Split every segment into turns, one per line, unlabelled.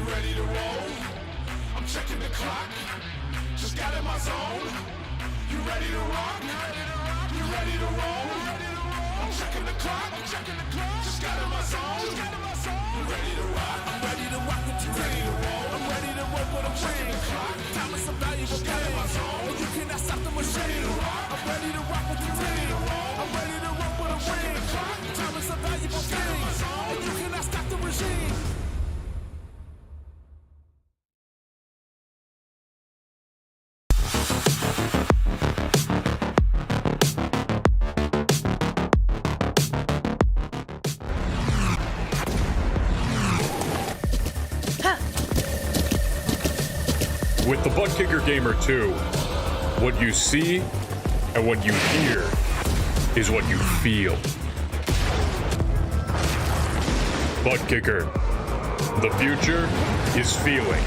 ready to roll? I'm checking the clock. Just got in my zone. You ready to rock? You ready to roll? I'm checking the clock. Just got in my zone. You ready to rock? I'm ready to rock with you. Ready to roll? I'm ready to roll with a ring. Time is a valuable game. And you cannot stop the machine. I'm ready to rock with you. I'm ready to roll with a ring. Time is a valuable game. And you cannot stop the regime.
With the Butt Kicker Gamer 2, what you see and what you hear is what you feel. Butt Kicker, the future is feeling.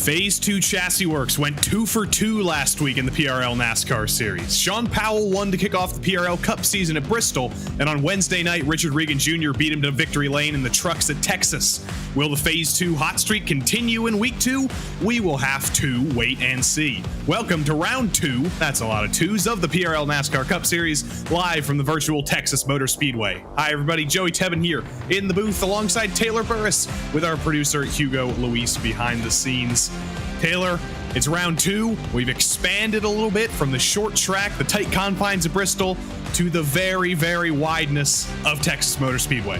Phase 2 Chassis Works went 2 for 2 last week in the PRL NASCAR series. Sean Powell won to kick off the PRL Cup season at Bristol, and on Wednesday night, Richard Regan Jr. beat him to victory lane in the trucks at Texas. Will the Phase 2 hot streak continue in week 2? We will have to wait and see. Welcome to round 2, that's a lot of twos, of the PRL NASCAR Cup series, live from the virtual Texas Motor Speedway. Hi everybody, Joey Tebben here in the booth alongside Taylor Burris with our producer Hugo Luis behind the scenes. Taylor, it's round 2. We've expanded a little bit from the short track, the tight confines of Bristol, to the very, very wideness of Texas Motor Speedway.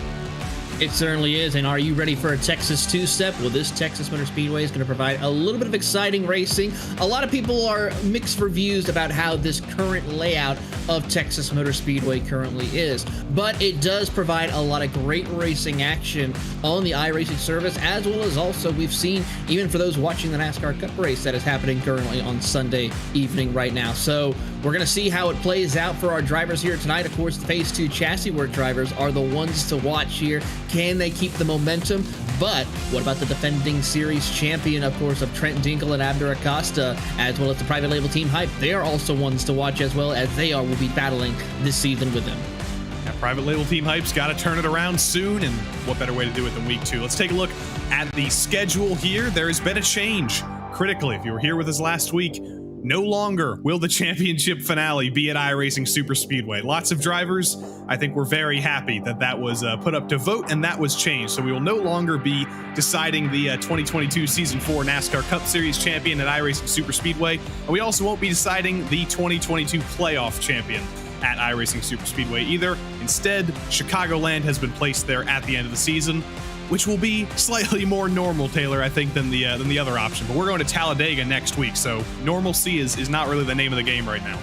It certainly is. And are you ready for a Texas two-step? Well, this Texas Motor Speedway is going to provide a little bit of exciting racing. A lot of people are mixed reviews about how this current layout of Texas Motor Speedway currently is, but it does provide a lot of great racing action on the iRacing service, as well as also we've seen even for those watching the NASCAR Cup race that is happening currently on Sunday evening right now. So we're going to see how it plays out for our drivers here tonight. Of course, the Phase 2 Chassis Work drivers are the ones to watch here. Can they keep the momentum? But what about the defending series champion, of course, of Trent Dinkle and Abner Acosta, as well as the private label team Hype? They are also ones to watch, as well as they will be battling this season with them.
That private label team Hype's got to turn it around soon, and what better way to do it than week 2? Let's take a look at the schedule here. There has been a change. Critically, if you were here with us last week, no longer will the championship finale be at iRacing Super Speedway. Lots of drivers, I think, were very happy that that was put up to vote and that was changed. So we will no longer be deciding the 2022 Season 4 NASCAR Cup Series champion at iRacing Super Speedway. And we also won't be deciding the 2022 playoff champion at iRacing Super Speedway either. Instead, Chicagoland has been placed there at the end of the season, which will be slightly more normal, Taylor, I think, than the other option. But we're going to Talladega next week, so normalcy is not really the name of the game right now.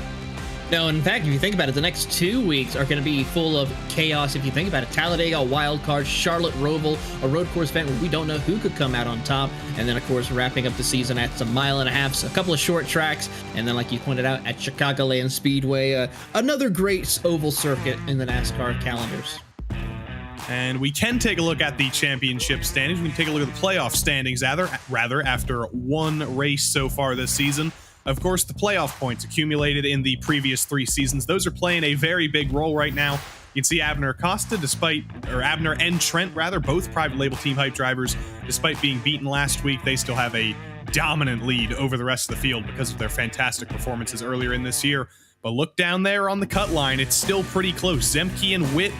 No, in fact, if you think about it, the next 2 weeks are going to be full of chaos. If you think about it, Talladega, a wild card, Charlotte Roval, a road course event where we don't know who could come out on top, and then, of course, wrapping up the season at some 1.5 miles, a couple of short tracks, and then, like you pointed out, at Chicagoland Speedway, another great oval circuit in the NASCAR calendars.
And we can take a look at the championship standings. We can take a look at the playoff standings, rather after one race so far this season. Of course, the playoff points accumulated in the previous 3 seasons, those are playing a very big role right now. You can see Abner Acosta, Abner and Trent, both private label Team Hype drivers, despite being beaten last week, they still have a dominant lead over the rest of the field because of their fantastic performances earlier in this year. But look down there on the cut line, it's still pretty close. Zemke and Witt.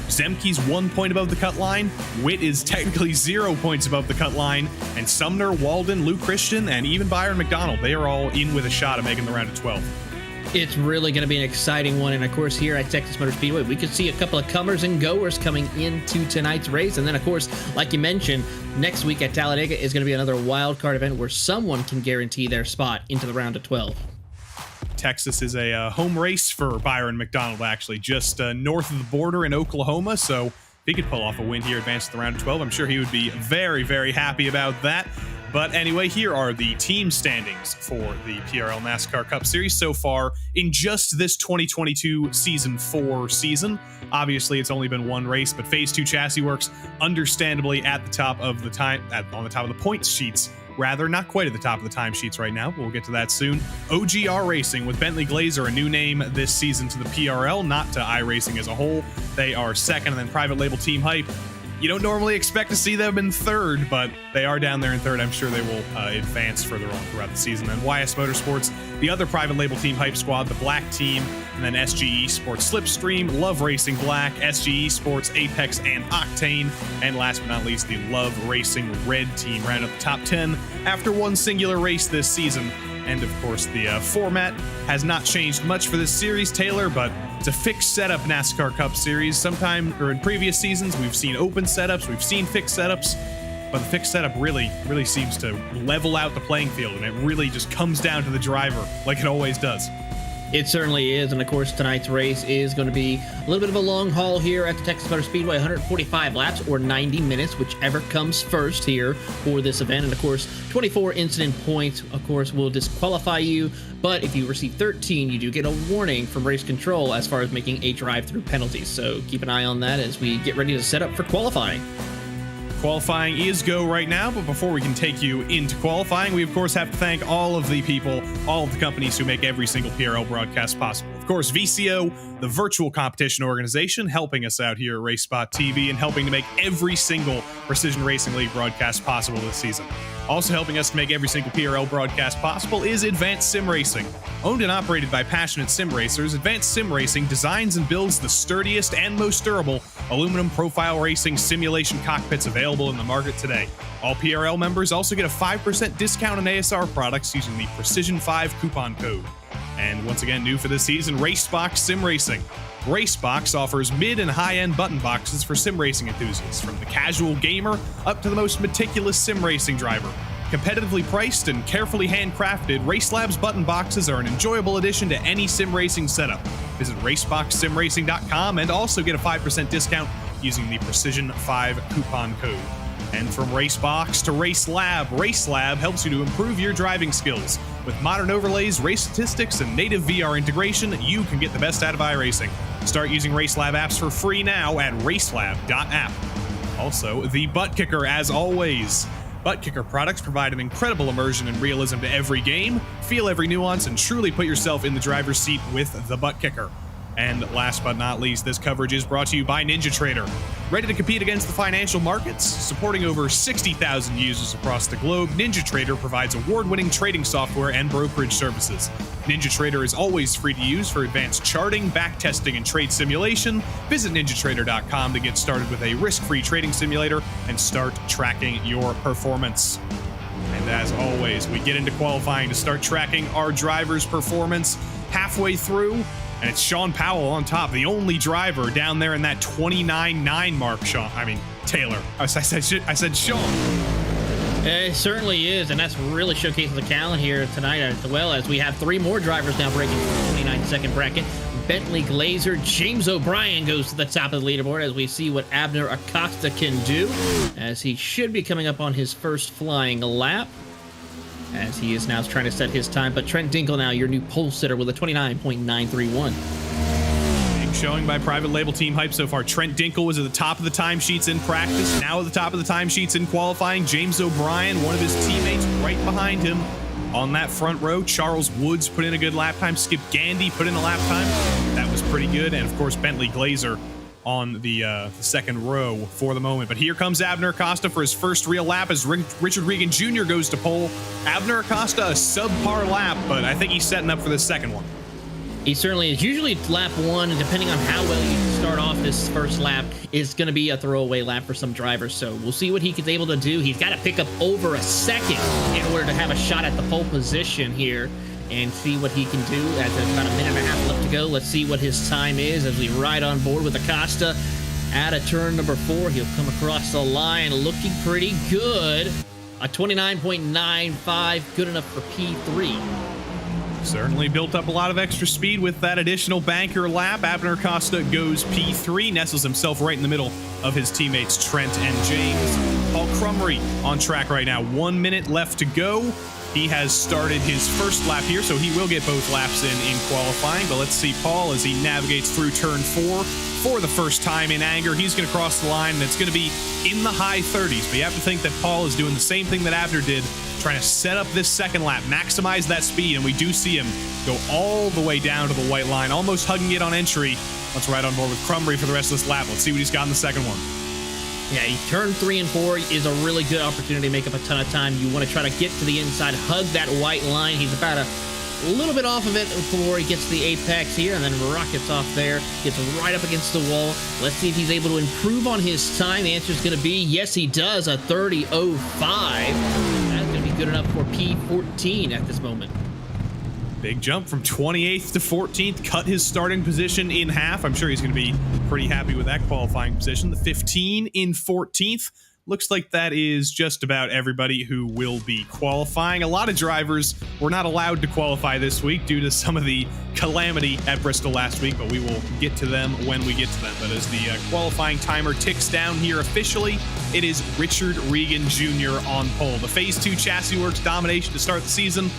Zemke's 1 point above the cut line. Witt is technically 0 points above the cut line. And Sumner, Walden, Lou Christian, and even Byron McDonald, they are all in with a shot at making the round of 12.
It's really going to be an exciting one. And of course, here at Texas Motor Speedway, we could see a couple of comers and goers coming into tonight's race. And then, of course, like you mentioned, next week at Talladega is going to be another wild card event where someone can guarantee their spot into the round of 12.
Texas is a home race for Byron McDonald, actually, just north of the border in Oklahoma. So if he could pull off a win here, advance to the round of 12, I'm sure he would be very, very happy about that. But anyway, here are the team standings for the PRL NASCAR Cup Series so far in just this 2022 Season 4 season. Obviously, it's only been one race, but Phase 2 Chassis Works, understandably at the top of the on the top of the points sheets. Rather, not quite at the top of the timesheets right now, but we'll get to that soon. OGR Racing with Bentley Glazer, a new name this season to the PRL, not to iRacing as a whole. They are second, and then private label Team Hype. You don't normally expect to see them in third, but they are down there in third. I'm sure they will advance further on throughout the season. And YS Motorsports, the other private label Team Hype squad, the Black Team, and then SGE Sports Slipstream, Love Racing Black, SGE Sports Apex and Octane, and last but not least, the Love Racing Red Team round up the top 10 after one singular race this season. And of course, the format has not changed much for this series, Taylor, but it's a fixed setup NASCAR Cup Series. Sometime, or in previous seasons, we've seen open setups, we've seen fixed setups, but the fixed setup really seems to level out the playing field, and it really just comes down to the driver, like it always does.
It certainly is, and of course tonight's race is going to be a little bit of a long haul here at the Texas Motor Speedway, 145 laps or 90 minutes, whichever comes first here for this event. And of course, 24 incident points, of course, will disqualify you, but if you receive 13, you do get a warning from race control as far as making a drive-through penalty. So keep an eye on that as we get ready to set up for qualifying.
Qualifying is go right now, but before we can take you into qualifying, we of course have to thank all of the people, all of the companies who make every single PRL broadcast possible. Of course, VCO, the virtual competition organization, helping us out here at RaceSpotTV and helping to make every single Precision Racing League broadcast possible this season. Also helping us to make every single PRL broadcast possible is Advanced Sim Racing. Owned and operated by passionate sim racers, Advanced Sim Racing designs and builds the sturdiest and most durable aluminum profile racing simulation cockpits available in the market today. All PRL members also get a 5% discount on ASR products using the Precision 5 coupon code. And once again, new for this season, Racebox Sim Racing. Racebox offers mid and high-end button boxes for sim racing enthusiasts, from the casual gamer up to the most meticulous sim racing driver. Competitively priced and carefully handcrafted, RaceLab's button boxes are an enjoyable addition to any sim racing setup. Visit raceboxsimracing.com and also get a 5% discount using the Precision 5 coupon code. And from Racebox to RaceLab, RaceLab helps you to improve your driving skills. With modern overlays, race statistics, and native VR integration, you can get the best out of iRacing. Start using RaceLab apps for free now at racelab.app. Also, the Butt Kicker, as always. Butt Kicker products provide an incredible immersion and realism to every game. Feel every nuance and truly put yourself in the driver's seat with the Butt Kicker. And last but not least, this coverage is brought to you by NinjaTrader. Ready to compete against the financial markets? Supporting over 60,000 users across the globe, NinjaTrader provides award-winning trading software and brokerage services. NinjaTrader is always free to use for advanced charting, backtesting, and trade simulation. Visit ninjatrader.com to get started with a risk-free trading simulator and start tracking your performance. And as always, we get into qualifying to start tracking our driver's performance halfway through. And it's Sean Powell on top, the only driver down there in that 29.9 mark, Taylor. I said Sean.
It certainly is, and that's really showcasing the talent here tonight, as well as we have 3 more drivers now breaking the 29-second bracket. Bentley Glazer, James O'Brien goes to the top of the leaderboard as we see what Abner Acosta can do, as he should be coming up on his first flying lap, as he is now trying to set his time. But Trent Dinkle now your new pole sitter with a 29.931.
Big showing by private label team hype so far. Trent Dinkle was at the top of the timesheets in practice, now at the top of the timesheets in qualifying. James O'Brien, one of his teammates, right behind him on that front row. Charles Woods put in a good lap time. Skip Gandy put in a lap time. That was pretty good. And, of course, Bentley Glazer on the second row for the moment. But here comes Abner Acosta for his first real lap as Richard Regan Jr. goes to pole. Abner Acosta, a subpar lap, but I think he's setting up for the second one.
He certainly is. Usually lap one, and depending on how well you start off this first lap, is going to be a throwaway lap for some drivers. So we'll see what he's able to do. He's got to pick up over a second in order to have a shot at the pole position here and see what he can do. As there's about a minute and a half left to go. Let's see what his time is as we ride on board with Acosta at a turn number 4. He'll come across the line looking pretty good. A 29.95, good enough for P3.
Certainly built up a lot of extra speed with that additional banker lap. Abner Acosta goes P3, nestles himself right in the middle of his teammates Trent and James. Paul Crumry on track right now. 1 minute left to go. He has started his first lap here, so he will get both laps in qualifying. But let's see Paul as he navigates through turn 4 for the first time in anger. He's going to cross the line, and it's going to be in the high 30s. But you have to think that Paul is doing the same thing that Abner did, trying to set up this second lap, maximize that speed, and we do see him go all the way down to the white line, almost hugging it on entry. Let's ride on board with Crumry for the rest of this lap. Let's see what he's got in the second one.
Yeah, turn 3 and 4 is a really good opportunity to make up a ton of time. You want to try to get to the inside, hug that white line. He's about a little bit off of it before he gets to the apex here, and then rockets off there, gets right up against the wall. Let's see if he's able to improve on his time. The answer is going to be yes, he does, a 30.05. That's going to be good enough for P14 at this moment.
Big jump from 28th to 14th, cut his starting position in half. I'm sure he's going to be pretty happy with that qualifying position. The 15 in 14th. Looks like that is just about everybody who will be qualifying. A lot of drivers were not allowed to qualify this week due to some of the calamity at Bristol last week, but we will get to them when we get to them. But as the qualifying timer ticks down here officially, it is Richard Regan Jr. on pole. The Phase 2 Chassis Works domination to start the season,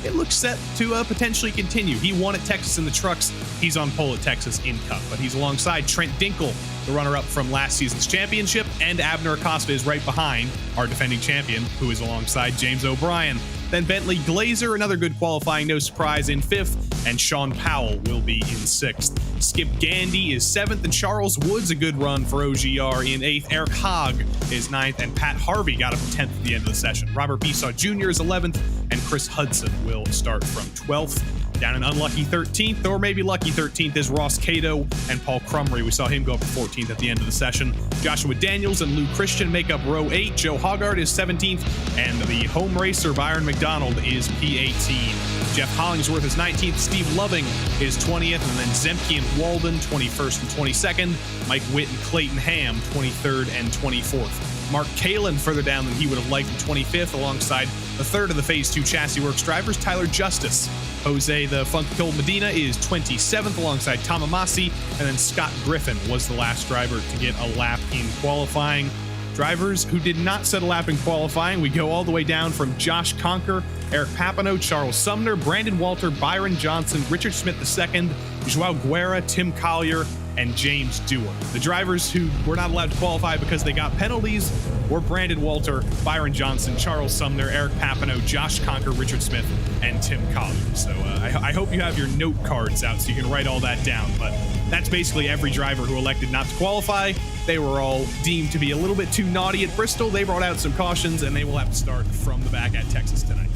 it looks set to potentially continue. He won at Texas in the trucks. He's on pole at Texas in Cup, but he's alongside Trent Dinkle, the runner-up from last season's championship, and Abner Acosta is right behind our defending champion, who is alongside James O'Brien. Then Bentley Glazer, another good qualifying, no surprise, in 5th, and Sean Powell will be in 6th. Skip Gandy is 7th, and Charles Woods, a good run for OGR, in 8th. Eric Hogg is 9th, and Pat Harvey got up to 10th at the end of the session. Robert Besaw Jr. is 11th, and Chris Hudson will start from 12th. Down an unlucky 13th, or maybe lucky 13th, is Ross Cato and Paul Crumry. We saw him go up to 14th at the end of the session. Joshua Daniels and Lou Christian make up row 8. Joe Hoggard is 17th, and the home racer Byron McDonald is P18. Jeff Hollingsworth is 19th. Steve Loving is 20th, and then Zemke and Walden 21st and 22nd. Mike Witt and Clayton Ham 23rd and 24th. Mark Kalin further down than he would have liked in 25th, alongside the third of the Phase 2 Chassis Works drivers, Tyler Justice. Jose the Funky Cold Medina is 27th alongside Tom Amasi, and then Scott Griffin was the last driver to get a lap in qualifying. Drivers who did not set a lap in qualifying, we go all the way down from Josh Conker, Eric Papineau, Charles Sumner, Brandon Walter, Byron Johnson, Richard Smith II, Joao Guerra, Tim Collier, and James Dewar. The drivers who were not allowed to qualify because they got penalties were Brandon Walter, Byron Johnson, Charles Sumner, Eric Papineau, Josh Conker, Richard Smith, and Tim Collier. So I hope you have your note cards out so you can write all that down. But that's basically every driver who elected not to qualify. They were all deemed to be a little bit too naughty at Bristol. They brought out some cautions, and they will have to start from the back at Texas tonight.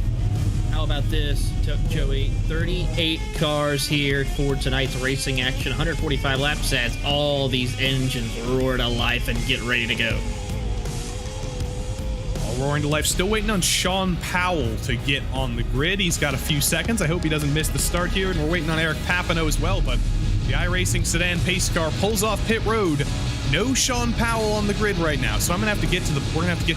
How about this, Joey? 38 cars here for tonight's racing action. 145 laps as all these engines roar to life and get ready to go.
All roaring to life. Still waiting on Sean Powell to get on the grid. He's got a few seconds. I hope he doesn't miss the start here. And we're waiting on Eric Papineau as well. But the iRacing sedan pace car pulls off pit road. No Sean Powell on the grid right now, so we're gonna have to get to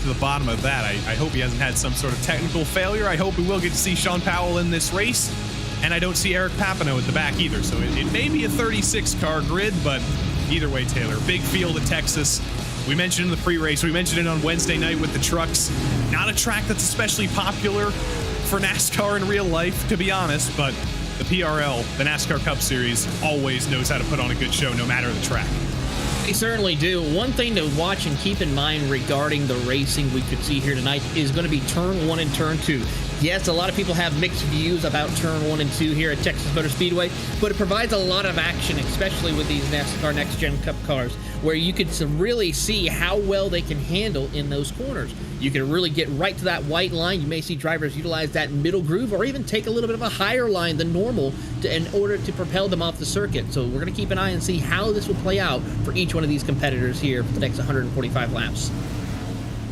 the bottom of that. I hope he hasn't had some sort of technical failure. I hope we will get to see Sean Powell in this race, and I don't see Eric Papineau at the back either. So it may be a 36-car grid, but either way, Taylor, big field at Texas. We mentioned in the pre-race, we mentioned it on Wednesday night with the trucks. Not a track that's especially popular for NASCAR in real life, to be honest, but the PRL, the NASCAR Cup Series, always knows how to put on a good show no matter the track.
They certainly do. One thing to watch and keep in mind regarding the racing we could see here tonight is going to be turn 1 and turn 2. Yes, a lot of people have mixed views about turn 1 and 2 here at Texas Motor Speedway, but it provides a lot of action, especially with these NASCAR Next Gen Cup cars, where you could really see how well they can handle in those corners. You can really get right to that white line. You may see drivers utilize that middle groove or even take a little bit of a higher line than normal in order to propel them off the circuit. So we're going to keep an eye and see how this will play out for each one of these competitors here for the next 145 laps.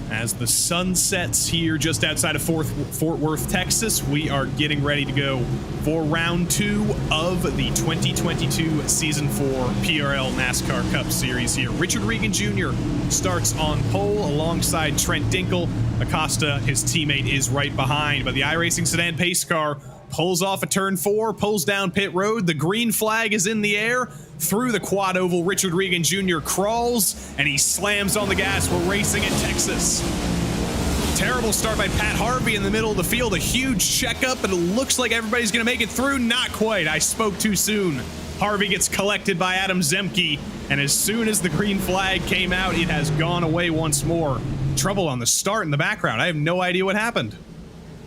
As the sun sets here just outside of Fort Worth, Texas, we are getting ready to go for round 2 of the 2022 Season 4 PRL NASCAR Cup Series here. Richard Regan Jr. starts on pole alongside Trent Dinkle. Acosta, his teammate, is right behind, but the iRacing sedan pace car pulls off a turn 4, pulls down pit road. The green flag is in the air. Through the quad oval, Richard Regan Jr. crawls, and he slams on the gas. We're racing in Texas. Terrible start by Pat Harvey in the middle of the field. A huge checkup, and it looks like everybody's going to make it through. Not quite. I spoke too soon. Harvey gets collected by Adam Zemke, and as soon as the green flag came out, it has gone away once more. Trouble on the start in the background. I have no idea what happened.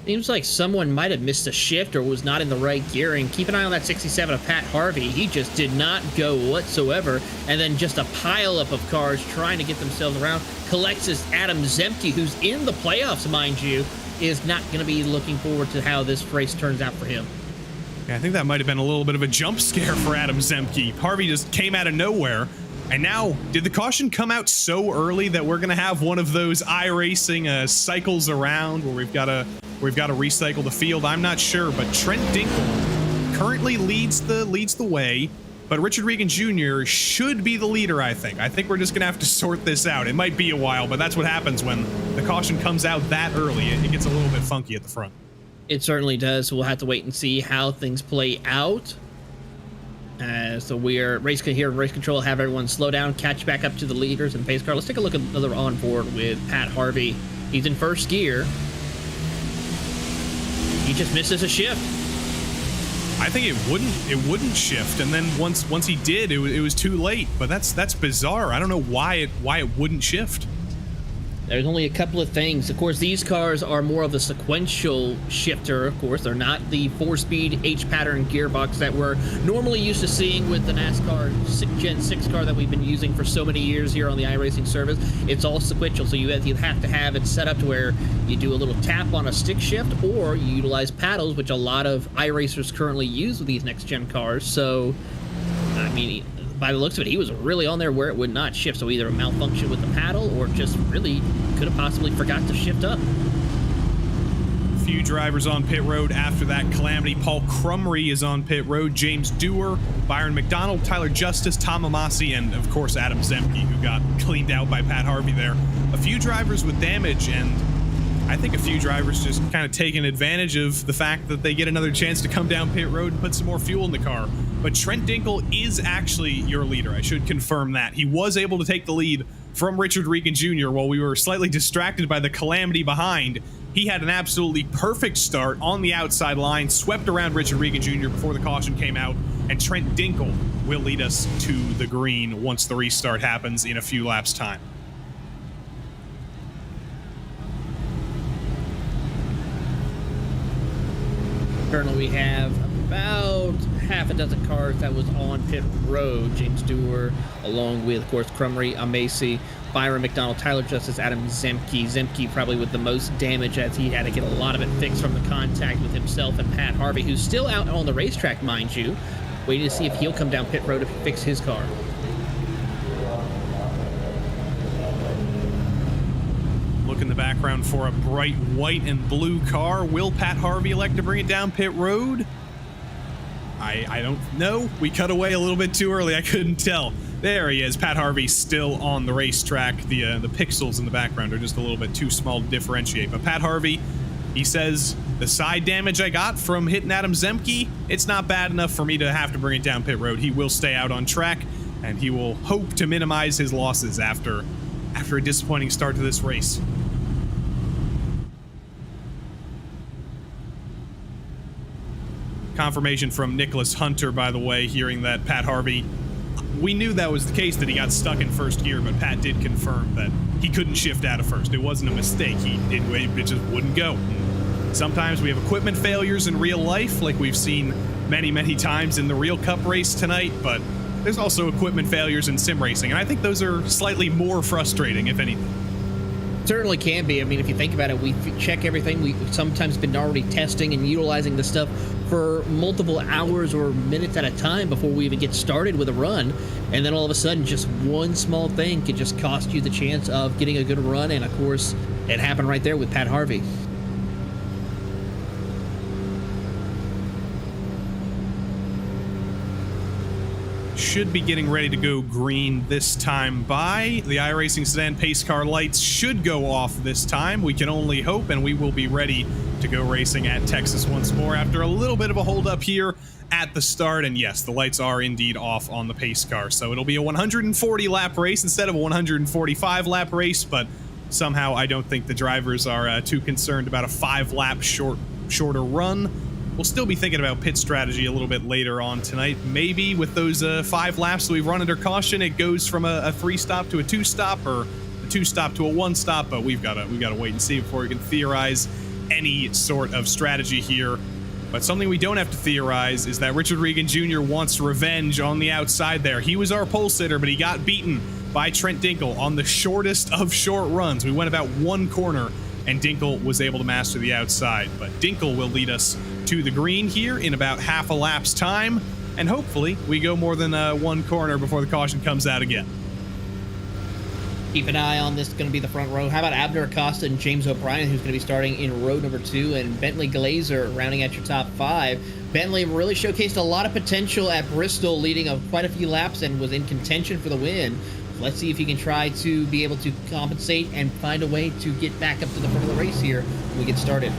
Seems like someone might have missed a shift or was not in the right gearing. Keep an eye on that 67 of Pat Harvey. He just did not go whatsoever. And then just a pileup of cars trying to get themselves around. Collects this Adam Zemke, who's in the playoffs, mind you, is not going to be looking forward to how this race turns out for him.
Yeah, I think that might have been a little bit of a jump scare for Adam Zemke. Harvey just came out of nowhere. And now, did the caution come out so early that we're going to have one of those iRacing cycles around where we've got to recycle the field? I'm not sure, but Trent Dinkle currently leads the way, but Richard Regan Jr. should be the leader, I think. I think we're just going to have to sort this out. It might be a while, but that's what happens when the caution comes out that early. It gets a little bit funky at the front.
It certainly does. We'll have to wait and see how things play out. So we are race control, have everyone slow down, catch back up to the leaders and pace car. Let's take a look at another on board with Pat Harvey. He's in first gear. He just misses a shift.
I think it wouldn't shift, and then once he did, it was too late. But that's bizarre. I don't know why it wouldn't shift.
There's only a couple of things. Of course, these cars are more of a sequential shifter. Of course, they're not the 4-speed H-pattern gearbox that we're normally used to seeing with the NASCAR Gen 6 car that we've been using for so many years here on the iRacing service. It's all sequential, so you have to have it set up to where you do a little tap on a stick shift, or you utilize paddles, which a lot of iRacers currently use with these next-gen cars. So, I mean, by the looks of it, he was really on there where it would not shift. So either a malfunction with the paddle or just really could have possibly forgot to shift up.
Few drivers on pit road after that calamity. Paul Crumry is on pit road. James Dewar, Byron McDonald, Tyler Justice, Tom Amasi, and of course Adam Zemke, who got cleaned out by Pat Harvey there. A few drivers with damage, and I think a few drivers just kind of taking advantage of the fact that they get another chance to come down pit road and put some more fuel in the car. But Trent Dinkle is actually your leader. I should confirm that. He was able to take the lead from Richard Regan Jr. while we were slightly distracted by the calamity behind. He had an absolutely perfect start on the outside line, swept around Richard Regan Jr. before the caution came out, and Trent Dinkle will lead us to the green once the restart happens in a few laps' time.
Currently, we have about half a dozen cars that was on pit road. James Dewar, along with, of course, Crumry, Amasi, Byron McDonald, Tyler Justice, Adam Zemke. Zemke probably with the most damage, as he had to get a lot of it fixed from the contact with himself and Pat Harvey, who's still out on the racetrack, mind you, waiting to see if he'll come down pit road to fix his car.
Look in the background for a bright white and blue car. Will Pat Harvey elect to bring it down pit road? I don't know. We cut away a little bit too early. I couldn't tell. There he is. Pat Harvey still on the racetrack. The pixels in the background are just a little bit too small to differentiate. But Pat Harvey, he says, the side damage I got from hitting Adam Zemke, it's not bad enough for me to have to bring it down pit road. He will stay out on track, and he will hope to minimize his losses after a disappointing start to this race. Confirmation from Nicholas Hunter, by the way, hearing that Pat Harvey, we knew that was the case, that he got stuck in first gear, but Pat did confirm that he couldn't shift out of first. It wasn't a mistake. It just wouldn't go. Sometimes we have equipment failures in real life, like we've seen many, many times in the real Cup race tonight, but there's also equipment failures in sim racing, and I think those are slightly more frustrating, if anything.
Certainly can be. I mean, if you think about it, we check everything. We've sometimes been already testing and utilizing the stuff for multiple hours or minutes at a time before we even get started with a run. And then all of a sudden, just one small thing could just cost you the chance of getting a good run. And of course, it happened right there with Pat Harvey.
Should be getting ready to go green this time by. The iRacing Sedan pace car lights should go off this time. We can only hope, and we will be ready to go racing at Texas once more after a little bit of a hold up here at the start. And yes, the lights are indeed off on the pace car, so it'll be a 140 lap race instead of a 145 lap race, but somehow I don't think the drivers are too concerned about a 5 lap shorter run. We'll still be thinking about pit strategy a little bit later on tonight. Maybe with those 5 laps that we've run under caution, it goes from a 3-stop to a 2-stop, or a 2-stop to a 1-stop. But we've got to wait and see before we can theorize any sort of strategy here. But something we don't have to theorize is that Richard Regan Jr. wants revenge on the outside there. He was our pole sitter, but he got beaten by Trent Dinkle on the shortest of short runs. We went about 1 corner, and Dinkle was able to master the outside. But Dinkle will lead us to the green here in about half a lap's time, and hopefully we go more than 1 corner before the caution comes out again.
Keep an eye on this. Going to be the front row. How about Abner Acosta and James O'Brien, who's going to be starting in row number 2, and Bentley Glazer rounding out your top 5. Bentley really showcased a lot of potential at Bristol, leading quite a few laps and was in contention for the win. Let's see if he can try to be able to compensate and find a way to get back up to the front of the race here when we get started.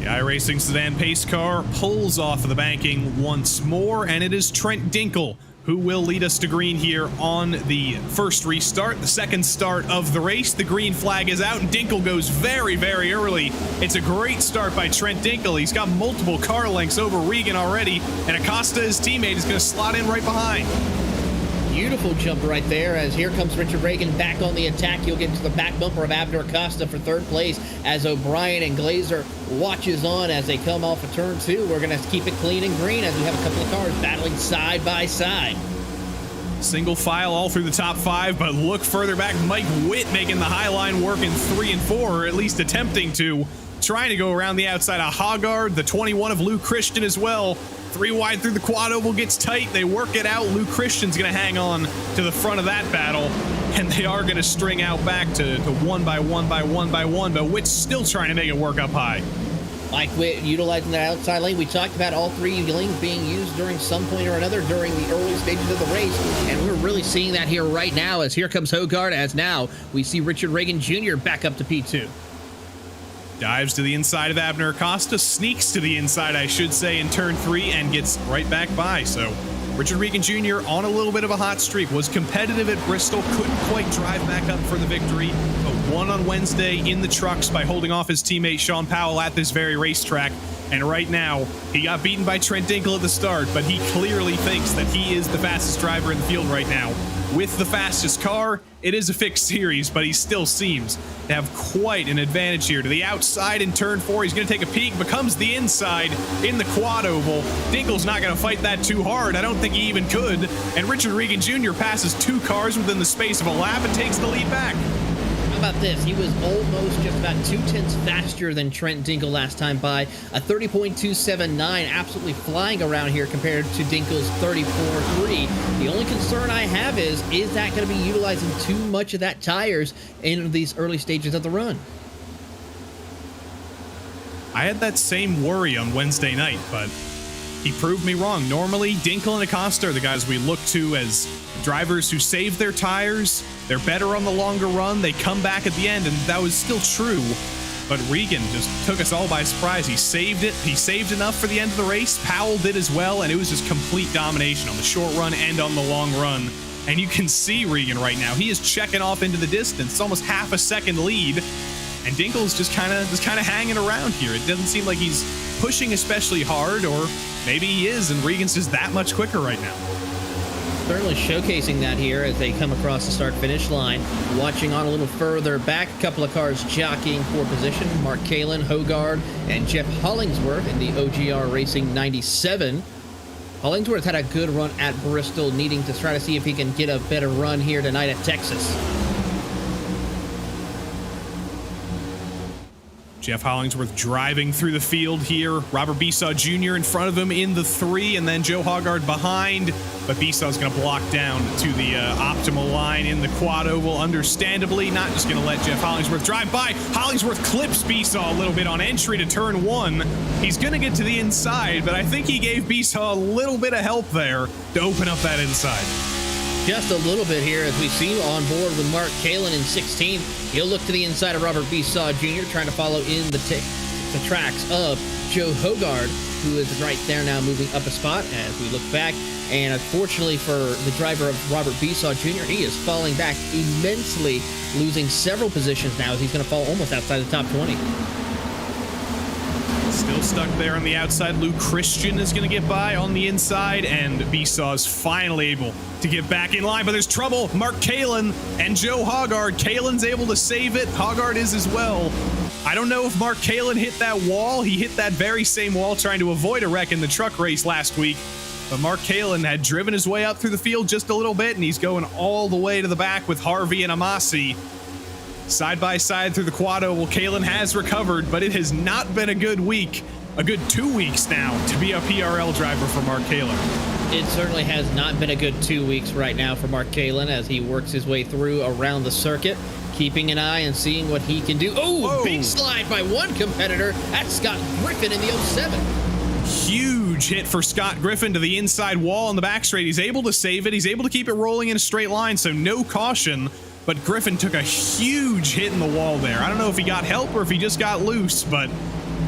The iRacing Sedan pace car pulls off of the banking once more, and it is Trent Dinkle who will lead us to green here on the first restart, the second start of the race. The green flag is out, and Dinkle goes very, very early. It's a great start by Trent Dinkle. He's got multiple car lengths over Regan already, and Acosta, his teammate, is going to slot in right behind.
Beautiful jump right there, as here comes Richard Regan back on the attack. You'll get to the back bumper of Abner Acosta for 3rd place as O'Brien and Glazer watches on as they come off of turn 2. We're going to keep it clean and green as we have a couple of cars battling side by side.
Single file all through the top 5, but look further back. Mike Witt making the high line work in 3 and 4, or at least attempting to. Trying to go around the outside of Hoggard, the 21 of Lou Christian as well. 3 wide through the quad oval, gets tight. They work it out. Lou Christian's going to hang on to the front of that battle, and they are going to string out back to 1 by 1 by 1 by 1, but Witt's still trying to make it work up high.
Mike Witt utilizing that outside lane. We talked about all 3 lanes being used during some point or another during the early stages of the race, and we're really seeing that here right now, as here comes Hoggard, as now we see Richard Regan Jr. back up to P2.
Dives to the inside of Abner Acosta, sneaks to the inside, I should say, in turn 3, and gets right back by. So Richard Regan Jr. on a little bit of a hot streak, was competitive at Bristol, couldn't quite drive back up for the victory, but won on Wednesday in the trucks by holding off his teammate Sean Powell at this very racetrack. And right now, he got beaten by Trent Dinkle at the start, but he clearly thinks that he is the fastest driver in the field right now. With the fastest car, it is a fixed series, but he still seems to have quite an advantage here. To the outside in turn 4, he's going to take a peek, becomes the inside in the quad oval. Dinkle's not going to fight that too hard. I don't think he even could. And Richard Regan Jr. passes 2 cars within the space of a lap and takes the lead back.
How about this? He was almost just about 0.2 faster than Trent Dinkle last time by. A 30.279, absolutely flying around here compared to Dinkle's 34.3. The only concern I have is that going to be utilizing too much of that tires in these early stages of the run?
I had that same worry on Wednesday night, but he proved me wrong. Normally, Dinkle and Acosta are the guys we look to as drivers who save their tires. They're better on the longer run. They come back at the end, and that was still true. But Regan just took us all by surprise. He saved it. He saved enough for the end of the race. Powell did as well, and it was just complete domination on the short run and on the long run. And you can see Regan right now. He is checking off into the distance. It's almost half a second lead. and Dinkel's just kind of hanging around here. It doesn't seem like he's pushing especially hard, or maybe he is, and Regan's just that much quicker right now.
Certainly showcasing that here as they come across the start-finish line. Watching on a little further back, a couple of cars jockeying for position. Mark Kalin, Hogard, and Jeff Hollingsworth in the OGR Racing 97. Hollingsworth had a good run at Bristol, needing to try to see if he can get a better run here tonight at Texas.
Jeff Hollingsworth driving through the field here. Robert Besaw Jr. in front of him in the 3, and then Joe Hoggard behind. But Besaw's going to block down to the optimal line in the quad oval, understandably. Not just going to let Jeff Hollingsworth drive by. Hollingsworth clips Besaw a little bit on entry to turn 1. He's going to get to the inside, but I think he gave Besaw a little bit of help there to open up that inside.
Just a little bit here as we see on board with Mark Kalin in 16th. He'll look to the inside of Robert Besaw Jr., trying to follow in the tracks of Joe Hogard, who is right there now moving up a spot as we look back. And unfortunately for the driver of Robert Besaw Jr., he is falling back immensely, losing several positions now as he's going to fall almost outside the top 20.
Still stuck there on the outside. Luke Christian is going to get by on the inside, and Besaw's finally able to get back in line, but there's trouble. Mark Kalin and Joe Hoggard. Kalin's able to save it. Hoggard is as well. I don't know if Mark Kalin hit that wall. He hit that very same wall trying to avoid a wreck in the truck race last week, but Mark Kalin had driven his way up through the field just a little bit, and he's going all the way to the back with Harvey and Amasi. Side by side through the quad oval, Kalin has recovered, but it has not been a good week. A good 2 weeks now to be a PRL driver for Mark Kalin.
It certainly has not been a good 2 weeks right now for Mark Kalin as he works his way through around the circuit, keeping an eye and seeing what he can do. Oh,
whoa.
Big slide by one competitor. That's Scott Griffin in the 07.
Huge hit for Scott Griffin to the inside wall on the back straight. He's able to save it. He's able to keep it rolling in a straight line, so no caution. But Griffin took a huge hit in the wall there. I don't know if he got help or if he just got loose, but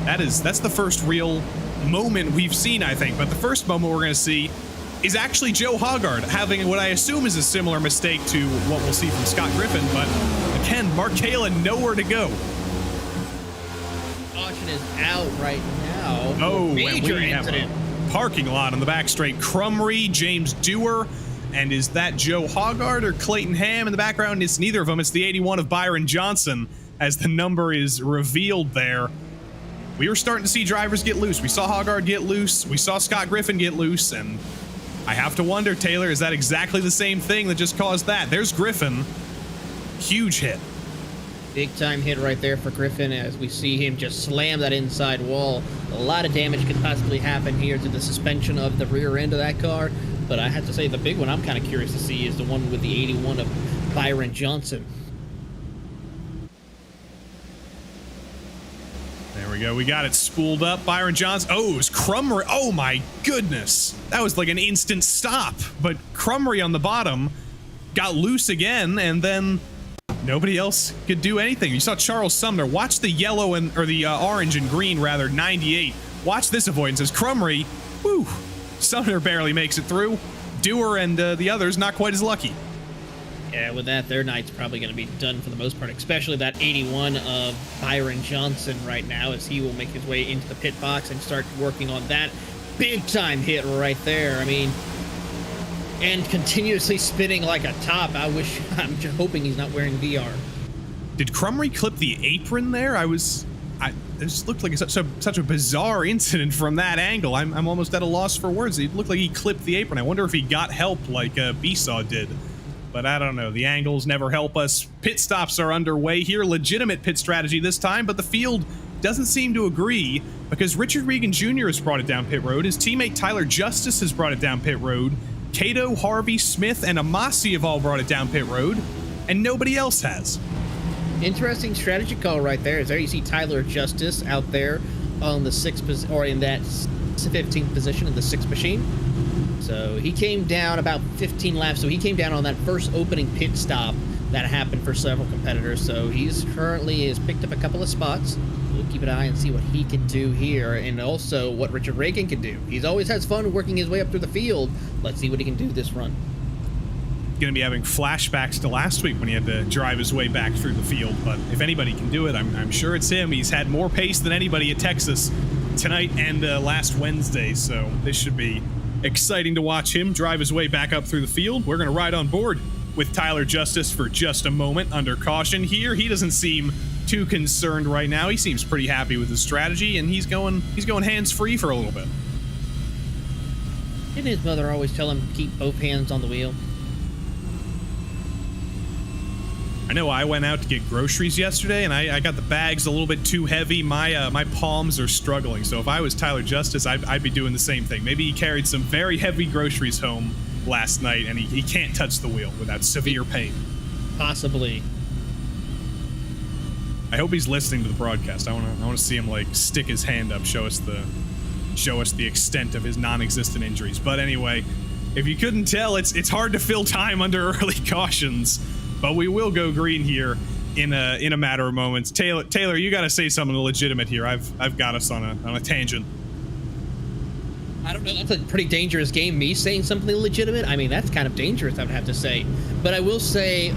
that's the first real moment we've seen, I think. But the first moment we're going to see is actually Joe Hoggard having what I assume is a similar mistake to what we'll see from Scott Griffin. But again, Mark Kalin nowhere to go.
Caution is out right now.
Oh,
major
and we
incident.
have a parking lot on the back straight. Crumry, James Dewar. And is that Joe Hoggard or Clayton Ham in the background? It's neither of them. It's the 81 of Byron Johnson as the number is revealed there. We were starting to see drivers get loose. We saw Hoggard get loose. We saw Scott Griffin get loose. And I have to wonder, Taylor, is that exactly the same thing that just caused that? There's Griffin. Huge hit.
Big time hit right there for Griffin as we see him just slam that inside wall. A lot of damage could possibly happen here to the suspension of the rear end of that car. But I have to say the big one I'm kind of curious to see is the one with the 81 of Byron Johnson.
There we go. We got it spooled up. Byron Johnson. Oh, it was Crumry. Oh, my goodness. That was like an instant stop. But Crumry on the bottom got loose again, and then nobody else could do anything. You saw Charles Sumner. Watch the yellow or the orange and green, rather, 98. Watch this avoidance as Crumry, whew, Sumner barely makes it through. Dewar and the others not quite as lucky.
Yeah, with that, their night's probably going to be done for the most part, especially that 81 of Byron Johnson right now as he will make his way into the pit box and start working on that big-time hit right there. I mean, and continuously spinning like a top. I'm just hoping he's not wearing VR.
Did Crumry clip the apron there? It just looked like such a bizarre incident from that angle. I'm almost at a loss for words. It looked like he clipped the apron. I wonder if he got help like Besaw did. But I don't know. The angles never help us. Pit stops are underway here. Legitimate pit strategy this time, but the field doesn't seem to agree because Richard Regan Jr. has brought it down pit road. His teammate Tyler Justice has brought it down pit road. Cato, Harvey, Smith, and Amasi have all brought it down pit road, and nobody else has.
Interesting strategy call right there. As there you see Tyler Justice out there on the 6th or in that 15th position in the 6th machine. So he came down about 15 laps. So he came down on that first opening pit stop that happened for several competitors. So he's currently has picked up a couple of spots. We'll keep an eye and see what he can do here, and also what Richard Regan can do. He's always has fun working his way up through the field. Let's see what he can do this run.
going to be having flashbacks to last week when he had to drive his way back through the field. But if anybody can do it, I'm sure it's him. He's had more pace than anybody at Texas tonight and last Wednesday, so this should be exciting to watch him drive his way back up through the field. We're going to ride on board with Tyler Justice for just a moment under caution here. He doesn't seem too concerned right now. He seems pretty happy with his strategy, and he's going hands-free for a little bit.
Didn't his mother always tell him to keep both hands on the wheel?
I know I went out to get groceries yesterday, and I got the bags a little bit too heavy. My palms are struggling, so if I was Tyler Justice, I'd be doing the same thing. Maybe he carried some very heavy groceries home last night, and he can't touch the wheel without severe pain.
Possibly.
I hope he's listening to the broadcast. I want to see him like stick his hand up, show us the extent of his non-existent injuries. But anyway, if you couldn't tell, it's hard to fill time under early cautions. But we will go green here in a matter of moments. Taylor, you got to say something legitimate here. I've got us on a tangent.
I don't know. That's a pretty dangerous game. Me saying something legitimate. I mean, that's kind of dangerous, I would have to say. But I will say,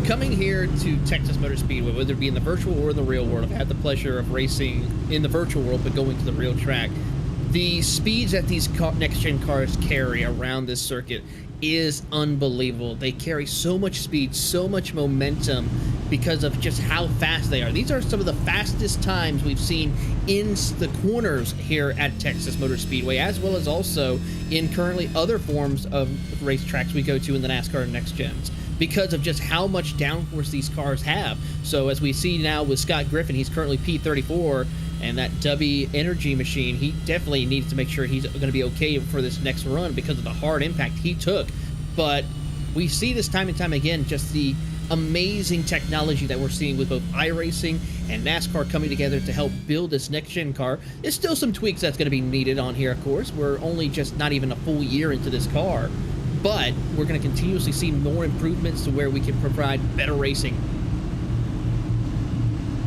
coming here to Texas Motor Speedway, whether it be in the virtual or in the real world, I've had the pleasure of racing in the virtual world, but going to the real track. The speeds that these next-gen cars carry around this circuit is unbelievable. They carry so much speed, so much momentum because of just how fast they are. These are some of the fastest times we've seen in the corners here at Texas Motor Speedway, as well as also in currently other forms of racetracks we go to in the NASCAR and Next Gens, because of just how much downforce these cars have. So as we see now with Scott Griffin, he's currently P34, and that W energy machine, he definitely needs to make sure he's going to be okay for this next run because of the hard impact he took. But we see this time and time again, just the amazing technology that we're seeing with both iRacing and NASCAR coming together to help build this next-gen car. There's still some tweaks that's going to be needed on here, of course. We're only just not even a full year into this car, but we're going to continuously see more improvements to where we can provide better racing.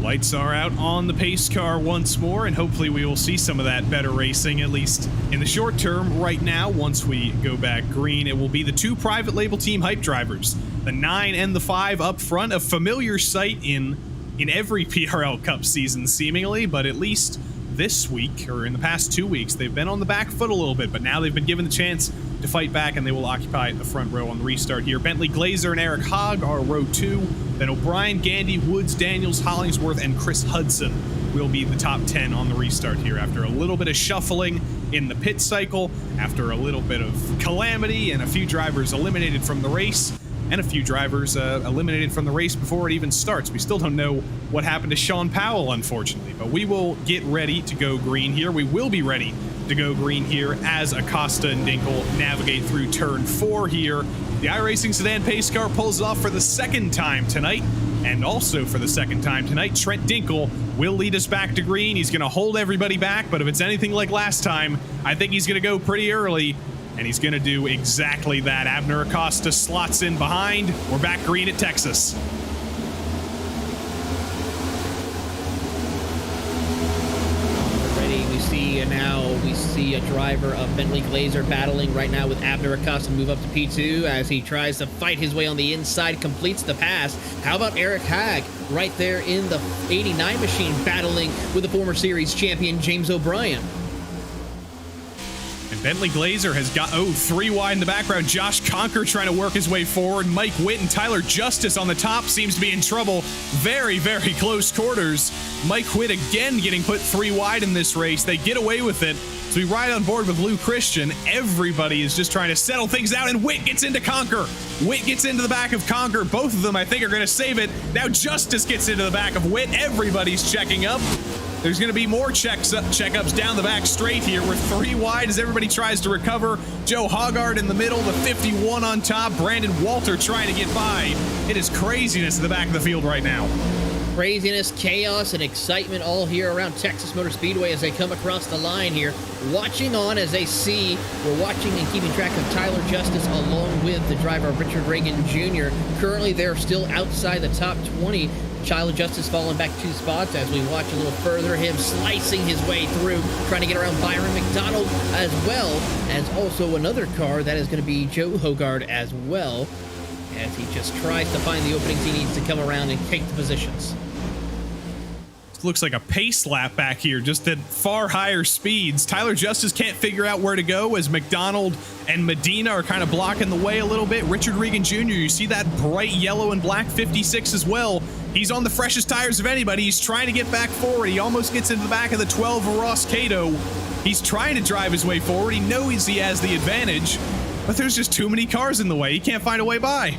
Lights are out on the pace car once more, and hopefully we will see some of that better racing, at least in the short term. Right now, once we go back green, it will be the two private label team hype drivers, the 9 and the 5 up front, a familiar sight in every PRL Cup season, seemingly, but at least this week, or in the past 2 weeks, they've been on the back foot a little bit, but now they've been given the chance to fight back, and they will occupy the front row on the restart here. Bentley Glazer and Eric Hogg are row 2. Then O'Brien, Gandy, Woods, Daniels, Hollingsworth, and Chris Hudson will be the top 10 on the restart here after a little bit of shuffling in the pit cycle, after a little bit of calamity and a few drivers eliminated from the race, and a few drivers eliminated from the race before it even starts. We still don't know what happened to Sean Powell, unfortunately, but we will get ready to go green here. We will be ready to go green here as Acosta and Dinkel navigate through turn 4 here. The iRacing sedan pace car pulls off for the second time tonight, and also for the second time tonight, Trent Dinkel will lead us back to green. He's going to hold everybody back, but if it's anything like last time, I think he's going to go pretty early, and he's going to do exactly that. Abner Acosta slots in behind. We're back green at Texas.
We see a driver of Bentley Glazer battling right now with Abner Acosta move up to P2 as he tries to fight his way on the inside, completes the pass. How about Eric Hagg right there in the 89 machine battling with the former series champion James O'Brien?
And Bentley Glazer has got, 3 wide in the background. Josh Conker trying to work his way forward. Mike Witt and Tyler Justice on the top seems to be in trouble. Very, very close quarters. Mike Witt again getting put 3 wide in this race. They get away with it. So we ride on board with Lou Christian. Everybody is just trying to settle things out, and Witt gets into Conker. Witt gets into the back of Conker. Both of them, I think, are going to save it. Now Justice gets into the back of Witt. Everybody's checking up. There's going to be more checkups down the back straight here. We're 3 wide as everybody tries to recover. Joe Hoggard in the middle, the 51 on top. Brandon Walter trying to get by. It is craziness in the back of the field right now.
Craziness, chaos, and excitement all here around Texas Motor Speedway as they come across the line here. Watching on as they see, we're watching and keeping track of Tyler Justice along with the driver Richard Reagan Jr. Currently, they're still outside the top 20. Tyler Justice falling back 2 spots as we watch a little further him slicing his way through, trying to get around Byron McDonald, as well as also another car that is going to be Joe Hogard as well, as he just tries to find the openings he needs to come around and take the positions.
Looks like a pace lap back here, just at far higher speeds. Tyler Justice can't figure out where to go as McDonald and Medina are kind of blocking the way a little bit. Richard Regan Jr., you see that bright yellow and black 56 as well. He's on the freshest tires of anybody. He's trying to get back forward. He almost gets into the back of the 12 of Ross Cato. He's trying to drive his way forward. He knows he has the advantage, but there's just too many cars in the way. He can't find a way by.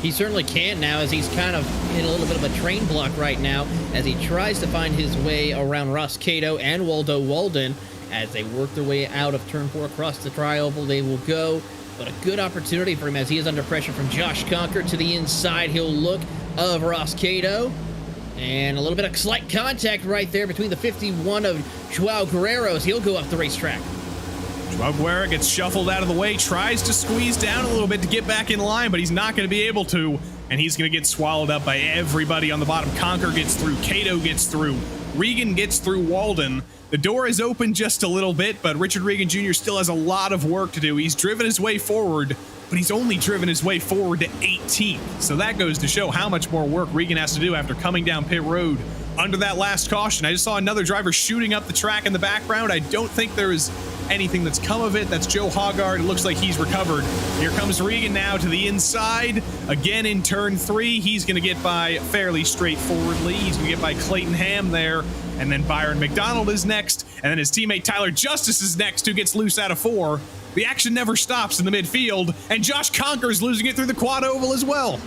He certainly can't now, as he's kind of in a little bit of a train block right now as he tries to find his way around Ross Cato and Waldo Walden as they work their way out of turn 4 across the tri-oval. They will go, but a good opportunity for him as he is under pressure from Josh Conker to the inside. He'll look of Ross Cato, and a little bit of slight contact right there between the 51 of Joao Guerrero as he'll go up the racetrack.
Joao Guerrero gets shuffled out of the way, tries to squeeze down a little bit to get back in line, but he's not going to be able to, and he's going to get swallowed up by everybody on the bottom. Conker gets through, Cato gets through, Regan gets through Walden. The door is open just a little bit, but Richard Regan Jr. still has a lot of work to do. He's driven his way forward, but he's only driven his way forward to 18th. So that goes to show how much more work Regan has to do after coming down pit road under that last caution. I just saw another driver shooting up the track in the background. I don't think there is anything that's come of it. That's Joe Hogard. It looks like he's recovered. Here comes Regan now to the inside. Again in turn 3. He's going to get by fairly straightforwardly. He's going to get by Clayton Ham there. And then Byron McDonald is next. And then his teammate Tyler Justice is next, who gets loose out of 4. The action never stops in the midfield. And Josh Conker is losing it through the quad oval as well.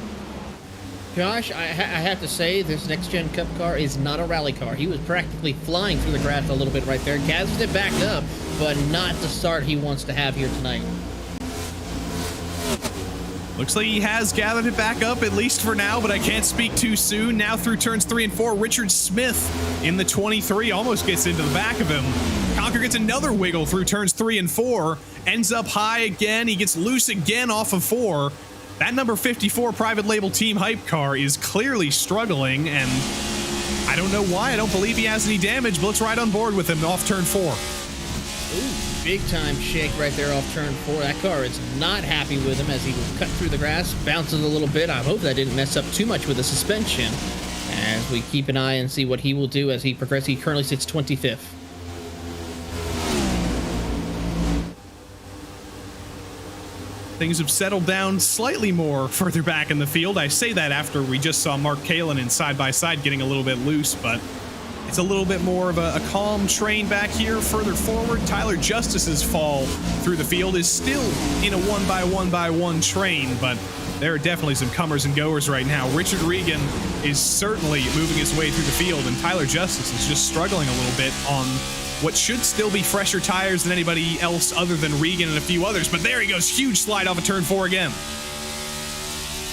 Josh, I have to say, this next-gen Cup car is not a rally car. He was practically flying through the grass a little bit right there. Gathers it back up, but not the start he wants to have here tonight.
Looks like he has gathered it back up, at least for now, but I can't speak too soon. Now through turns 3 and 4, Richard Smith in the 23 almost gets into the back of him. Conker gets another wiggle through turns 3 and 4, ends up high again. He gets loose again off of 4. That number 54 private label Team Hype car is clearly struggling, and I don't know why. I don't believe he has any damage, but let's ride on board with him off turn 4.
Ooh, big time shake right there off turn 4. That car is not happy with him as he will cut through the grass, bounces a little bit. I hope that didn't mess up too much with the suspension as we keep an eye and see what he will do as he progresses. He currently sits 25th.
Things have settled down slightly more further back in the field. I say that after we just saw Mark Kalin in side-by-side getting a little bit loose, but it's a little bit more of a calm train back here. Further forward, Tyler Justice's fall through the field is still in a 1-by-1-by-1 train, but there are definitely some comers and goers right now. Richard Regan is certainly moving his way through the field, and Tyler Justice is just struggling a little bit on what should still be fresher tires than anybody else other than Regan and a few others. But there he goes, huge slide off of turn 4 again.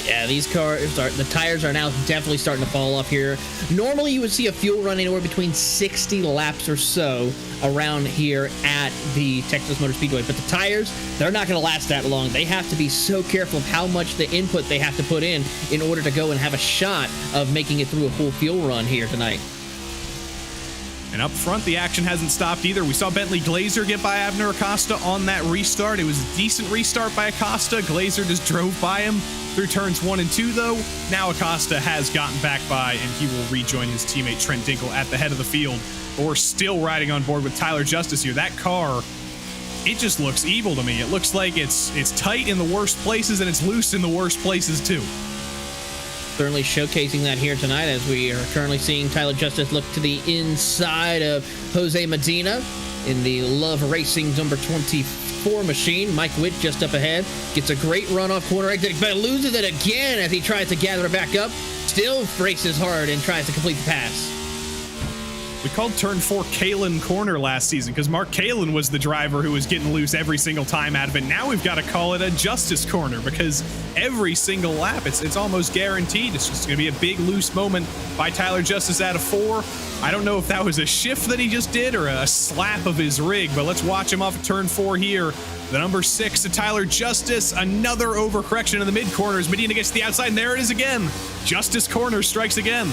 Yeah, these cars the tires are now definitely starting to fall off here. Normally you would see a fuel run anywhere between 60 laps or so around here at the Texas Motor Speedway, but the tires, they're not going to last that long. They have to be so careful of how much the input they have to put in order to go and have a shot of making it through a full fuel run here tonight.
And up front, the action hasn't stopped either. We saw Bentley Glazer get by Abner Acosta on that restart. It was a decent restart by Acosta. Glazer just drove by him through turns 1 and 2, though. Now Acosta has gotten back by, and he will rejoin his teammate Trent Dinkle at the head of the field. But we're still riding on board with Tyler Justice here. That car, it just looks evil to me. It looks like it's tight in the worst places, and it's loose in the worst places, too.
Certainly showcasing that here tonight as we are currently seeing Tyler Justice look to the inside of Jose Medina in the Love Racing number 24 machine. Mike Witt just up ahead. Gets a great run off corner exit, but loses it again as he tries to gather it back up. Still races hard and tries to complete the pass.
We called turn 4 Kalen corner last season because Mark Kalen was the driver who was getting loose every single time out of it. Now we've got to call it a Justice corner because every single lap, it's almost guaranteed. It's just going to be a big loose moment by Tyler Justice out of 4. I don't know if that was a shift that he just did or a slap of his rig, but let's watch him off of turn 4 here. The number 6 to Tyler Justice, another overcorrection in the mid corners. Medina gets to the outside, and there it is again. Justice corner strikes again.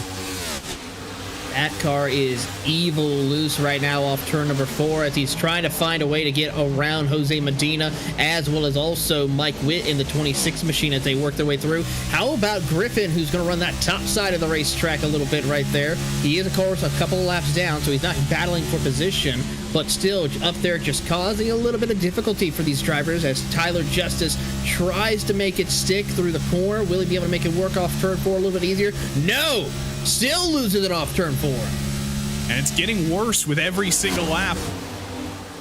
That car is evil loose right now off turn number 4 as he's trying to find a way to get around Jose Medina, as well as also Mike Witt in the 26 machine as they work their way through. How about Griffin, who's going to run that top side of the racetrack a little bit right there? He is, of course, a couple of laps down, so he's not battling for position, but still up there just causing a little bit of difficulty for these drivers as Tyler Justice tries to make it stick through the corner. Will he be able to make it work off turn 4 a little bit easier? No! Still loses it off turn 4.
And it's getting worse with every single lap.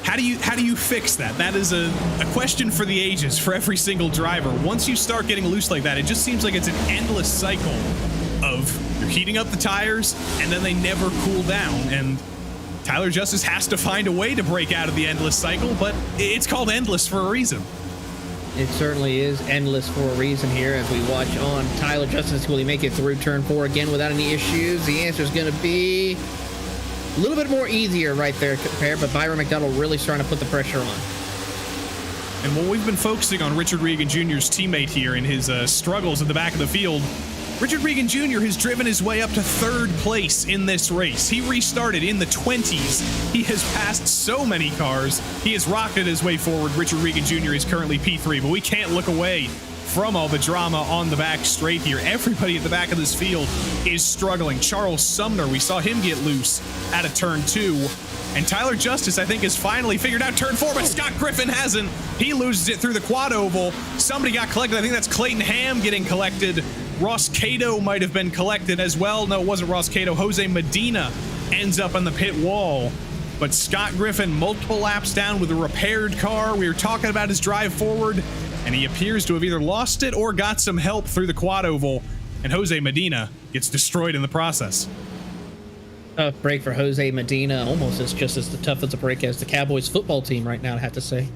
How do you fix that? That is a question for the ages for every single driver. Once you start getting loose like that, it just seems like it's an endless cycle of you're heating up the tires and then they never cool down. And Tyler Justice has to find a way to break out of the endless cycle, but it's called endless for a reason.
It certainly is endless for a reason here as we watch on Tyler Justice. Will he make it through turn 4 again without any issues? The answer is going to be a little bit more easier right there compared, but Byron McDonald really starting to put the pressure on.
And while we've been focusing on Richard Regan Jr.'s teammate here in his struggles at the back of the field, Richard Regan Jr. has driven his way up to 3rd place in this race. He restarted in the 20s. He has passed so many cars. He has rocketed his way forward. Richard Regan Jr. is currently P3, but we can't look away from all the drama on the back straight here. Everybody at the back of this field is struggling. Charles Sumner, we saw him get loose out of turn 2. And Tyler Justice, I think, has finally figured out turn 4, but Scott Griffin hasn't. He loses it through the quad oval. Somebody got collected. I think that's Clayton Ham getting collected. Ross Cato might have been collected as well. No, it wasn't Ross Cato. Jose Medina ends up on the pit wall. But Scott Griffin, multiple laps down with a repaired car. We were talking about his drive forward, and he appears to have either lost it or got some help through the quad oval. And Jose Medina gets destroyed in the process.
Tough break for Jose Medina. Almost as just as tough as a break as the Cowboys football team right now, I have to say.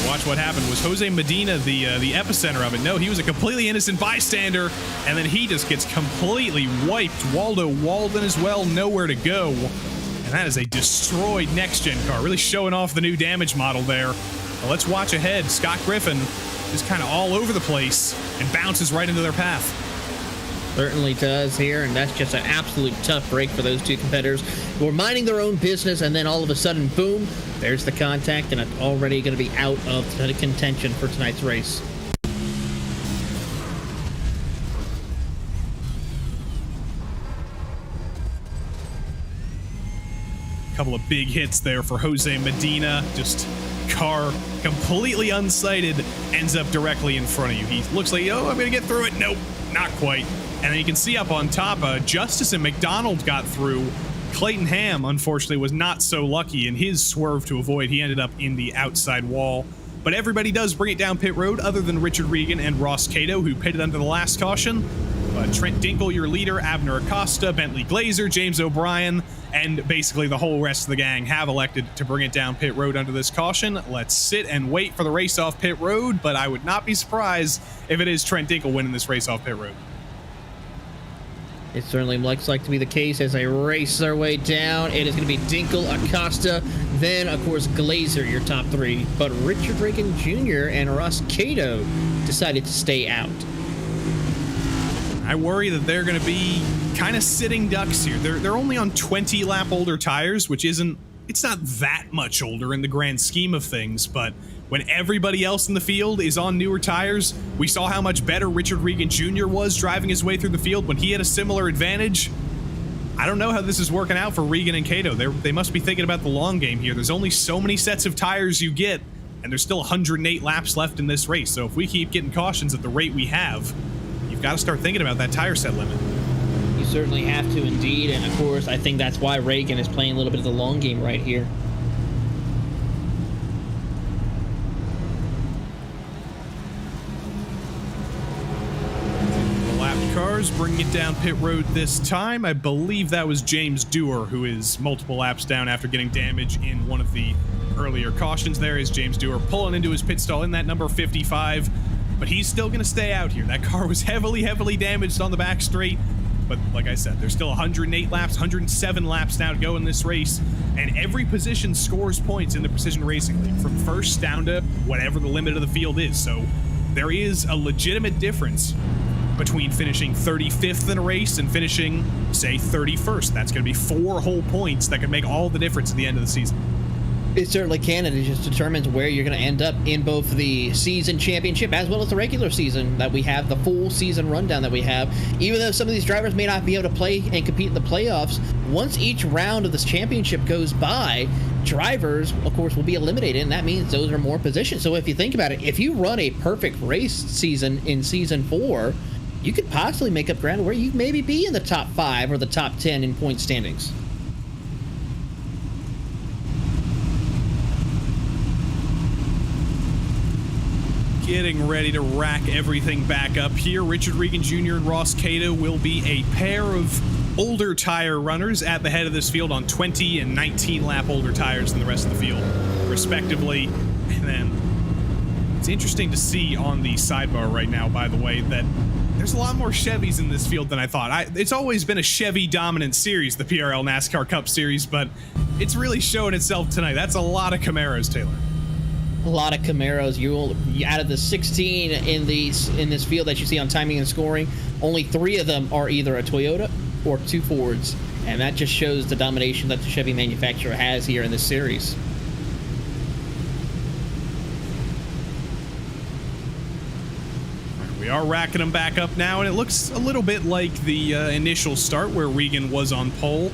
Watch what happened. Was Jose Medina the epicenter of it? No, he was a completely innocent bystander, and then he just gets completely wiped. Waldo Walden as well, nowhere to go. And that is a destroyed next-gen car, really showing off the new damage model there. Well, let's watch ahead. Scott Griffin is kind of all over the place and bounces right into their path.
Certainly does here, and that's just an absolute tough break for those two competitors who are minding their own business, and then all of a sudden, boom, there's the contact, and it's already going to be out of the contention for tonight's race.
A couple of big hits there for Jose Medina. Just car completely unsighted, ends up directly in front of you. He looks like, oh, I'm going to get through it. Nope, not quite. And then you can see up on top, Justice and McDonald got through. Clayton Ham, unfortunately, was not so lucky in his swerve to avoid. He ended up in the outside wall. But everybody does bring it down pit road, other than Richard Regan and Ross Cato, who pitted under the last caution. Trent Dinkle, your leader, Abner Acosta, Bentley Glazer, James O'Brien, and basically the whole rest of the gang have elected to bring it down pit road under this caution. Let's sit and wait for the race off pit road, but I would not be surprised if it is Trent Dinkle winning this race off pit road.
It certainly looks like to be the case as they race their way down. It is going to be Dinkle, Acosta, then, of course, Glazer, your top 3. But Richard Regan Jr. and Ross Cato decided to stay out.
I worry that they're going to be kind of sitting ducks here. They're only on 20 lap older tires, which it's not that much older in the grand scheme of things, but when everybody else in the field is on newer tires, we saw how much better Richard Regan Jr. was driving his way through the field when he had a similar advantage. I don't know how this is working out for Regan and Cato. They must be thinking about the long game here. There's only so many sets of tires you get, and there's still 108 laps left in this race. So if we keep getting cautions at the rate we have, you've got to start thinking about that tire set limit.
You certainly have to indeed, and of course, I think that's why Regan is playing a little bit of the long game right here.
cars bringing it down pit road this time. I believe that was James Dewar, who is multiple laps down after getting damage in one of the earlier cautions. There is James Dewar pulling into his pit stall in that number 55, but he's still going to stay out here. That car was heavily damaged on the back straight, but like I said, there's still 108 laps, 107 laps now to go in this race, and every position scores points in the Precision Racing League, from first down to whatever the limit of the field is. So there is a legitimate difference between finishing 35th in a race and finishing, say, 31st. That's going to be 4 whole points that can make all the difference at the end of the season.
It certainly can, and it just determines where you're going to end up in both the season championship as well as the regular season that we have, the full season rundown that we have. Even though some of these drivers may not be able to play and compete in the playoffs, once each round of this championship goes by, drivers, of course, will be eliminated, and that means those are more positions. So if you think about it, if you run a perfect race season in season 4, you could possibly make up ground where you maybe be in the top 5 or the top 10 in point standings.
Getting ready to rack everything back up here. Richard Regan Jr. and Ross Cato will be a pair of older tire runners at the head of this field on 20 and 19 lap older tires than the rest of the field, respectively. And then it's interesting to see on the sidebar right now, by the way, that there's a lot more Chevys in this field than I thought. It's always been a Chevy dominant series, the PRL NASCAR Cup Series, but it's really showing itself tonight. That's a lot of Camaros, Taylor.
A lot of Camaros. Out of the 16 in this field that you see on timing and scoring, only 3 of them are either a Toyota or 2 Fords, and that just shows the domination that the Chevy manufacturer has here in this series.
We are racking them back up now, and it looks a little bit like the initial start where Regan was on pole.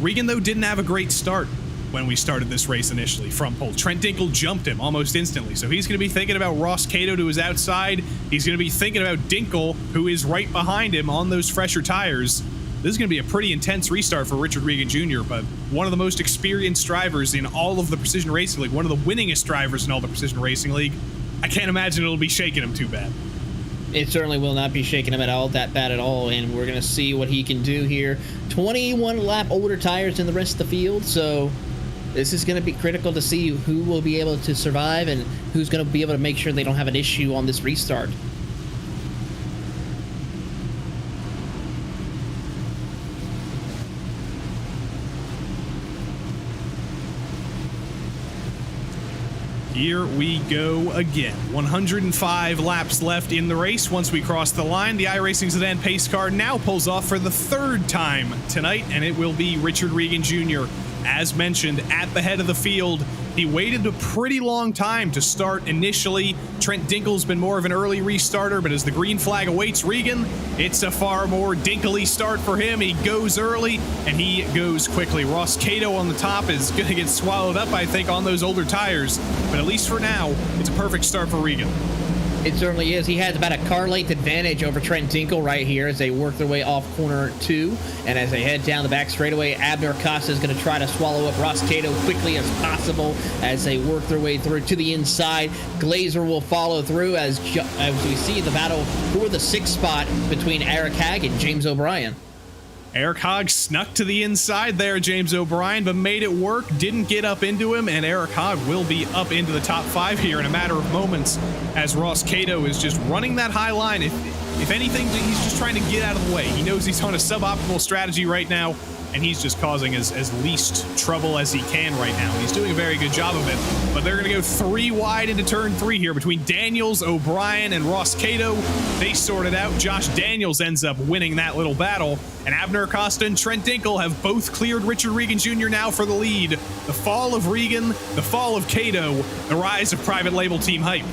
Regan, though, didn't have a great start when we started this race initially from pole. Trent Dinkle jumped him almost instantly, so he's going to be thinking about Ross Cato to his outside. He's going to be thinking about Dinkle, who is right behind him on those fresher tires. This is going to be a pretty intense restart for Richard Regan Jr., but one of the most experienced drivers in all of the Precision Racing League, one of the winningest drivers in all the Precision Racing League. I can't imagine it'll be shaking him too bad.
It certainly will not be shaking him that bad at all, and we're going to see what he can do here. 21 lap older tires than the rest of the field, so this is going to be critical to see who will be able to survive and who's going to be able to make sure they don't have an issue on this restart.
Here we go again. 105 laps left in the race. Once we cross the line, the iRacing Sedan pace car now pulls off for the 3rd time tonight, and it will be Richard Regan Jr., as mentioned, at the head of the field. He waited a pretty long time to start initially. Trent Dinkle's been more of an early restarter, but as the green flag awaits Regan, it's a far more Dinkley start for him. He goes early, and he goes quickly. Ross Cato on the top is going to get swallowed up, I think, on those older tires, but at least for now, it's a perfect start for Regan.
It certainly is. He has about a car length advantage over Trent Dinkle right here as they work their way off corner 2. And as they head down the back straightaway, Abner Costa is going to try to swallow up Ross Cato quickly as possible as they work their way through to the inside. Glazer will follow through as we see the battle for the 6th spot between Eric Hagg and James O'Brien.
Eric Hogg snuck to the inside there, James O'Brien, but made it work, didn't get up into him, and Eric Hogg will be up into the top 5 here in a matter of moments as Ross Cato is just running that high line. If anything, he's just trying to get out of the way. He knows he's on a suboptimal strategy right now, and he's just causing as least trouble as he can right now. He's doing a very good job of it, but they're going to go 3 wide into turn 3 here between Daniels, O'Brien, and Ross Cato. They sort it out. Josh Daniels ends up winning that little battle, and Abner Acosta and Trent Dinkle have both cleared Richard Regan Jr. now for the lead. The fall of Regan, the fall of Cato, the rise of private label Team Hype.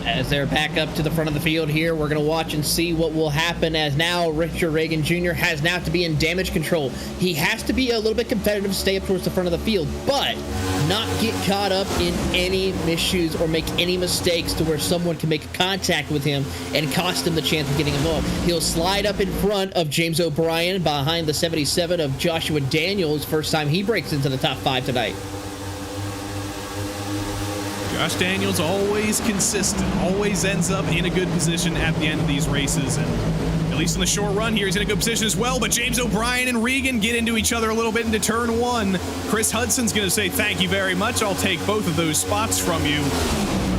As they're back up to the front of the field here, we're going to watch and see what will happen as now Richard Regan Jr. has now to be in damage control. He has to be a little bit competitive, stay up towards the front of the field, but not get caught up in any miscues or make any mistakes to where someone can make contact with him and cost him the chance of getting involved. He'll slide up in front of James O'Brien behind the 77 of Joshua Daniels, first time he breaks into the top 5 tonight.
Josh Daniels always consistent, always ends up in a good position at the end of these races, and least in the short run here. He's in a good position as well, but James O'Brien and Regan get into each other a little bit into turn one. Chris Hudson's going to say, thank you very much. I'll take both of those spots from you.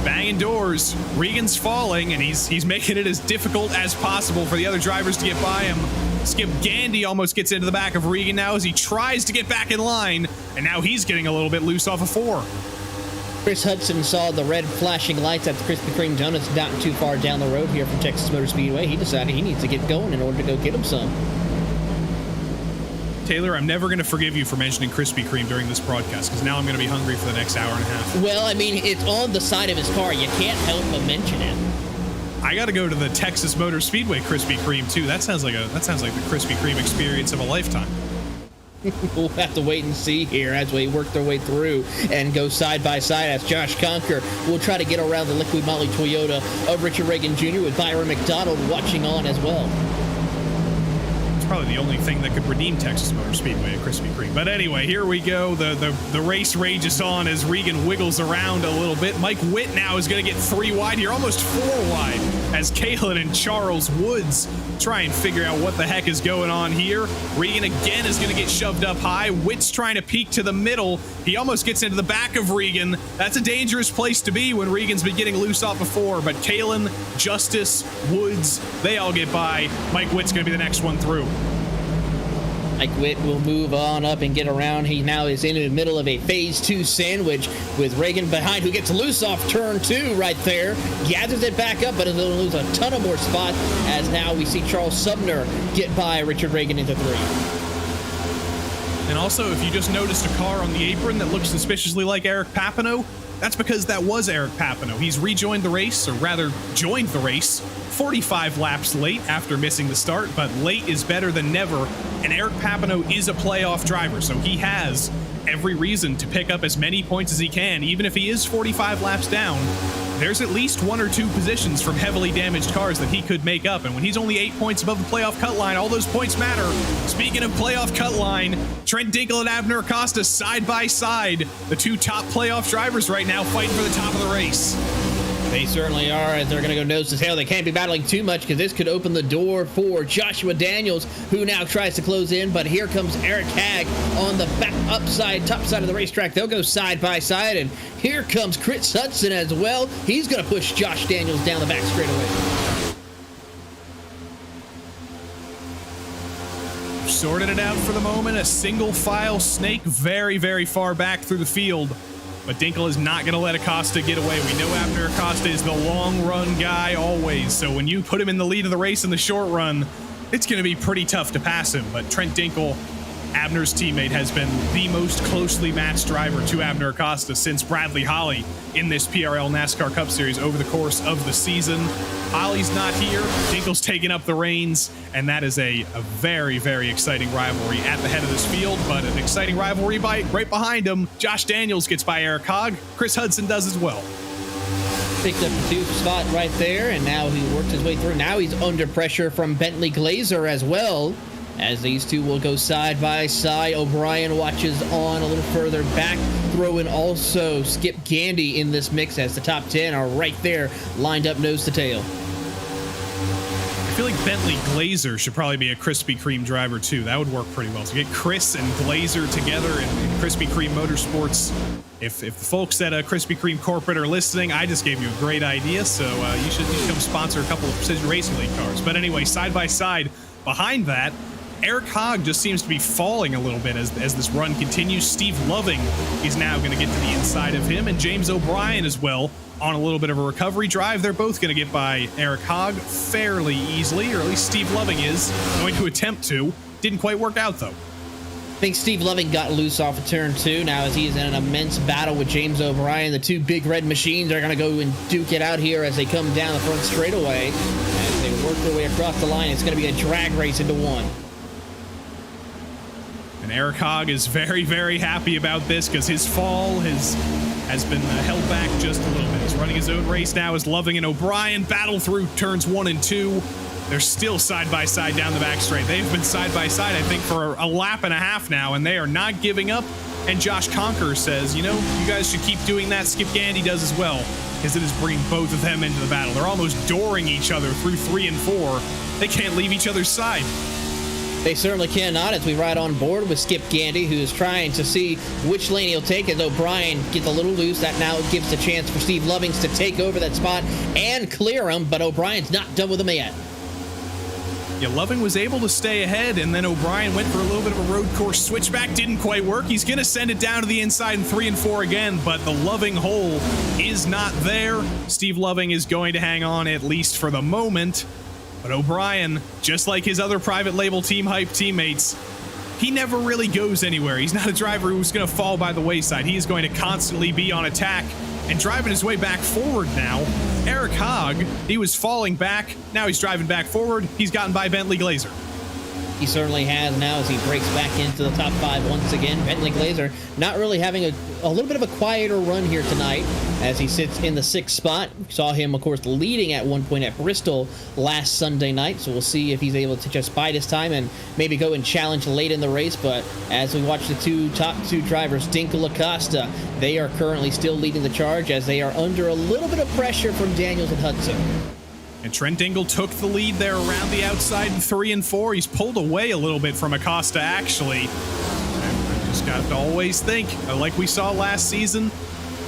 Banging doors. Regan's falling, and he's making it as difficult as possible for the other drivers to get by him. Skip Gandy almost gets into the back of Regan now as he tries to get back in line, and now he's getting a little bit loose off of 4.
Chris Hudson saw the red flashing lights at the Krispy Kreme Donuts not too far down the road here from Texas Motor Speedway. He decided he needs to get going in order to go get him some.
Taylor, I'm never going to forgive you for mentioning Krispy Kreme during this broadcast, because now I'm going to be hungry for the next hour and a half.
Well, I mean, it's on the side of his car. You can't help but mention it.
I got to go to the Texas Motor Speedway Krispy Kreme too. That sounds like the Krispy Kreme experience of a lifetime.
We'll have to wait and see here as we work their way through and go side by side as Josh Conker will try to get around the Liquid Moly Toyota of Richard Reagan Jr. with Byron McDonald watching on as well.
Probably the only thing that could redeem Texas Motor Speedway at Krispy Kreme. But anyway, here we go. The race rages on as Regan wiggles around a little bit. Mike Witt now is going to get 3 wide here, almost 4 wide, as Kalen and Charles Woods try and figure out what the heck is going on here. Regan again is going to get shoved up high. Witt's trying to peek to the middle. He almost gets into the back of Regan. That's a dangerous place to be when Regan's been getting loose off of 4. But Kalen, Justice, Woods, they all get by. Mike Witt's going to be the next one through.
Mike Witt will move on up and get around. He now is in the middle of a phase 2 sandwich with Reagan behind, who gets loose off turn 2 right there. Gathers it back up, but is going to lose a ton of more spots as now we see Charles Sumner get by Richard Reagan into 3.
And also, if you just noticed a car on the apron that looks suspiciously like Eric Papineau, that's because that was Eric Papineau. He's rejoined the race, or rather joined the race, 45 laps late after missing the start, but late is better than never, and Eric Papineau is a playoff driver, so he has every reason to pick up as many points as he can. Even if he is 45 laps down, there's at least 1 or 2 positions from heavily damaged cars that he could make up, and when he's only 8 points above the playoff cut line, all those points matter. Speaking of playoff cut line, Trent Dinkel and Abner Acosta side by side, the 2 top playoff drivers right now fighting for the top of the race.
They certainly are, as they're going to go nose to tail. They can't be battling too much because this could open the door for Joshua Daniels, who now tries to close in. But here comes Eric Hagg on the top side of the racetrack. They'll go side by side, and here comes Chris Hudson as well. He's going to push Josh Daniels down the back straightaway.
Sorted it out for the moment. A single file snake very, very far back through the field. But Dinkel is not going to let Acosta get away. We know Abner Acosta is the long run guy always. So when you put him in the lead of the race in the short run, it's going to be pretty tough to pass him. But Trent Dinkel, Abner's teammate, has been the most closely matched driver to Abner Acosta since Bradley Holly in this PRL NASCAR Cup Series over the course of the season. Holly's not here. Dinkel's taking up the reins, and that is a very, very exciting rivalry at the head of this field, but an exciting rivalry right behind him. Josh Daniels gets by Eric Hogg. Chris Hudson does as well.
Picked up the 2 spot right there, and now he worked his way through. Now he's under pressure from Bentley Glazer as well, as these 2 will go side by side. O'Brien watches on a little further back. Throw in also Skip Gandy in this mix as the top 10 are right there, lined up nose to tail.
I feel like Bentley Glazer should probably be a Krispy Kreme driver too. That would work pretty well. To get Chris and Glazer together in Krispy Kreme Motorsports. If the folks at Krispy Kreme corporate are listening, I just gave you a great idea. So you should come sponsor a couple of Precision Racing League cars. But anyway, side by side behind that, Eric Hogg just seems to be falling a little bit as this run continues. Steve Loving is now going to get to the inside of him, and James O'Brien as well on a little bit of a recovery drive. They're both going to get by Eric Hogg fairly easily, or at least Steve Loving is going to attempt to. Didn't quite work out, though.
I think Steve Loving got loose off of turn 2 now as he is in an immense battle with James O'Brien. The 2 big red machines are going to go and duke it out here as they come down the front straightaway. As they work their way across the line, it's going to be a drag race into 1.
And Eric Hogg is very, very happy about this because his fall has been held back just a little bit. He's running his own race now as Loving and O'Brien battle through turns 1 and 2. They're still side by side down the back straight. They've been side by side, I think, for a lap and a half now, and they are not giving up. And Josh Conker says, you know, you guys should keep doing that. Skip Gandy does as well, because it is bringing both of them into the battle. They're almost dooring each other through 3 and 4. They can't leave each other's side.
They certainly cannot, as we ride on board with Skip Gandy, who is trying to see which lane he'll take, as O'Brien gets a little loose. That now gives the chance for Steve Lovings to take over that spot and clear him, but O'Brien's not done with him yet.
Yeah, Loving was able to stay ahead, and then O'Brien went for a little bit of a road course switchback. Didn't quite work. He's going to send it down to the inside in 3 and 4 again, but the Loving hole is not there. Steve Loving is going to hang on, at least for the moment. But O'Brien, just like his other private label Team Hype teammates, he never really goes anywhere. He's not a driver who's going to fall by the wayside. He is going to constantly be on attack and driving his way back forward now. Eric Hogg, he was falling back. Now he's driving back forward. He's gotten by Bentley Glazer.
He certainly has now as he breaks back into the top 5 once again. Bentley Glazer not really having a little bit of a quieter run here tonight as he sits in the 6th spot. We saw him, of course, leading at one point at Bristol last Sunday night, so we'll see if he's able to just bide his time and maybe go and challenge late in the race. But as we watch the top two drivers, Dinkel Acosta, they are currently still leading the charge as they are under a little bit of pressure from Daniels and Hudson.
And Trent Dingle took the lead there around the outside in 3 and 4. He's pulled away a little bit from Acosta, actually. And just got to always think, like we saw last season,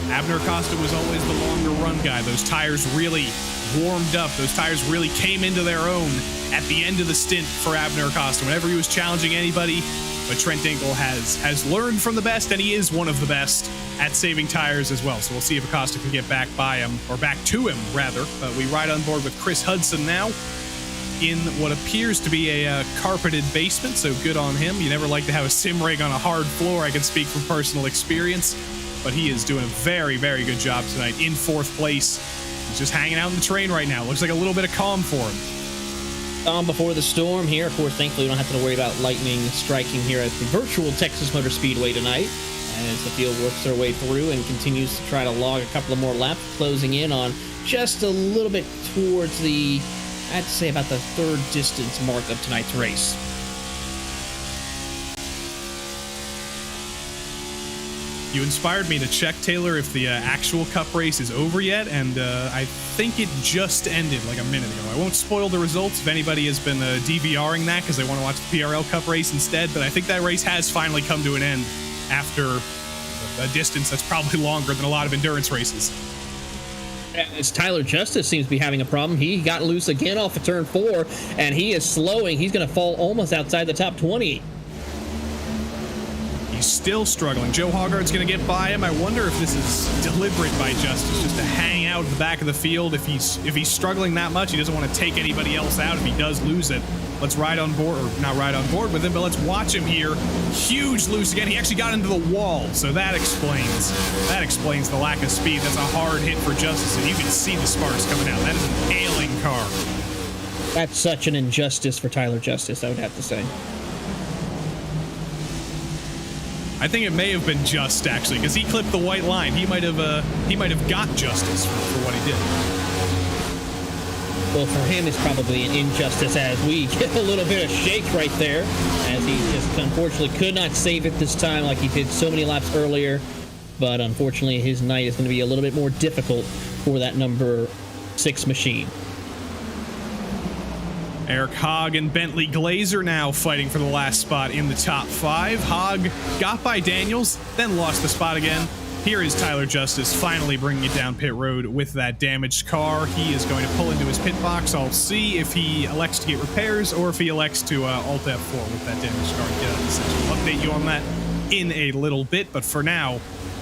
Abner Acosta was always the longer run guy. Those tires really warmed up. Those tires really came into their own at the end of the stint for Abner Acosta. Whenever he was challenging anybody, but Trent Dingle has learned from the best, and he is one of the best at saving tires as well. So we'll see if Acosta can get back by him, or back to him, rather. We ride on board with Chris Hudson now in what appears to be a carpeted basement, so good on him. You never like to have a sim rig on a hard floor. I can speak from personal experience, but he is doing a very, very good job tonight in 4th place. He's just hanging out in the train right now. Looks like a little bit of calm for him.
Before the storm here. Of course, thankfully, we don't have to worry about lightning striking here at the virtual Texas Motor Speedway tonight, as the field works their way through and continues to try to log a couple of more laps, closing in on just a little bit towards the, I'd say about the 3rd distance mark of tonight's race.
You inspired me to check, Taylor, if the actual Cup race is over yet, and I think it just ended like a minute ago. I won't spoil the results if anybody has been DVRing that because they want to watch the PRL Cup race instead, but I think that race has finally come to an end after a distance that's probably longer than a lot of endurance races.
As Tyler Justice seems to be having a problem. He got loose again off of turn 4, and he is slowing. He's going to fall almost outside the top 20.
He's still struggling. Joe Hoggard's going to get by him. I wonder if this is deliberate by Justice, just to hang out at the back of the field. If he's struggling that much, he doesn't want to take anybody else out if he does lose it. Let's ride on board, or not ride on board with him, but let's watch him here. Huge loose again. He actually got into the wall, so that explains the lack of speed. That's a hard hit for Justice, and you can see the sparks coming out. That is an ailing car.
That's such an injustice for Tyler Justice, I would have to say.
I think it may have been just, actually, because he clipped the white line. He might have got Justice for what he did.
Well, for him, it's probably an injustice, as we get a little bit of shake right there, as he just unfortunately could not save it this time like he did so many laps earlier. But unfortunately, his night is going to be a little bit more difficult for that number 6 machine.
Eric Hogg and Bentley Glazer now fighting for the last spot in the top 5. Hogg got by Daniels, then lost the spot again. Here is Tyler Justice finally bringing it down pit road with that damaged car. He is going to pull into his pit box. I'll see if he elects to get repairs or if he elects to Alt F4 with that damaged car and get out of the section. I'll update you on that in a little bit, but for now,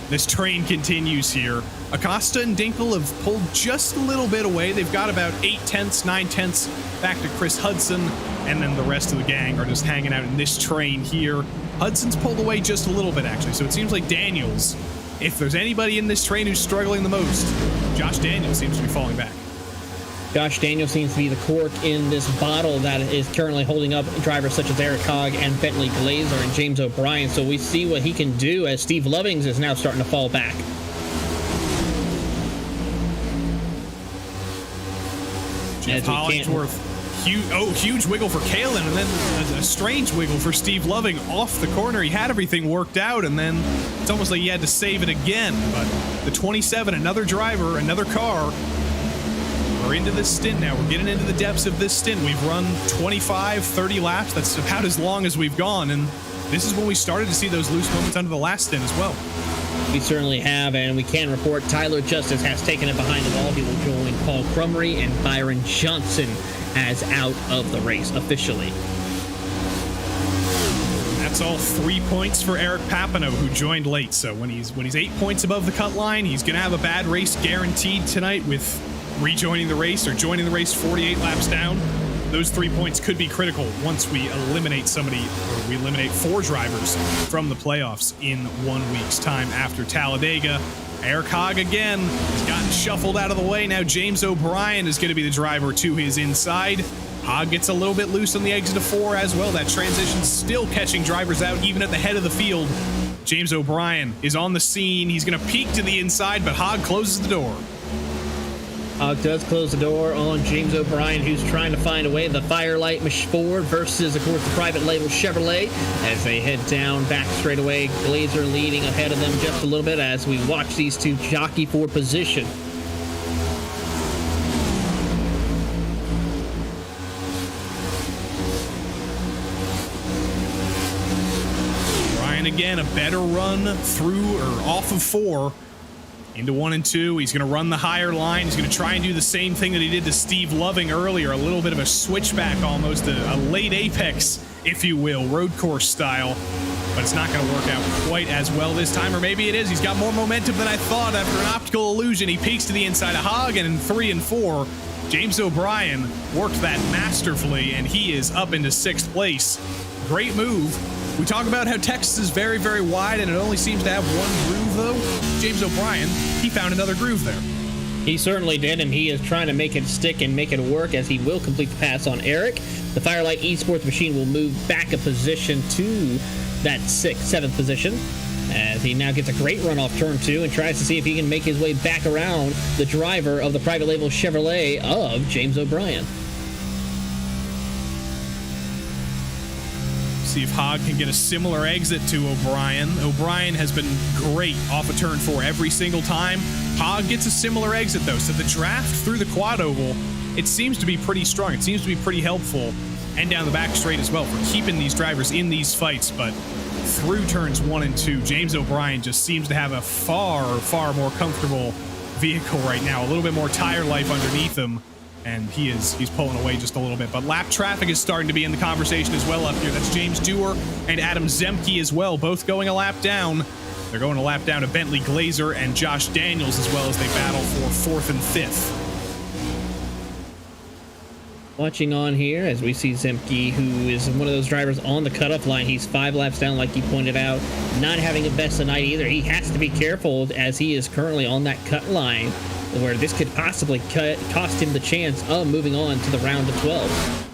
this train continues here. Acosta and Dinkel have pulled just a little bit away. They've got about 8/10, 9/10 back to Chris Hudson, and then the rest of the gang are just hanging out in this train here. Hudson's pulled away just a little bit, actually, so it seems like Daniels, if there's anybody in this train who's struggling the most, Josh Daniels seems to be falling back.
Josh Daniels seems to be the cork in this bottle that is currently holding up drivers such as Eric Hogg and Bentley Glazer and James O'Brien. So we see what he can do as Steve Lovings is now starting to fall back.
Jeff Hollingsworth. Huge wiggle for Kalen, and then a strange wiggle for Steve Loving off the corner. He had everything worked out, and then it's almost like he had to save it again. But the 27, another driver, another car, We're into this stint now. We're getting into the depths of this stint. We've run 25, 30 laps. That's about as long as we've gone. And this is when we started to see those loose moments under the last stint as well.
We certainly have, and we can report Tyler Justice has taken it behind the ball. He will join Paul Crumry, and Byron Johnson as out of the race officially.
That's all 3 points for Eric Papineau, who joined late. So when he's 8 points above the cut line, he's going to have a bad race guaranteed tonight with rejoining the race or joining the race 48 laps down. Those 3 points could be critical once we eliminate somebody, or we eliminate 4 drivers from the playoffs in 1 week's time after Talladega. Eric Hogg again has gotten shuffled out of the way. Now James O'Brien is going to be the driver to his inside. Hogg gets a little bit loose on the exit of 4 as well. That transition still catching drivers out even at the head of the field. James O'Brien is on the scene. He's going to peek to the inside, but Hogg closes the door.
Hogg does close the door on James O'Brien, who's trying to find a way. The Firelight Ford versus, of course, the private label Chevrolet as they head down back straightaway. Glazer leading ahead of them just a little bit as we watch these two jockey for position.
O'Brien again, a better run through or off of 4. Into 1 and 2, he's going to run the higher line. He's going to try and do the same thing that he did to Steve Loving earlier, a little bit of a switchback almost, a late apex, if you will, road course style. But it's not going to work out quite as well this time, or maybe it is. He's got more momentum than I thought after an optical illusion. He peeks to the inside of Hogg, and in 3 and 4, James O'Brien worked that masterfully, and he is up into 6th place. Great move. We talk about how Texas is very, very wide and it only seems to have one groove, though. James O'Brien, he found another groove there.
He certainly did, and he is trying to make it stick and make it work as he will complete the pass on Eric. The Firelight Esports machine will move back a position to that 7th position as he now gets a great run off turn 2 and tries to see if he can make his way back around the driver of the private label Chevrolet of James O'Brien.
See if Hogg can get a similar exit to O'Brien. O'Brien has been great off of turn 4 every single time. Hogg gets a similar exit, though. So the draft through the quad oval, it seems to be pretty strong. It seems to be pretty helpful, and down the back straight as well, for keeping these drivers in these fights. But through turns 1 and 2, James O'Brien just seems to have a far, far more comfortable vehicle right now. A little bit more tire life underneath him. And he's pulling away just a little bit. But lap traffic is starting to be in the conversation as well up here. That's James Dewar and Adam Zemke as well, both going a lap down. They're going a lap down to Bentley Glazer and Josh Daniels as well as they battle for 4th and 5th.
Watching on here as we see Zemke, who is one of those drivers on the cutoff line. He's 5 laps down, like you pointed out, not having the best of night either. He has to be careful as he is currently on that cut line, where this could possibly cost him the chance of moving on to the round of 12.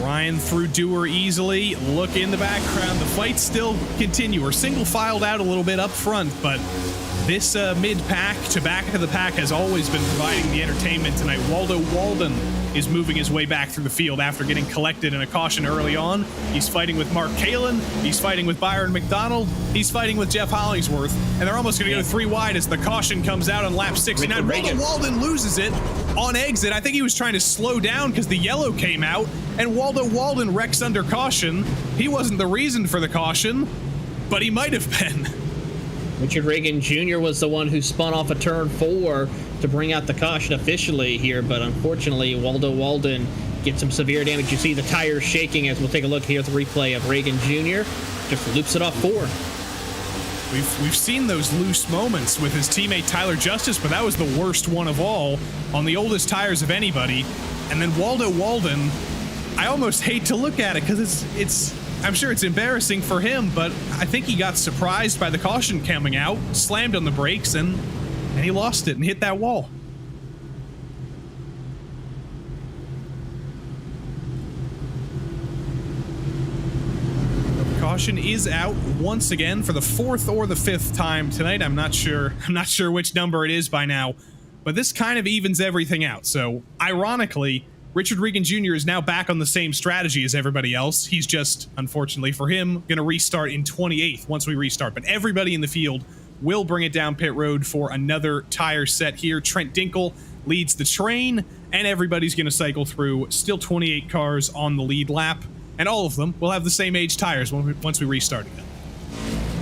Ryan through Dewar easily. Look in the background. The fights still continue. We're single filed out a little bit up front, but this mid-pack to back of the pack has always been providing the entertainment tonight. Waldo Walden is moving his way back through the field after getting collected in a caution early on. He's fighting with Mark Kalin. He's fighting with Byron McDonald. He's fighting with Jeff Hollingsworth. And they're almost going to go 3 wide as the caution comes out on lap 69. Waldo Walden loses it on exit. I think he was trying to slow down because the yellow came out. And Waldo Walden wrecks under caution. He wasn't the reason for the caution, but he might have been.
Richard Reagan Jr. was the one who spun off a turn 4 to bring out the caution officially here, but unfortunately Waldo Walden gets some severe damage. You see the tires shaking as we'll take a look here at the replay of Reagan Jr. Just loops it off 4.
We've seen those loose moments with his teammate Tyler Justice, but that was the worst one of all on the oldest tires of anybody. And then Waldo Walden, I almost hate to look at it because it's I'm sure it's embarrassing for him, but I think he got surprised by the caution coming out, slammed on the brakes, and he lost it and hit that wall. The caution is out once again for the 4th or the 5th time tonight. I'm not sure which number it is by now, but this kind of evens everything out. So, ironically, Richard Regan Jr. is now back on the same strategy as everybody else. He's just, unfortunately for him, going to restart in 28th once we restart. But everybody in the field will bring it down pit road for another tire set here. Trent Dinkle leads the train, and everybody's going to cycle through. Still 28 cars on the lead lap, and all of them will have the same age tires once we restart again.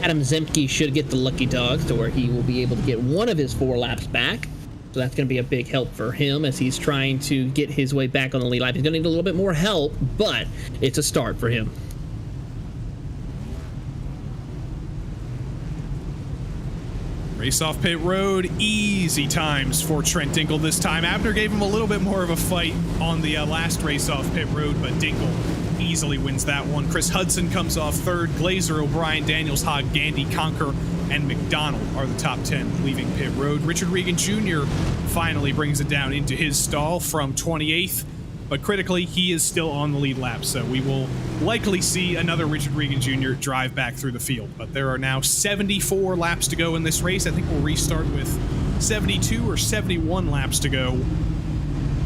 Adam Zemke should get the lucky dogs to where he will be able to get one of his 4 laps back. So that's going to be a big help for him as he's trying to get his way back on the lead lap. He's going to need a little bit more help, but it's a start for him.
Race off pit road, easy times for Trent Dinkle this time. Abner gave him a little bit more of a fight on the last race off pit road, but Dinkle easily wins that one. Chris Hudson comes off third. Glazer, O'Brien, Daniels, Hogg, Gandy, Conker, and McDonald are the top 10 leaving pit road. Richard Regan Jr. finally brings it down into his stall from 28th, but critically, he is still on the lead lap, so we will likely see another Richard Regan Jr. drive back through the field. But there are now 74 laps to go in this race. I think we'll restart with 72 or 71 laps to go.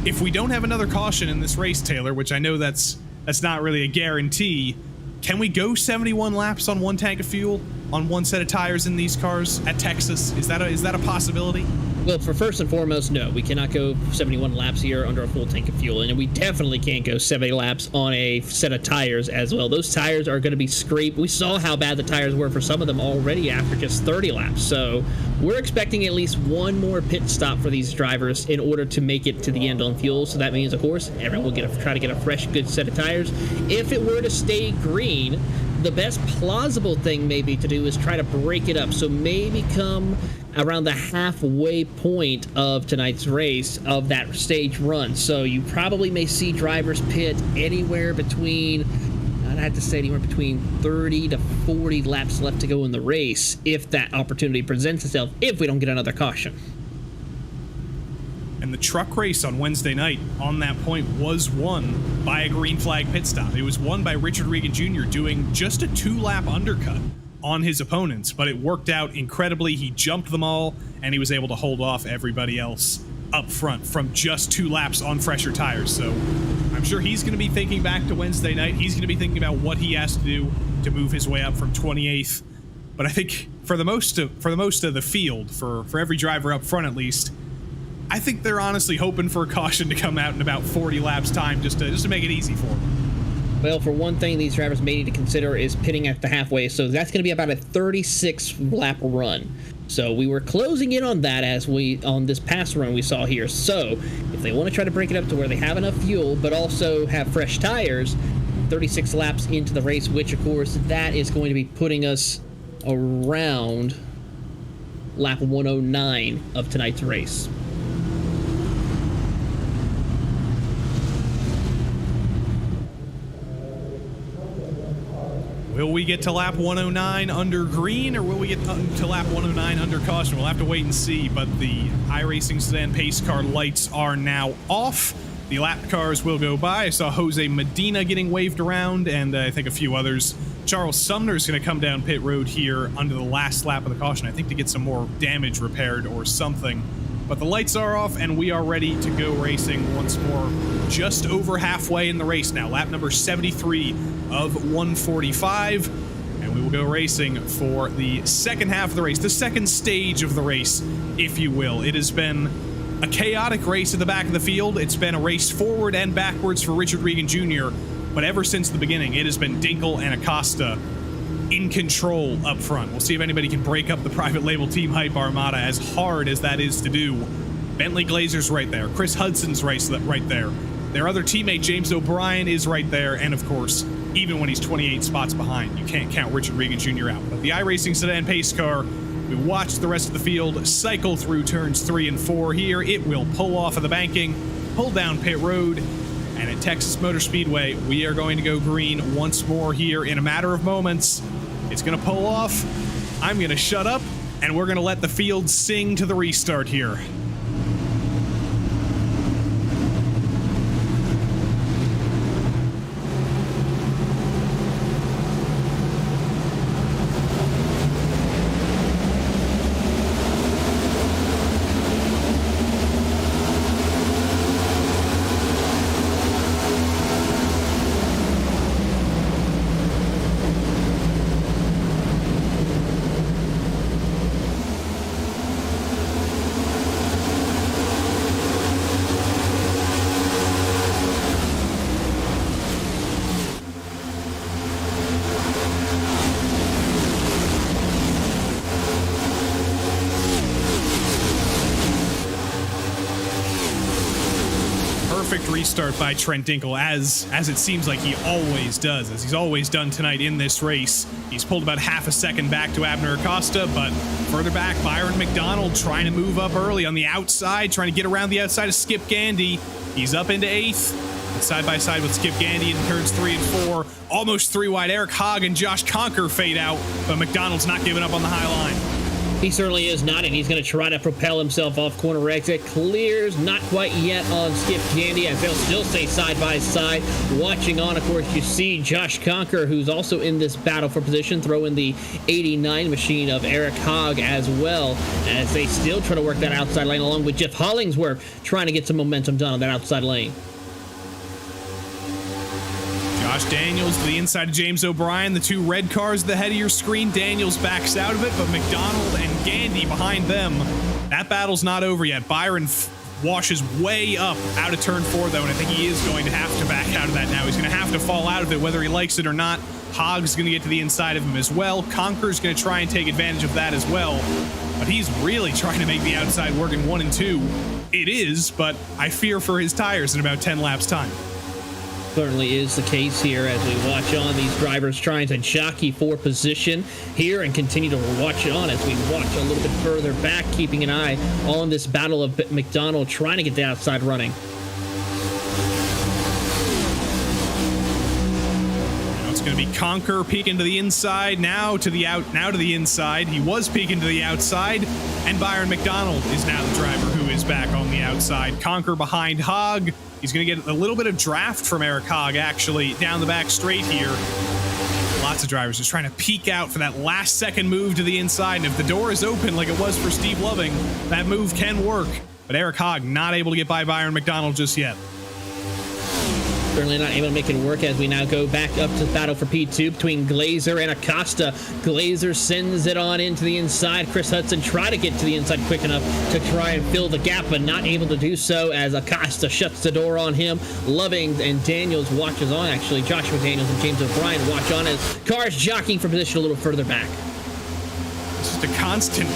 If we don't have another caution in this race, Taylor, which I know that's not really a guarantee, can we go 71 laps on one tank of fuel on one set of tires in these cars at Texas? Is that a possibility?
Well, for first and foremost, no. We cannot go 71 laps here under a full tank of fuel, and we definitely can't go 70 laps on a set of tires as well. Those tires are going to be scraped. We saw how bad the tires were for some of them already after just 30 laps, so we're expecting at least one more pit stop for these drivers in order to make it to the end on fuel. So that means, of course, everyone will try to get a fresh, good set of tires. If it were to stay green, the best plausible thing maybe to do is try to break it up. So maybe come around the halfway point of tonight's race of that stage run. So you probably may see drivers pit anywhere between, I'd have to say anywhere between 30 to 40 laps left to go in the race if that opportunity presents itself, if we don't get another caution.
And the truck race on Wednesday night on that point was won by a green flag pit stop. It was won by Richard Regan Jr. doing just a 2-lap undercut on his opponents, but it worked out incredibly. He jumped them all, and he was able to hold off everybody else up front from just 2 laps on fresher tires. So I'm sure he's going to be thinking back to Wednesday night. He's going to be thinking about what he has to do to move his way up from 28th. But I think for the most of the field, for every driver up front at least, I think they're honestly hoping for a caution to come out in about 40 laps time just to make it easy for them.
Well, for one thing, these drivers may need to consider is pitting at the halfway, so that's going to be about a 36-lap run. So we were closing in on that on this past run we saw here. So if they want to try to break it up to where they have enough fuel, but also have fresh tires, 36 laps into the race, which, of course, that is going to be putting us around lap 109 of tonight's race.
Will we get to lap 109 under green, or will we get to lap 109 under caution? We'll have to wait and see, but the iRacing sedan pace car lights are now off. The lap cars will go by. I saw Jose Medina getting waved around, and I think a few others. Charles Sumner's going to come down pit road here under the last lap of the caution, I think to get some more damage repaired or something. But the lights are off, and we are ready to go racing once more. Just over halfway in the race now. Lap number 73 of 145. And we will go racing for the second half of the race. The second stage of the race, if you will. It has been a chaotic race at the back of the field. It's been a race forward and backwards for Richard Regan Jr. But ever since the beginning, it has been Dinkle and Acosta in control up front. We'll see if anybody can break up the private label Team Hype Armada, as hard as that is to do. Bentley Glazer's right there. Chris Hudson's right there. Their other teammate, James O'Brien, is right there. And of course, even when he's 28 spots behind, you can't count Richard Regan Jr. out. But the iRacing sedan pace car, we watch the rest of the field cycle through turns 3 and 4 here. It will pull off of the banking, pull down pit road, and at Texas Motor Speedway, we are going to go green once more here in a matter of moments. It's going to pull off. I'm going to shut up, and we're going to let the field sing to the restart here. restart by Trent Dinkel, as it seems like he always does, as he's always done tonight in this race. He's pulled about half a second back to Abner Acosta, but further back, Byron McDonald trying to move up early on the outside, trying to get around the outside of Skip Gandy. He's up into 8th, side by side with Skip Gandy in turns 3 and 4. Almost 3 wide. Eric Hogg and Josh Conker fade out, but McDonald's not giving up on the high line.
He certainly is not, and he's going to try to propel himself off corner exit. Clears, not quite yet on Skip Gandy, as they'll still stay side by side. Watching on, of course, you see Josh Conker, who's also in this battle for position, throw in the 89 machine of Eric Hogg as well, as they still try to work that outside lane, along with Jeff Hollingsworth trying to get some momentum done on that outside lane.
Josh Daniels to the inside of James O'Brien. The 2 red cars at the head of your screen. Daniels backs out of it, but McDonald and Gandy behind them. That battle's not over yet. Byron washes way up out of turn 4, though, and I think he is going to have to back out of that now. He's going to have to fall out of it, whether he likes it or not. Hogg's going to get to the inside of him as well. Conker's going to try and take advantage of that as well, but he's really trying to make the outside work in 1 and 2. It is, but I fear for his tires in about 10 laps time.
Certainly is the case here as we watch on these drivers trying to jockey for position here and continue to watch on as we watch a little bit further back, keeping an eye on this battle of McDonald trying to get the outside running.
Now it's going to be Conker peeking to the inside, now to the inside. He was peeking to the outside, and Byron McDonald is now the driver who is back on the outside. Conker behind Hogg. He's going to get a little bit of draft from Eric Hogg, actually, down the back straight here. Lots of drivers just trying to peek out for that last second move to the inside. And if the door is open like it was for Steve Loving, that move can work. But Eric Hogg not able to get by Byron McDonald just yet.
Certainly not able to make it work as we now go back up to the battle for P2 between Glazer and Acosta. Glazer sends it on into the inside. Chris Hudson try to get to the inside quick enough to try and fill the gap, but not able to do so as Acosta shuts the door on him. Loving and Daniels watches on, actually. Joshua Daniels and James O'Brien watch on as cars jockeying for position a little further back.
It's just a constant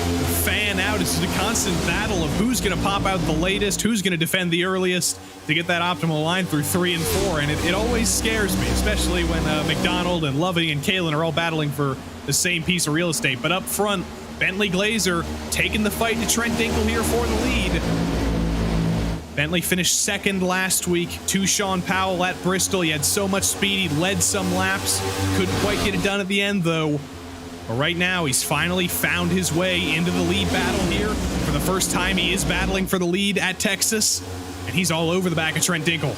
fan out. It's just a constant battle of who's going to pop out the latest, who's going to defend the earliest to get that optimal line through 3 and 4. And it always scares me, especially when McDonald and Loving and Kalen are all battling for the same piece of real estate. But up front, Bentley Glazer taking the fight to Trent Dinkel here for the lead. Bentley finished 2nd last week to Sean Powell at Bristol. He had so much speed, he led some laps. Couldn't quite get it done at the end, though. But right now, he's finally found his way into the lead battle here. For the first time, he is battling for the lead at Texas, and he's all over the back of Trent Dinkel.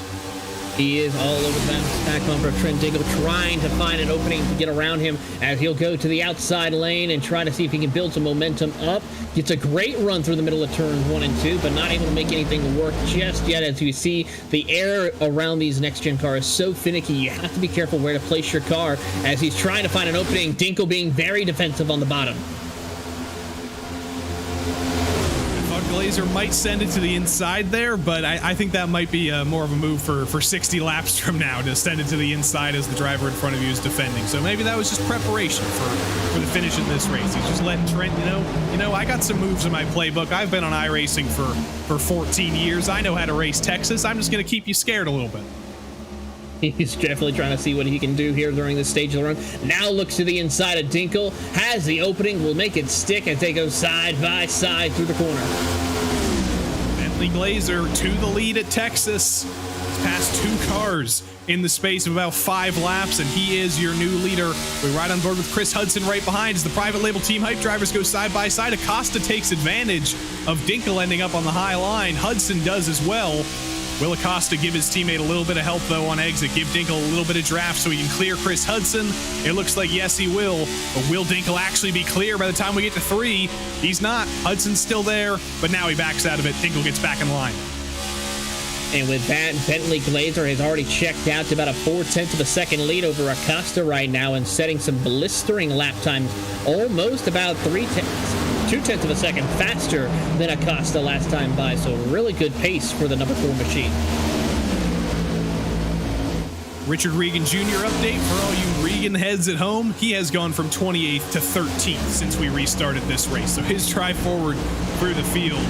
He is all over the back bumper of Trent Dinkel, trying to find an opening to get around him as he'll go to the outside lane and try to see if he can build some momentum up. Gets a great run through the middle of turns 1 and 2, but not able to make anything work just yet. As you see, the air around these next-gen cars is so finicky. You have to be careful where to place your car as he's trying to find an opening. Dinkel being very defensive on the bottom.
Glazer might send it to the inside there, but I think that might be more of a move for 60 laps from now to send it to the inside as the driver in front of you is defending. So maybe that was just preparation for the finish of this race. He's just letting Trent, you know, I got some moves in my playbook. I've been on iRacing for 14 years. I know how to race Texas. I'm just going to keep you scared a little bit.
He's definitely trying to see what he can do here during this stage of the run. Now looks to the inside of Dinkel. Has the opening. Will make it stick as they go side by side through the corner.
Bentley Glazer to the lead at Texas. He's passed 2 cars in the space of about 5 laps, and he is your new leader. We ride on board with Chris Hudson right behind as the private label team hype drivers go side by side. Acosta takes advantage of Dinkel ending up on the high line. Hudson does as well. Will Acosta give his teammate a little bit of help, though, on exit? Give Dinkel a little bit of draft so he can clear Chris Hudson? It looks like yes, he will. But will Dinkel actually be clear by the time we get to 3? He's not. Hudson's still there, but now he backs out of it. Dinkel gets back in line.
And with that, Bentley Glazer has already checked out to about a 0.4 of a second lead over Acosta right now and setting some blistering lap times, almost about 0.2 of a second faster than Acosta last time by. So really good pace for the number 4 machine.
Richard Regan Jr. update for all you Regan heads at home. He has gone from 28th to 13th since we restarted this race. So his drive forward through the field,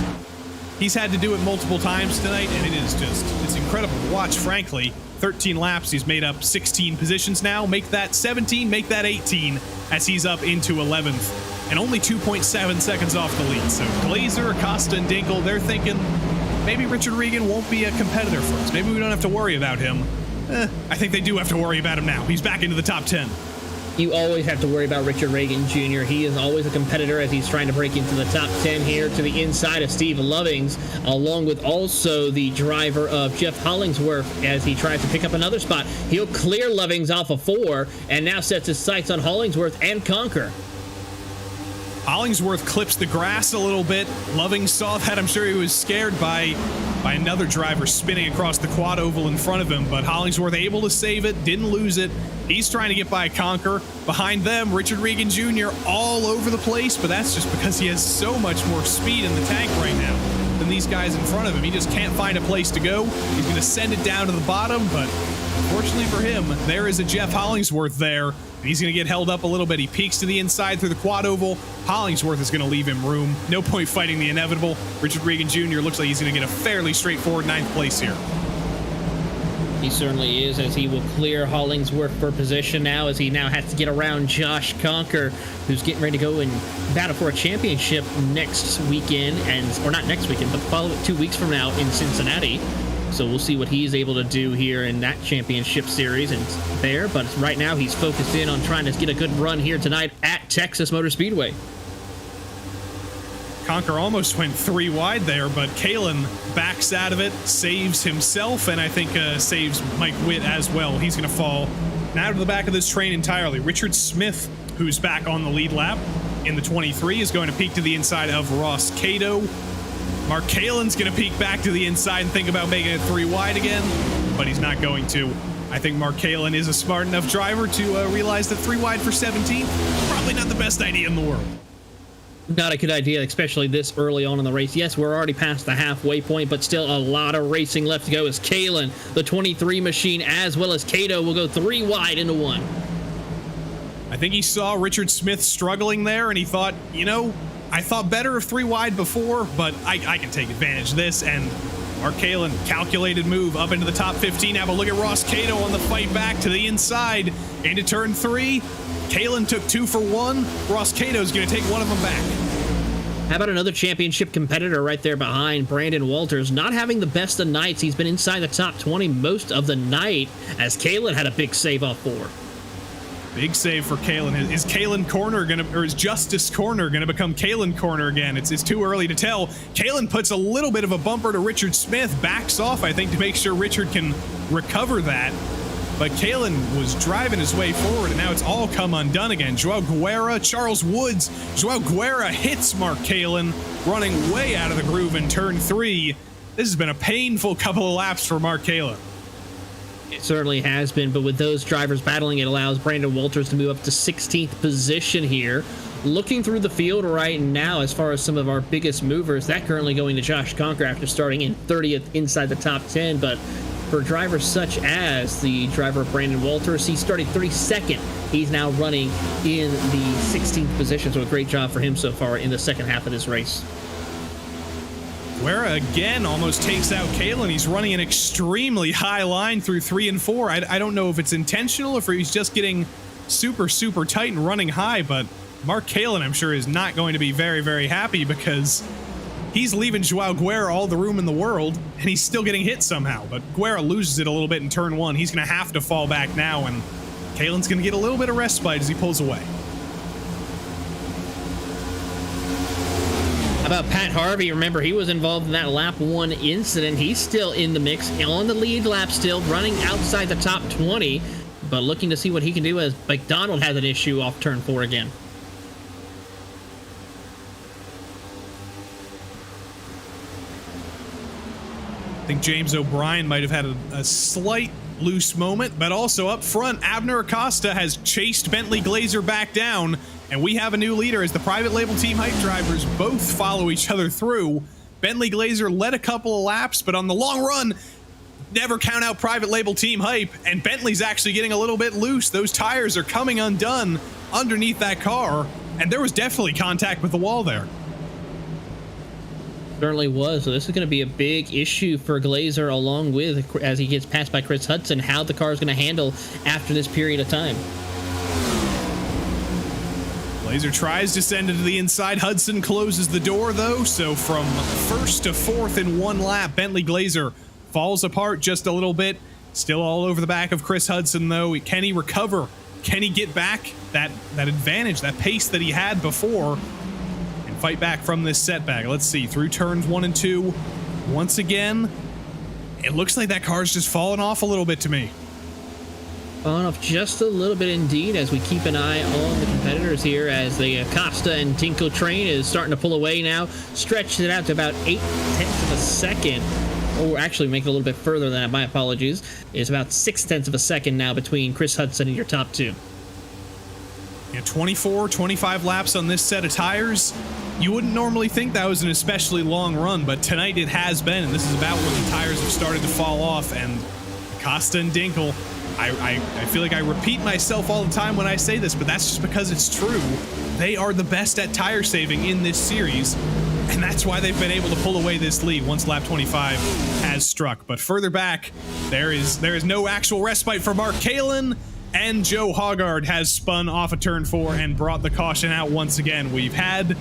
He's had to do it multiple times tonight, and it's incredible to watch, frankly. 13 laps, he's made up 16 positions now. Make that 17, make that 18, as he's up into 11th. And only 2.7 seconds off the lead. So Glazer, Acosta, and Dinkel, they're thinking maybe Richard Regan won't be a competitor for us. Maybe we don't have to worry about him. I think they do have to worry about him now. He's back into the top 10.
You always have to worry about Richard Regan Jr. He is always a competitor as he's trying to break into the top 10 here to the inside of Steve Lovings, along with also the driver of Jeff Hollingsworth as he tries to pick up another spot. He'll clear Lovings off of 4 and now sets his sights on Hollingsworth and Conquer.
Hollingsworth clips the grass a little bit. Loving saw that. I'm sure he was scared by another driver spinning across the quad oval in front of him, but Hollingsworth able to save it, didn't lose it. He's trying to get by Conquer. Behind them, Richard Regan Jr. all over the place, but that's just because he has so much more speed in the tank right now than these guys in front of him. He just can't find a place to go. He's going to send it down to the bottom, but fortunately for him, there is a Jeff Hollingsworth there, and he's going to get held up a little bit. He peeks to the inside through the quad oval. Hollingsworth is going to leave him room. No point fighting the inevitable. Richard Regan Jr. looks like he's going to get a fairly straightforward 9th place here.
He certainly is, as he will clear Hollingsworth for position now, as he now has to get around Josh Conquer, who's getting ready to go and battle for a championship next weekend, or not next weekend, but 2 weeks from now in Cincinnati. So we'll see what he's able to do here in that championship series and there. But right now he's focused in on trying to get a good run here tonight at Texas Motor Speedway.
Conquer almost went 3 wide there, but Kalen backs out of it, saves himself, and I think saves Mike Witt as well. He's going to fall now to the back of this train entirely. Richard Smith, who's back on the lead lap in the 23, is going to peek to the inside of Ross Cato. Mark Kalen's going to peek back to the inside and think about making it 3 wide again, but he's not going to. I think Mark Kalen is a smart enough driver to realize that 3 wide for 17 probably not the best idea in the world.
Not a good idea, especially this early on in the race. Yes, we're already past the halfway point, but still a lot of racing left to go as Kalen, the 23 machine, as well as Cato, will go 3 wide into 1.
I think he saw Richard Smith struggling there, and he thought, you know, I thought better of 3 wide before, but I can take advantage of this. And Mark Kalen, calculated move up into the top 15. Have a look at Ross Cato on the fight back to the inside into turn 3. Kalen took 2 for 1. Ross Cato's going to take 1 of them back.
How about another championship competitor right there behind Brandon Walters? Not having the best of nights. He's been inside the top 20 most of the night as Kalen had a big save off 4.
Big save for Kalen. Is Kalen Corner going to, or is Justice Corner going to become Kalen Corner again? It's too early to tell. Kalen puts a little bit of a bumper to Richard Smith, backs off, I think, to make sure Richard can recover that. But Kalen was driving his way forward, and now it's all come undone again. Joao Guerra, Charles Woods. Joao Guerra hits Mark Kalen, running way out of the groove in turn 3. This has been a painful couple of laps for Mark Kalen.
It certainly has been, but with those drivers battling, it allows Brandon Walters to move up to 16th position here. Looking through the field right now, as far as some of our biggest movers, that currently going to Josh Conquer after starting in 30th inside the top 10, but for drivers such as the driver Brandon Walters, he started 32nd. He's now running in the 16th position, so a great job for him so far in the second half of this race.
Guerra again almost takes out Kalen. He's running an extremely high line through 3 and 4. I don't know if it's intentional or if he's just getting super tight and running high, but Mark Kalen, I'm sure, is not going to be very happy because he's leaving Joao Guerra all the room in the world, and he's still getting hit somehow. But Guerra loses it a little bit in turn 1. He's going to have to fall back now, and Kalen's going to get a little bit of respite as he pulls away.
How about Pat Harvey? Remember, he was involved in that lap 1 incident. He's still in the mix, on the lead lap still, running outside the top 20, but looking to see what he can do as McDonald has an issue off turn 4 again.
I think James O'Brien might have had a slight loose moment, but also up front, Abner Acosta has chased Bentley Glazer back down, and we have a new leader as the private label team hype drivers both follow each other through. Bentley Glazer led a couple of laps, but on the long run, never count out private label team hype, and Bentley's actually getting a little bit loose. Those tires are coming undone underneath that car, and there was definitely contact with the wall there.
Certainly was. So this is going to be a big issue for Glazer, along with, as he gets passed by Chris Hudson, how the car is going to handle after this period of time.
Glazer tries to send it to the inside. Hudson closes the door, though. So from first to fourth in one lap, Bentley Glazer falls apart just a little bit. Still all over the back of Chris Hudson, though. Can he recover? Can he get back that advantage, that pace that he had before, and fight back from this setback? Let's see. Through turns 1 and 2, once again, it looks like that car's just falling off a little bit to me.
On off just a little bit indeed, as we keep an eye on the competitors here, as the Acosta and Tinkle train is starting to pull away now, stretched it out to about 0.8 of a second, or actually make it a little bit further than that, my apologies. It's about 0.6 of a second now between Chris Hudson and your top two.
Yeah, 24, 25 laps on this set of tires. You wouldn't normally think that was an especially long run, but tonight it has been, and this is about when the tires have started to fall off, and Acosta and Dinkle, I feel like I repeat myself all the time when I say this, but that's just because it's true. They are the best at tire saving in this series, and that's why they've been able to pull away this lead once lap 25 has struck. But further back, there is no actual respite for Mark Kalin, and Joe Hoggard has spun off of turn 4 and brought the caution out once again. We've had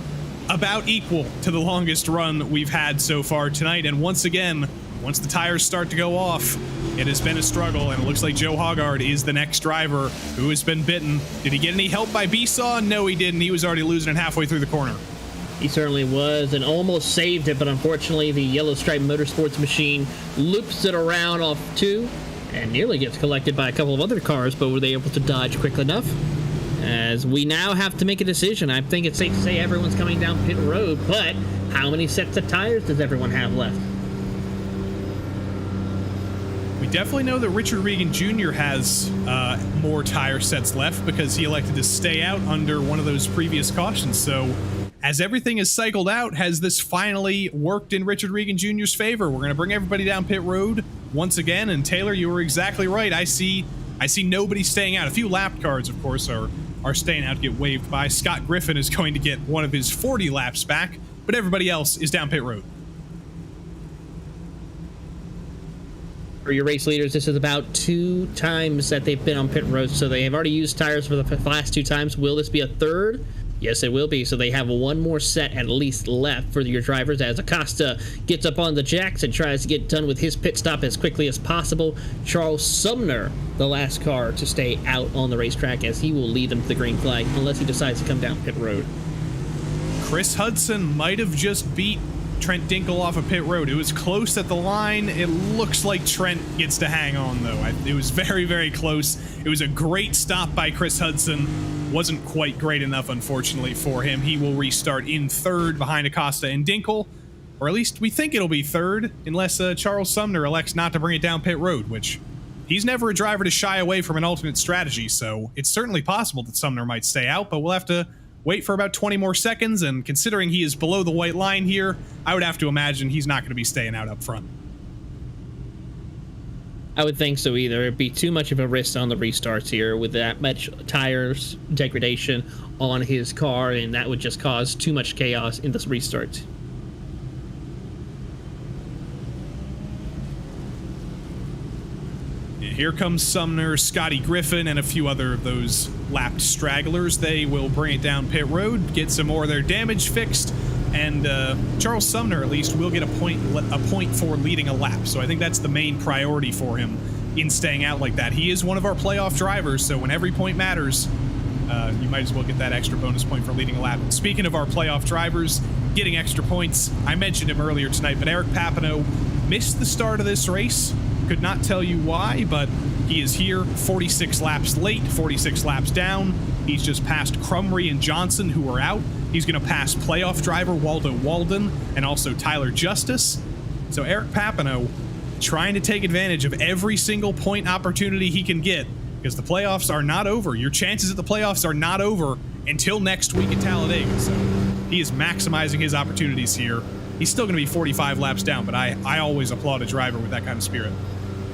about equal to the longest run we've had so far tonight, and once again, once the tires start to go off, it has been a struggle, and it looks like Joe Hoggard is the next driver who has been bitten. Did he get any help by BSaw? No, he didn't. He was already losing it halfway through the corner.
He certainly was, and almost saved it, but unfortunately the Yellow Stripe Motorsports machine loops it around off 2 and nearly gets collected by a couple of other cars, but were they able to dodge quick enough? As we now have to make a decision. I think it's safe to say everyone's coming down pit road, but how many sets of tires does everyone have left?
We definitely know that Richard Regan Jr. has more tire sets left because he elected to stay out under one of those previous cautions. So as everything is cycled out, has this finally worked in Richard Regan Jr.'s favor? We're going to bring everybody down pit road once again. And Taylor, you were exactly right. I see nobody staying out. A few lapped cars, of course, are staying out to get waved by. Scott Griffin is going to get one of his 40 laps back, but everybody else is down pit road.
For your race leaders, this is about 2 times that they've been on pit road, so they have already used tires for the last 2 times. Will this be a third? Yes, it will be. So they have one more set at least left for your drivers, as Acosta gets up on the jacks and tries to get done with his pit stop as quickly as possible. Charles Sumner, the last car to stay out on the racetrack, as he will lead them to the green flag unless he decides to come down pit road.
Chris Hudson might have just beat Trent Dinkle off of pit road. It was close at the line. It looks like Trent gets to hang on, though. It was very, very close. It was a great stop by Chris Hudson. Wasn't quite great enough, unfortunately, for him. He will restart in third behind Acosta and Dinkle, or at least we think it'll be third, unless Charles Sumner elects not to bring it down pit road, which he's never a driver to shy away from an alternate strategy, so it's certainly possible that Sumner might stay out, but we'll have to wait for about 20 more seconds, and considering he is below the white line here, I would have to imagine he's not going to be staying out up front.
I would think so either. It'd be too much of a risk on the restarts here with that much tires degradation on his car, and that would just cause too much chaos in this restart.
Here comes Sumner, Scotty Griffin, and a few other of those lapped stragglers. They will bring it down pit road, get some more of their damage fixed, and Charles Sumner, at least, will get a point for leading a lap. So I think that's the main priority for him in staying out like that. He is one of our playoff drivers, so when every point matters, you might as well get that extra bonus point for leading a lap. Speaking of our playoff drivers getting extra points, I mentioned him earlier tonight, but Eric Papineau missed the start of this race. Could not tell you why, but he is here 46 laps late, 46 laps down. He's just passed Crumry and Johnson, who are out. He's going to pass playoff driver Waldo Walden and also Tyler Justice. So Eric Papineau trying to take advantage of every single point opportunity he can get, because the playoffs are not over. Your chances at the playoffs are not over until next week at Talladega. So he is maximizing his opportunities here. He's still going to be 45 laps down, but I always applaud a driver with that kind of spirit.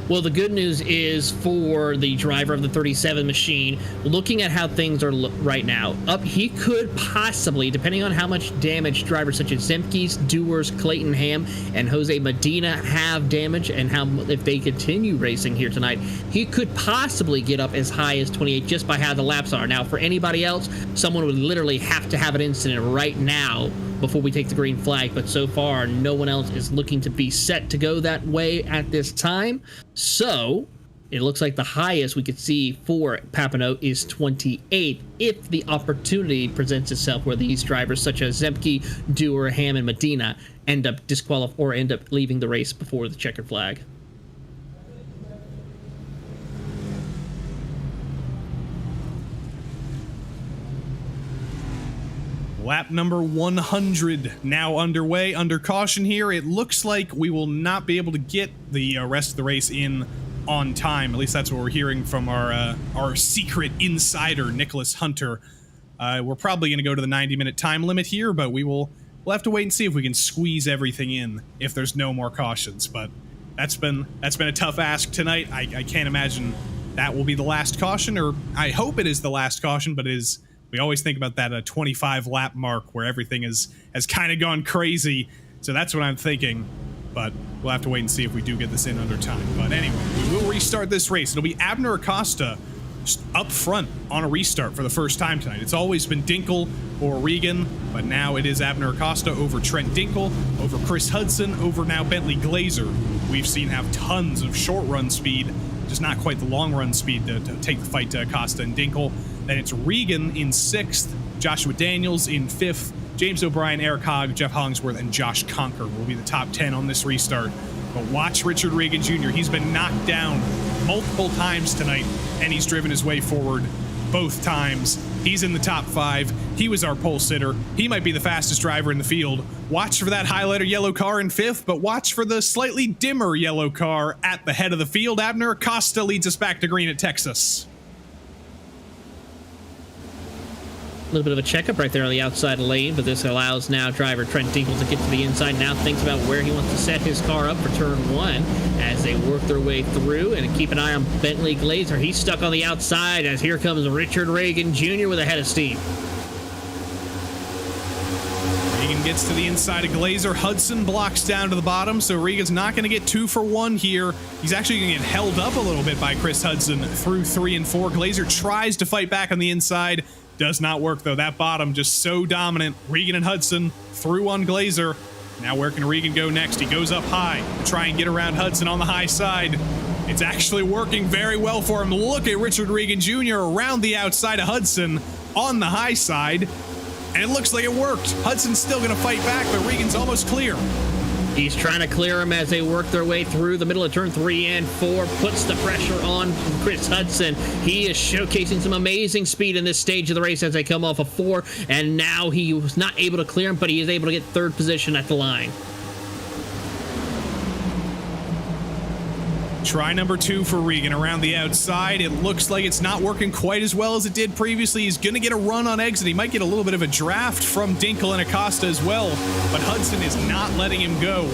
Well, the good news is for the driver of the 37 machine, looking at how things are right now, he could possibly, depending on how much damage drivers such as Zemke's, Dewars, Clayton Ham, and Jose Medina have damage, and how if they continue racing here tonight, he could possibly get up as high as 28 just by how the laps are. Now, for anybody else, someone would literally have to have an incident right now before we take the green flag, but so far no one else is looking to be set to go that way at this time. So it looks like the highest we could see for Papineau is 28 if the opportunity presents itself where these drivers such as Zemke, Dewar, Ham, and Medina end up disqualified or end up leaving the race before the checkered flag.
Lap number 100 now underway, under caution here. It looks like we will not be able to get the rest of the race in on time. At least that's what we're hearing from our secret insider, Nicholas Hunter. We're probably going to go to the 90-minute time limit here, but we'll have to wait and see if we can squeeze everything in if there's no more cautions. But that's been a tough ask tonight. I can't imagine that will be the last caution, or I hope it is the last caution, but it is. We always think about that 25 lap mark where everything has kind of gone crazy. So that's what I'm thinking. But we'll have to wait and see if we do get this in under time. But anyway, we will restart this race. It'll be Abner Acosta just up front on a restart for the first time tonight. It's always been Dinkle or Regan, but now it is Abner Acosta over Trent Dinkle, over Chris Hudson, over now Bentley Glazer. We've seen have tons of short run speed, just not quite the long run speed to take the fight to Acosta and Dinkle. Then it's Regan in 6th, Joshua Daniels in 5th, James O'Brien, Eric Hogg, Jeff Hollingsworth, and Josh Conker will be the top 10 on this restart. But watch Richard Regan Jr. He's been knocked down multiple times tonight, and he's driven his way forward both times. He's in the top 5. He was our pole sitter. He might be the fastest driver in the field. Watch for that highlighter yellow car in 5th, but watch for the slightly dimmer yellow car at the head of the field. Abner Acosta leads us back to green at Texas.
A little bit of a checkup right there on the outside lane, but this allows now driver Trent Dinkle to get to the inside. Now thinks about where he wants to set his car up for turn 1 as they work their way through. And keep an eye on Bentley Glazer. He's stuck on the outside as here comes Richard Regan Jr. with a head of steam.
Regan gets to the inside of Glazer. Hudson blocks down to the bottom, so Regan's not going to get 2 for 1 here. He's actually going to get held up a little bit by Chris Hudson through 3 and 4. Glazer tries to fight back on the inside. Does not work, though. That bottom just so dominant. Regan and Hudson through on Glazer. Now where can Regan go next? He goes up high to try and get around Hudson on the high side. It's actually working very well for him. Look at Richard Regan Jr. around the outside of Hudson on the high side. And it looks like it worked. Hudson's still going to fight back, but Regan's almost clear.
He's trying to clear him as they work their way through the middle of turn 3 and 4. Puts the pressure on Chris Hudson. He is showcasing some amazing speed in this stage of the race as they come off of 4. And now he was not able to clear him, but he is able to get 3rd position at the line.
Try number 2 for Regan around the outside. It looks like it's not working quite as well as it did previously. He's going to get a run on exit. He might get a little bit of a draft from Dinkle and Acosta as well, but Hudson is not letting him go.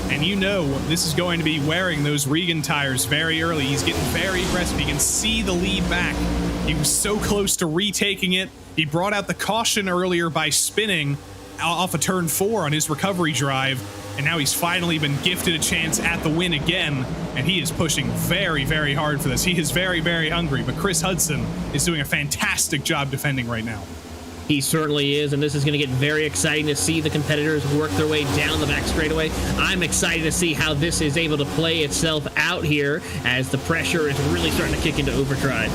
And you know this is going to be wearing those Regan tires very early. He's getting very aggressive. You can see the lead back. He was so close to retaking it. He brought out the caution earlier by spinning off of turn 4 on his recovery drive. And now he's finally been gifted a chance at the win again, and he is pushing very, very hard for this. He is very, very hungry, but Chris Hudson is doing a fantastic job defending right now.
He certainly is, and this is going to get very exciting to see the competitors work their way down the back straightaway. I'm excited to see how this is able to play itself out here as the pressure is really starting to kick into overdrive.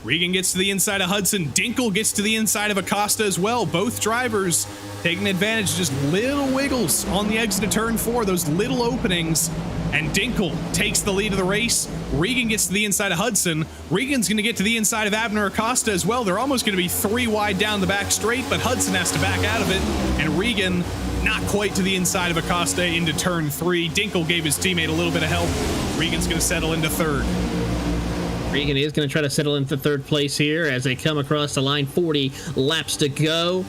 Regan gets to the inside of Hudson. Dinkle gets to the inside of Acosta as well. Both drivers taking advantage of just little wiggles on the exit of turn 4, those little openings. And Dinkle takes the lead of the race. Regan gets to the inside of Hudson. Regan's going to get to the inside of Abner Acosta as well. They're almost going to be 3 wide down the back straight, but Hudson has to back out of it. And Regan not quite to the inside of Acosta into turn 3. Dinkle gave his teammate a little bit of help. Regan's going to settle into 3rd.
Regan is going to try to settle into 3rd place here as they come across the line. 40 laps to go.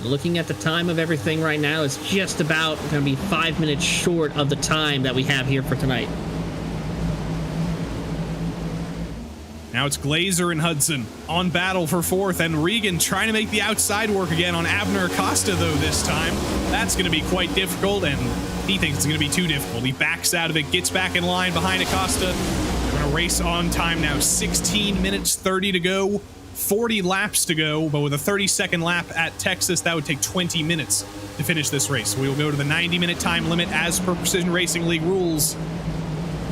Looking at the time of everything right now, it's just about going to be 5 minutes short of the time that we have here for tonight.
Now it's Glazer and Hudson on battle for fourth, and Regan trying to make the outside work again on Abner Acosta, though, this time. That's going to be quite difficult, and he thinks it's going to be too difficult. He backs out of it, gets back in line behind Acosta. They're going to race on time now. 16 minutes, 30 to go, 40 laps to go, but with a 30-second lap at Texas, that would take 20 minutes to finish this race. So we will go to the 90-minute time limit as per Precision Racing League rules.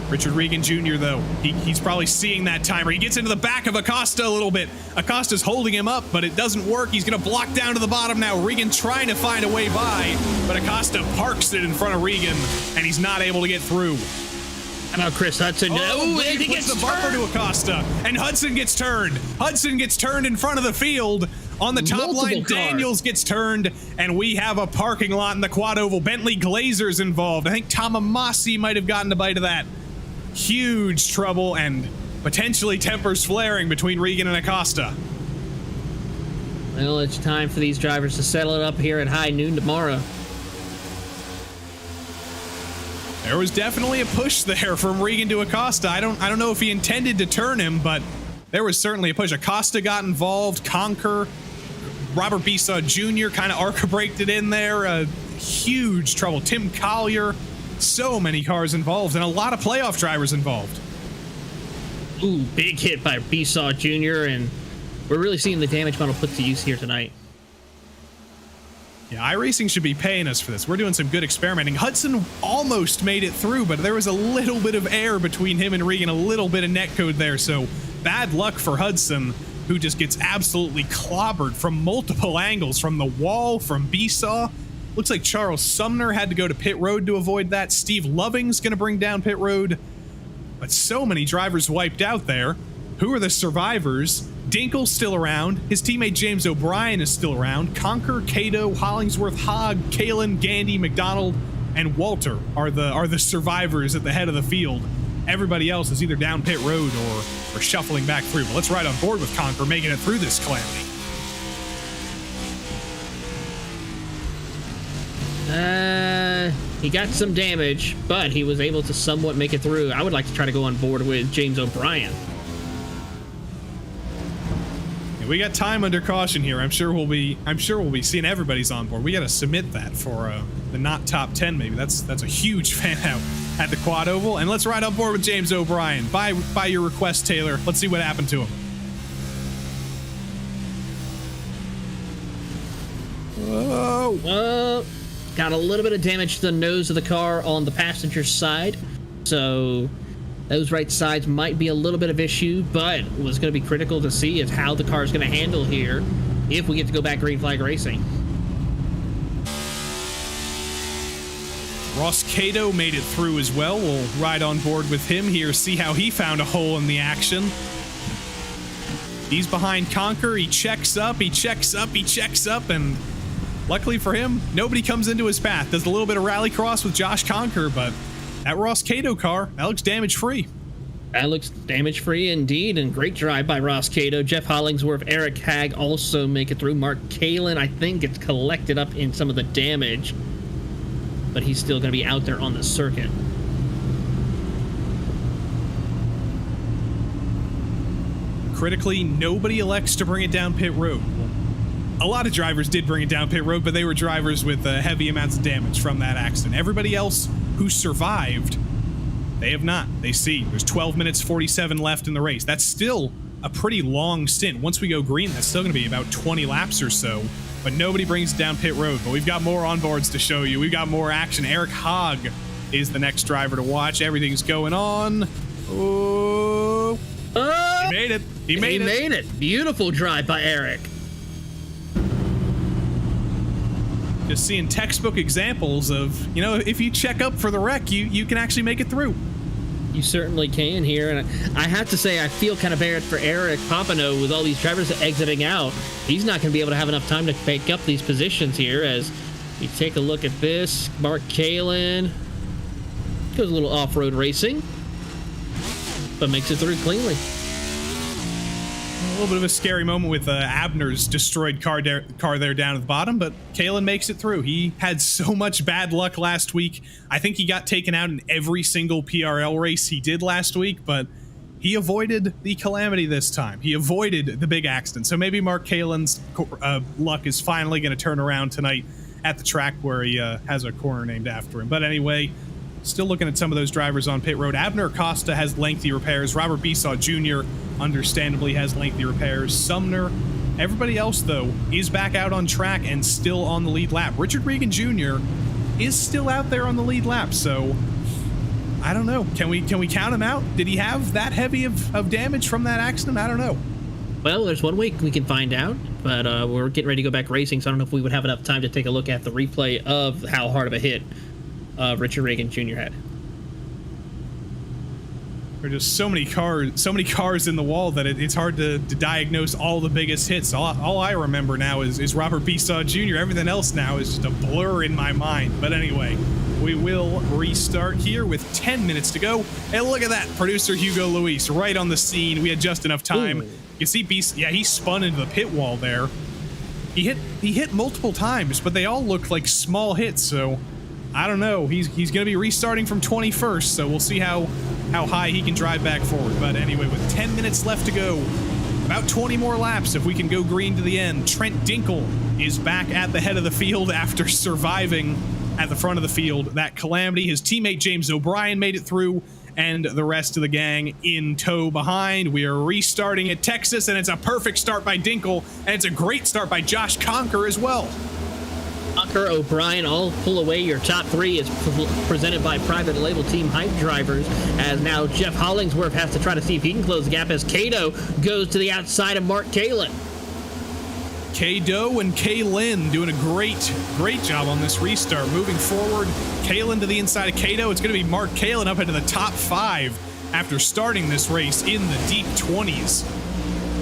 Richard Regan Jr., though, he's probably seeing that timer. He gets into the back of Acosta a little bit. Acosta's holding him up, but it doesn't work. He's going to block down to the bottom now. Regan trying to find a way by, but Acosta parks it in front of Regan, and he's not able to get through.
How about Chris Hudson?
He gets the bumper to Acosta, and Hudson gets turned. Hudson gets turned in front of the field. On the top line, Daniels gets turned, and we have a parking lot in the quad oval. Bentley Glazer's involved. I think Tamamasi might have gotten a bite of that. Huge trouble and potentially tempers flaring between Regan and Acosta.
Well, it's time for these drivers to settle it up here at high noon tomorrow.
There was definitely a push there from Regan to Acosta. I don't know if he intended to turn him, but there was certainly a push. Acosta got involved. Conker, Robert Besaw Jr. kind of arc-braked it in there. Huge trouble. Tim Collier. So many cars involved and a lot of playoff drivers involved.
Ooh, big hit by Besaw Jr. and we're really seeing the damage model put to use here tonight.
Yeah, iRacing should be paying us for this. We're doing some good experimenting. Hudson almost made it through, but there was a little bit of air between him and Regan, a little bit of netcode there, so bad luck for Hudson, who just gets absolutely clobbered from multiple angles, from the wall, from Besaw. Looks like Charles Sumner had to go to pit road to avoid that. Steve Loving's going to bring down pit road. But so many drivers wiped out there. Who are the survivors? Dinkle's still around. His teammate James O'Brien is still around. Conker, Cato, Hollingsworth, Hogg, Kalen, Gandy, McDonald, and Walter are the survivors at the head of the field. Everybody else is either down pit road or shuffling back through. But let's ride on board with Conker making it through this calamity.
He got some damage, but he was able to somewhat make it through. I would like to try to go on board with James O'Brien.
Yeah, we got time under caution here. I'm sure we'll be seeing everybody's on board. We got to submit that for the not top 10 maybe. That's a huge fan out at the quad oval. And let's ride on board with James O'Brien. By your request, Taylor. Let's see what happened to him.
Whoa. Got a little bit of damage to the nose of the car on the passenger side, so those right sides might be a little bit of issue, but what's going to be critical to see is how the car is going to handle here if we get to go back green flag racing.
Ross Cato made it through as well. We'll ride on board with him here, see how he found a hole in the action. He's behind Conker. He checks up, and luckily for him, nobody comes into his path. Does a little bit of rallycross with Josh Conker, but that Ross Cato car, that looks damage-free.
That looks damage-free indeed, and great drive by Ross Cato. Jeff Hollingsworth, Eric Hagg also make it through. Mark Kalen, I think, gets collected up in some of the damage, but he's still going to be out there on the circuit.
Critically, nobody elects to bring it down pit road. A lot of drivers did bring it down pit road, but they were drivers with heavy amounts of damage from that accident. Everybody else who survived, they have not. They see there's 12 minutes 47 left in the race. That's still a pretty long stint. Once we go green, that's still going to be about 20 laps or so, but nobody brings it down pit road. But we've got more onboards to show you. We've got more action. Eric Hogg is the next driver to watch. Everything's going on. Oh, he made it. He made it.
Beautiful drive by Eric.
Just seeing textbook examples of, you know, if you check up for the wreck, you can actually make it through.
You certainly can here, and I have to say I feel kind of bad for Eric Papineau with all these drivers exiting out. He's not going to be able to have enough time to pick up these positions here. As we take a look at this, Mark Kalen goes a little off-road racing, but makes it through cleanly.
A little bit of a scary moment with Abner's destroyed car there down at the bottom, but Kalen makes it through. He had so much bad luck last week. I think he got taken out in every single PRL race he did last week, but he avoided the calamity this time. He avoided the big accident. So maybe Mark Kalen's luck is finally going to turn around tonight at the track where he has a corner named after him. But anyway, still looking at some of those drivers on pit road. Abner Acosta has lengthy repairs. Robert Besaw Jr. understandably has lengthy repairs. Sumner, everybody else, though, is back out on track and still on the lead lap. Richard Regan Jr. is still out there on the lead lap, so I don't know. Can we count him out? Did he have that heavy of damage from that accident? I don't know.
Well, there's 1 week we can find out, but we're getting ready to go back racing, so I don't know if we would have enough time to take a look at the replay of how hard of a hit Richard Regan Jr. had.
There are just so many cars in the wall that it's hard to diagnose all the biggest hits. All I remember now is Robert Besaw Jr. Everything else now is just a blur in my mind. But anyway, we will restart here with 10 minutes to go. And look at that, producer Hugo Luis right on the scene. We had just enough time. Ooh. You see Beast, yeah, he spun into the pit wall there. He hit multiple times, but they all looked like small hits, so I don't know. He's going to be restarting from 21st, so we'll see how high he can drive back forward. But anyway, with 10 minutes left to go, about 20 more laps if we can go green to the end. Trent Dinkle is back at the head of the field after surviving at the front of the field that calamity. His teammate James O'Brien made it through, and the rest of the gang in tow behind. We are restarting at Texas, and it's a perfect start by Dinkle, and it's a great start by Josh Conker as well.
Conker, O'Brien, all pull away. Your top three is presented by private label Team Hype drivers, as now Jeff Hollingsworth has to try to see if he can close the gap as Cato goes to the outside of Mark Kalen.
K-Doe and K-Lin doing a great job on this restart. Moving forward, Kalen to the inside of Cato. It's going to be Mark Kalen up into the top 5 after starting this race in the deep 20s.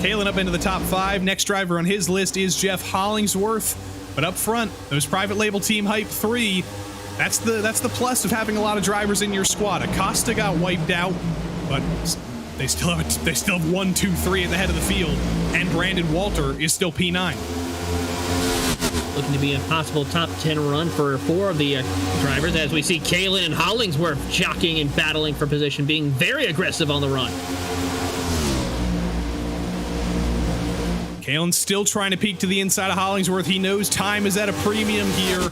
Kalen up into the top 5. Next driver on his list is Jeff Hollingsworth. But up front, those private label Team Hype 3, that's the plus of having a lot of drivers in your squad. Acosta got wiped out, but they still have 1, 2, 3 at the head of the field, and Brandon Walter is still P9.
Looking to be a possible top 10 run for 4 of the drivers, as we see Kalen and Hollingsworth jockeying and battling for position, being very aggressive on the run.
Kalen's still trying to peek to the inside of Hollingsworth. He knows time is at a premium here,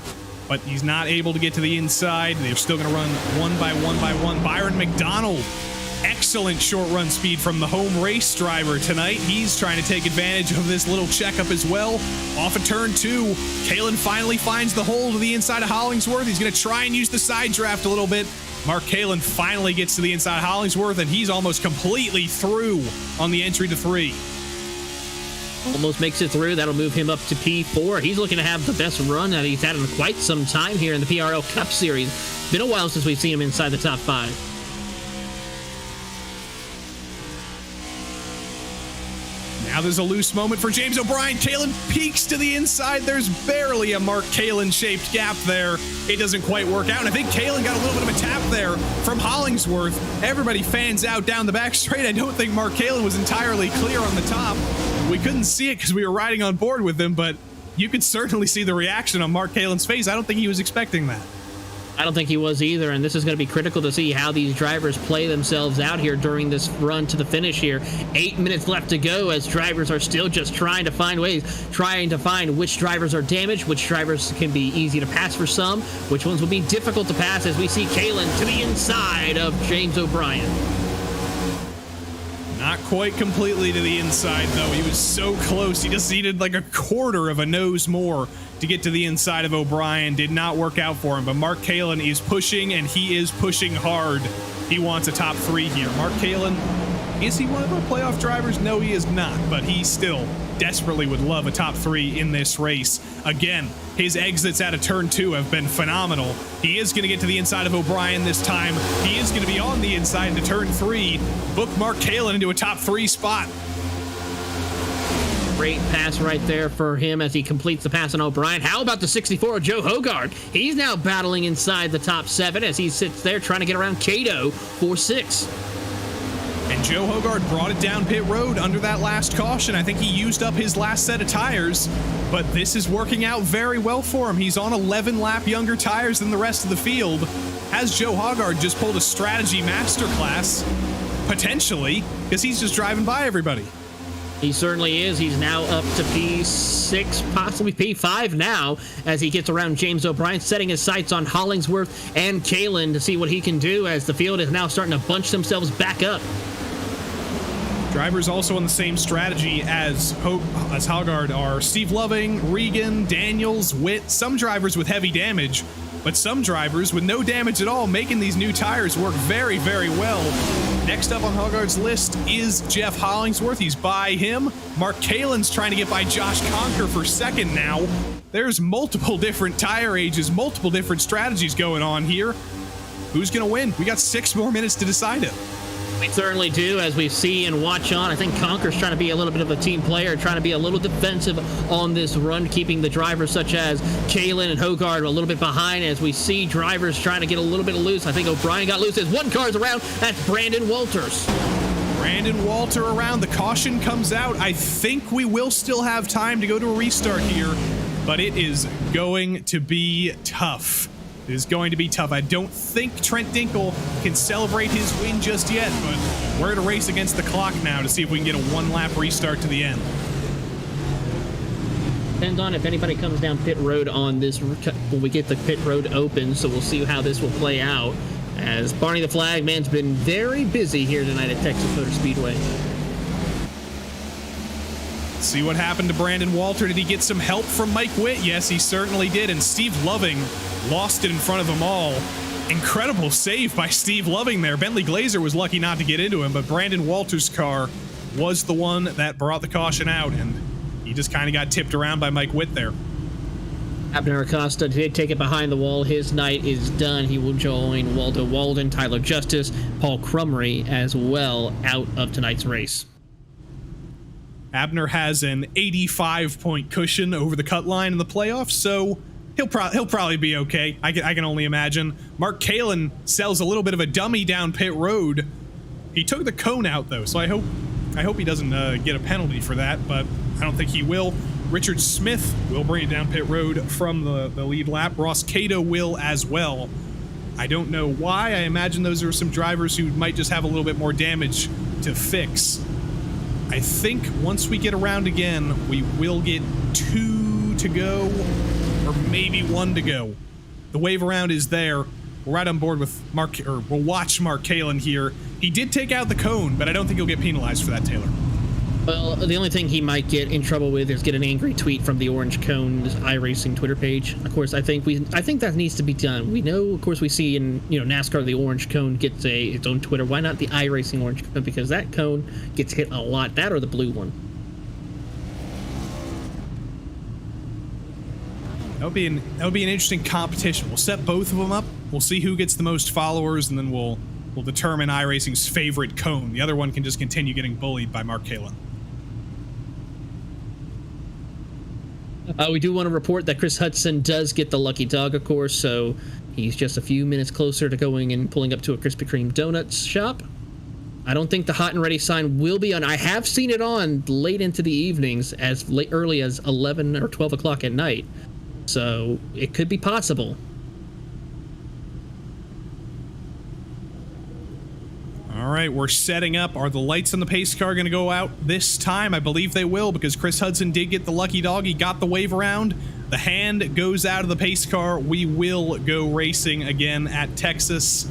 but he's not able to get to the inside. They're still going to run one by one. Byron McDonald, excellent short run speed from the home race driver tonight. He's trying to take advantage of this little checkup as well. Off of turn 2, Kalen finally finds the hole to the inside of Hollingsworth. He's going to try and use the side draft a little bit. Mark Kalen finally gets to the inside of Hollingsworth, and he's almost completely through on the entry to 3.
Almost makes it through. That'll move him up to P4. He's looking to have the best run that he's had in quite some time here in the PRL Cup Series. Been a while since we've seen him inside the top 5.
Now there's a loose moment for James O'Brien. Kalen peeks to the inside. There's barely a Mark Kalen-shaped gap there. It doesn't quite work out. And I think Kalen got a little bit of a tap there from Hollingsworth. Everybody fans out down the back straight. I don't think Mark Kalen was entirely clear on the top. We couldn't see it because we were riding on board with him, but you could certainly see the reaction on Mark Kalen's face. I don't think he was expecting that.
I don't think he was either, and this is going to be critical to see how these drivers play themselves out here during this run to the finish here. 8 minutes left to go as drivers are still just trying to find ways, trying to find which drivers are damaged, which drivers can be easy to pass for some, which ones will be difficult to pass, as we see Kalen to the inside of James O'Brien.
Not quite completely to the inside, though. He was so close. He just needed like a quarter of a nose more to get to the inside of O'Brien. Did not work out for him, but Mark Kalen is pushing, and he is pushing hard. He wants a top 3 here. Mark Kalen, is he one of our playoff drivers? No, he is not, but he still desperately would love a top 3 in this race. Again, his exits out of turn 2 have been phenomenal. He is going to get to the inside of O'Brien this time. He is going to be on the inside into turn 3. Book Mark Kalen into a top 3 spot.
Great pass right there for him as he completes the pass on O'Brien. How about the 64 of Joe Hogard? He's now battling inside the top 7 as he sits there trying to get around Cato for 6.
And Joe Hogard brought it down pit road under that last caution. I think he used up his last set of tires, but this is working out very well for him. He's on 11 lap younger tires than the rest of the field. Has Joe Hogard just pulled a strategy masterclass? Potentially, because he's just driving by everybody.
He certainly is. He's now up to P6, possibly P5 now, as he gets around James O'Brien, setting his sights on Hollingsworth and Kalen to see what he can do as the field is now starting to bunch themselves back up.
Drivers also on the same strategy as Hogard are Steve Loving, Regan, Daniels, Witt, some drivers with heavy damage, but some drivers with no damage at all, making these new tires work very, very well. Next up on Hogard's list is Jeff Hollingsworth. He's by him. Mark Kalen's trying to get by Josh Conker for second now. There's multiple different tire ages, multiple different strategies going on here. Who's going to win? We got 6 more minutes to decide it.
We certainly do, as we see and watch on. I think Conker's trying to be a little bit of a team player, trying to be a little defensive on this run, keeping the drivers such as Kalen and Hogard a little bit behind as we see drivers trying to get a little bit loose. I think O'Brien got loose as one car's around. That's Brandon Walters.
Brandon Walter around. The caution comes out. I think we will still have time to go to a restart here, but it is going to be tough. It is going to be tough. I don't think Trent Dinkle can celebrate his win just yet, but we're at a race against the clock now to see if we can get a 1-lap restart to the end.
Depends on if anybody comes down pit road on this when we get the pit road open, so we'll see how this will play out, as Barney the Flagman's been very busy here tonight at Texas Motor Speedway.
See what happened to Brandon Walter. Did he get some help from Mike Witt? Yes, he certainly did. And Steve Loving lost it in front of them all. Incredible save by Steve Loving there. Bentley Glazer was lucky not to get into him, but Brandon Walter's car was the one that brought the caution out, and he just kind of got tipped around by Mike Witt there.
Abner Acosta did take it behind the wall. His night is done. He will join Waldo Walden, Tyler Justice, Paul Crumry as well out of tonight's race.
Abner has an 85-point cushion over the cut line in the playoffs, so he'll probably be okay. I can only imagine. Mark Kalen sells a little bit of a dummy down pit road. He took the cone out though, so I hope he doesn't get a penalty for that, but I don't think he will. Richard Smith will bring it down pit road from the lead lap. Ross Cato will as well. I don't know why. I imagine those are some drivers who might just have a little bit more damage to fix. I think once we get around again, we will get 2 to go, or maybe 1 to go. The wave around is there. We're right on board with we'll watch Mark Kalen here. He did take out the cone, but I don't think he'll get penalized for that, Taylor.
Well, the only thing he might get in trouble with is get an angry tweet from the Orange Cone's iRacing Twitter page. Of course, I think that needs to be done. We know, of course, we see in NASCAR the Orange Cone gets its own Twitter. Why not the iRacing Orange Cone? Because that cone gets hit a lot. That or the blue one.
That would be an interesting competition. We'll set both of them up. We'll see who gets the most followers, and then we'll determine iRacing's favorite cone. The other one can just continue getting bullied by Mark Kalen.
We do want to report that Chris Hudson does get the lucky dog, of course, so he's just a few minutes closer to going and pulling up to a Krispy Kreme donuts shop. I don't think the hot and ready sign will be on. I have seen it on late into the evenings, as early as 11 or 12 o'clock at night, so it could be possible.
All right, we're setting up. Are the lights on the pace car going to go out this time? I believe they will, because Chris Hudson did get the lucky dog. He got the wave around. The hand goes out of the pace car. We will go racing again at Texas.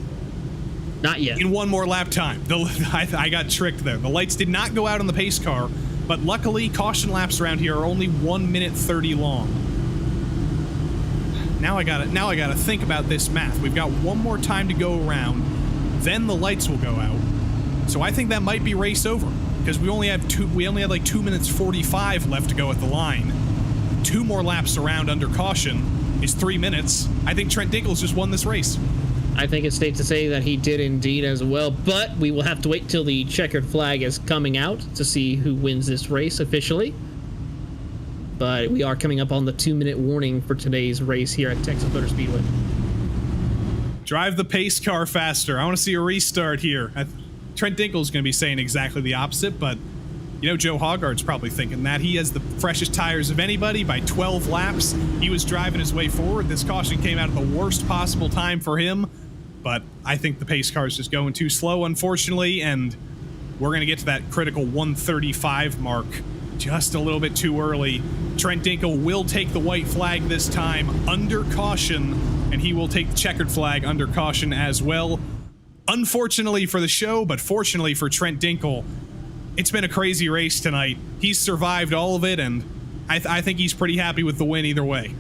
Not yet.
In 1 more lap time. I got tricked there. The lights did not go out on the pace car, but luckily caution laps around here are only 1 minute 30 long. Now I gotta think about this math. We've got 1 more time to go around. Then the lights will go out. So I think that might be race over, because we only had like 2 minutes 45 left to go at the line. 2 more laps around under caution is 3 minutes. I think Trent Dinkle's just won this race.
I think it's safe to say that he did indeed as well, but we will have to wait till the checkered flag is coming out to see who wins this race officially. But we are coming up on the 2-minute warning for today's race here at Texas Motor Speedway.
Drive the pace car faster. I want to see a restart here. Trent Dinkel's going to be saying exactly the opposite, but you know, Joe Hoggard's probably thinking that. He has the freshest tires of anybody by 12 laps. He was driving his way forward. This caution came out at the worst possible time for him, but I think the pace car is just going too slow, unfortunately, and we're going to get to that critical 135 mark just a little bit too early. Trent Dinkel will take the white flag this time under caution, and he will take the checkered flag under caution as well. Unfortunately for the show, but fortunately for Trent Dinkel, it's been a crazy race tonight. He's survived all of it, and I think he's pretty happy with the win either way.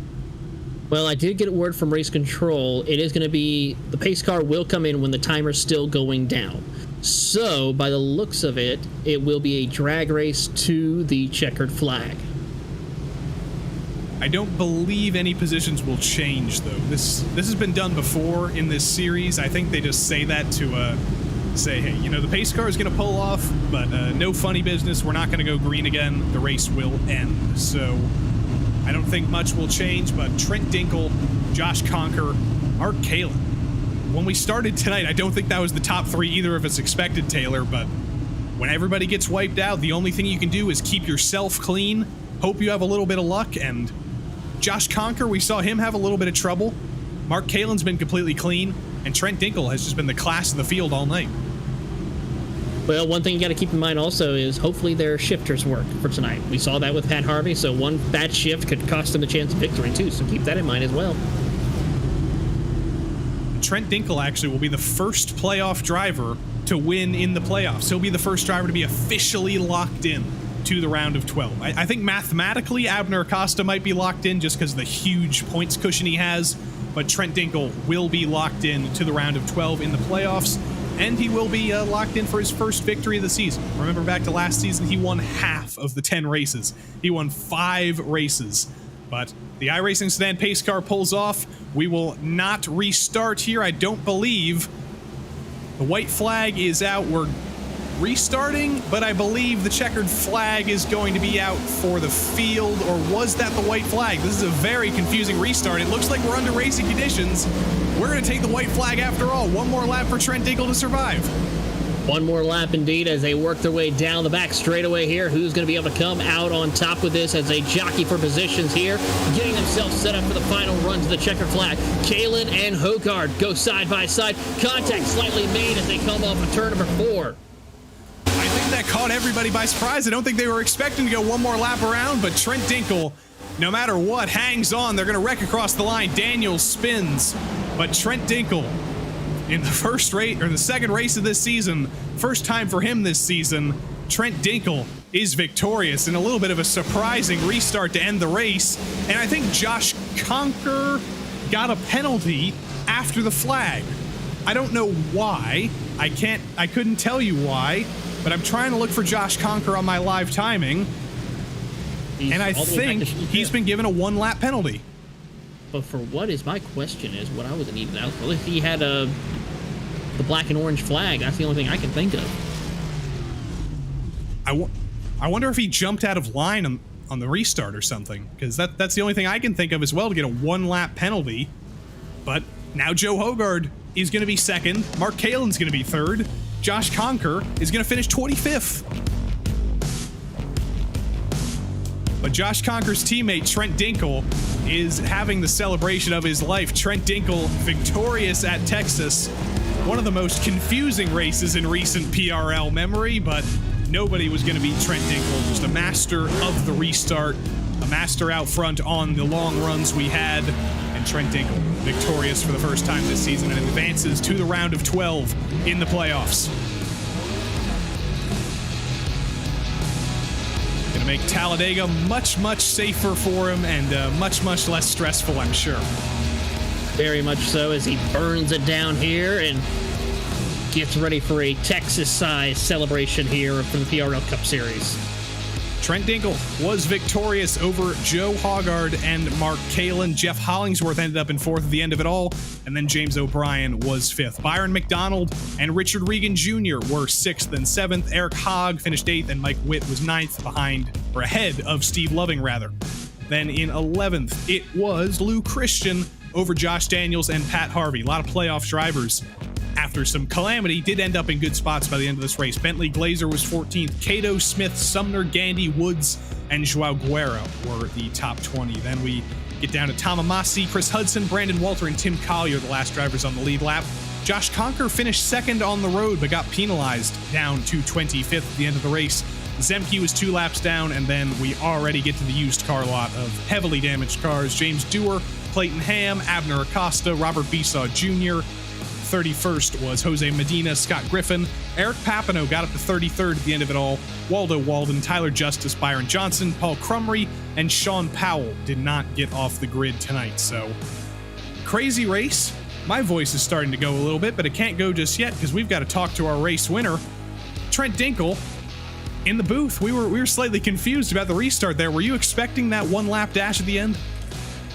Well, I did get a word from race control. It is going to be, the pace car will come in when the timer's still going down. So, by the looks of it, it will be a drag race to the checkered flag.
I don't believe any positions will change, though. This has been done before in this series. I think they just say that to say, hey, you know, the pace car is going to pull off, but no funny business. We're not going to go green again. The race will end. So I don't think much will change, but Trent Dinkel, Josh Conker, Mark Kalin. When we started tonight, I don't think that was the top three either of us expected, Taylor, but when everybody gets wiped out, the only thing you can do is keep yourself clean, hope you have a little bit of luck, and Josh Conker, we saw him have a little bit of trouble. Mark Kalin's been completely clean, and Trent Dinkel has just been the class of the field all night.
Well, one thing you got to keep in mind also is hopefully their shifters work for tonight. We saw that with Pat Harvey, so one bad shift could cost them a chance of victory too, so keep that in mind as well.
Trent Dinkel actually will be the first playoff driver to win in the playoffs. He'll be the first driver to be officially locked in to the round of 12. I think mathematically Abner Acosta might be locked in just because of the huge points cushion he has, but Trent Dinkel will be locked in to the round of 12 in the playoffs, and he will be locked in for his first victory of the season. Remember back to last season, he won half of the 10 races. He won 5 races. But the iRacing Sedan pace car pulls off. We will not restart here, I don't believe. The white flag is out. We're restarting, but I believe the checkered flag is going to be out for the field, or was that the white flag? This is a very confusing restart. It looks like we're under racing conditions. We're going to take the white flag after all. One more lap for Trent Dinkel to survive.
One more lap indeed as they work their way down the back straightaway here. Who's going to be able to come out on top with this as they jockey for positions here, getting themselves set up for the final run to the checkered flag. Kalin and Hogard go side by side. Contact slightly made as they come off of turn number 4.
I think that caught everybody by surprise. I don't think they were expecting to go one more lap around, but Trent Dinkel, no matter what, hangs on. They're going to wreck across the line. Daniels spins, but Trent Dinkel, in the first race, or the second race of this season, first time for him this season, Trent Dinkel is victorious in a little bit of a surprising restart to end the race. And I think Josh Conker got a penalty after the flag. I don't know why. I couldn't tell you why, but I'm trying to look for Josh Conker on my live timing. And I think he's been given a 1-lap penalty.
But for what is my question is what I was needing out. Well, if he had the black and orange flag, that's the only thing I can think of.
I wonder if he jumped out of line on the restart or something, because that's the only thing I can think of as well to get a 1-lap penalty. But now Joe Hogard is going to be second. Mark Kalin's going to be third. Josh Conker is going to finish 25th. But Josh Conker's teammate, Trent Dinkel, is having the celebration of his life. Trent Dinkel victorious at Texas. One of the most confusing races in recent PRL memory, but nobody was going to beat Trent Dinkel. Just a master of the restart, a master out front on the long runs we had. And Trent Dinkel victorious for the first time this season and advances to the round of 12 in the playoffs. Gonna make Talladega much, much safer for him and much, much less stressful, I'm sure.
Very much so, as he burns it down here and gets ready for a Texas-sized celebration here from the PRL Cup Series.
Trent Dinkel was victorious over Joe Hogard and Mark Kalin. Jeff Hollingsworth ended up in 4th at the end of it all, and then James O'Brien was 5th. Byron McDonald and Richard Regan Jr. were 6th and 7th. Eric Hogg finished 8th, and Mike Witt was 9th, ahead of Steve Loving, rather. Then in 11th, it was Lou Christian over Josh Daniels and Pat Harvey. A lot of playoff drivers after some calamity, did end up in good spots by the end of this race. Bentley Glazer was 14th. Cato, Smith, Sumner, Gandy, Woods, and Joao Guerra were the top 20. Then we get down to Tom Amasi, Chris Hudson, Brandon Walter, and Tim Collier, the last drivers on the lead lap. Josh Conker finished second on the road, but got penalized down to 25th at the end of the race. Zemke was 2 laps down, and then we already get to the used car lot of heavily damaged cars. James Dewar, Clayton Ham, Abner Acosta, Robert Besaw Jr. 31st was Jose Medina, Scott Griffin. Eric Papineau got up to 33rd at the end of it all. Waldo Walden, Tyler Justice, Byron Johnson, Paul Crumry, and Sean Powell did not get off the grid tonight. So, crazy race. My voice is starting to go a little bit, but it can't go just yet because we've got to talk to our race winner, Trent Dinkle. In the booth, we were slightly confused about the restart there. Were you expecting that 1 lap dash at the end?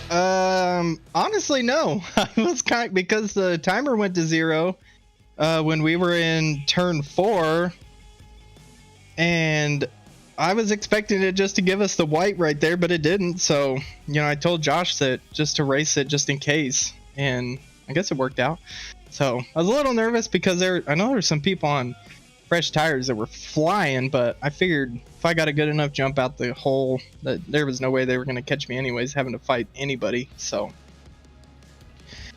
Honestly, no. I was because the timer went to 0 when we were in turn 4, and I was expecting it just to give us the white right there, but it didn't. So, I told Josh that just to race it just in case, and I guess it worked out. So I was a little nervous because I know there's some people on fresh tires that were flying, but I figured if I got a good enough jump out the hole that there was no way they were going to catch me anyways, having to fight anybody. So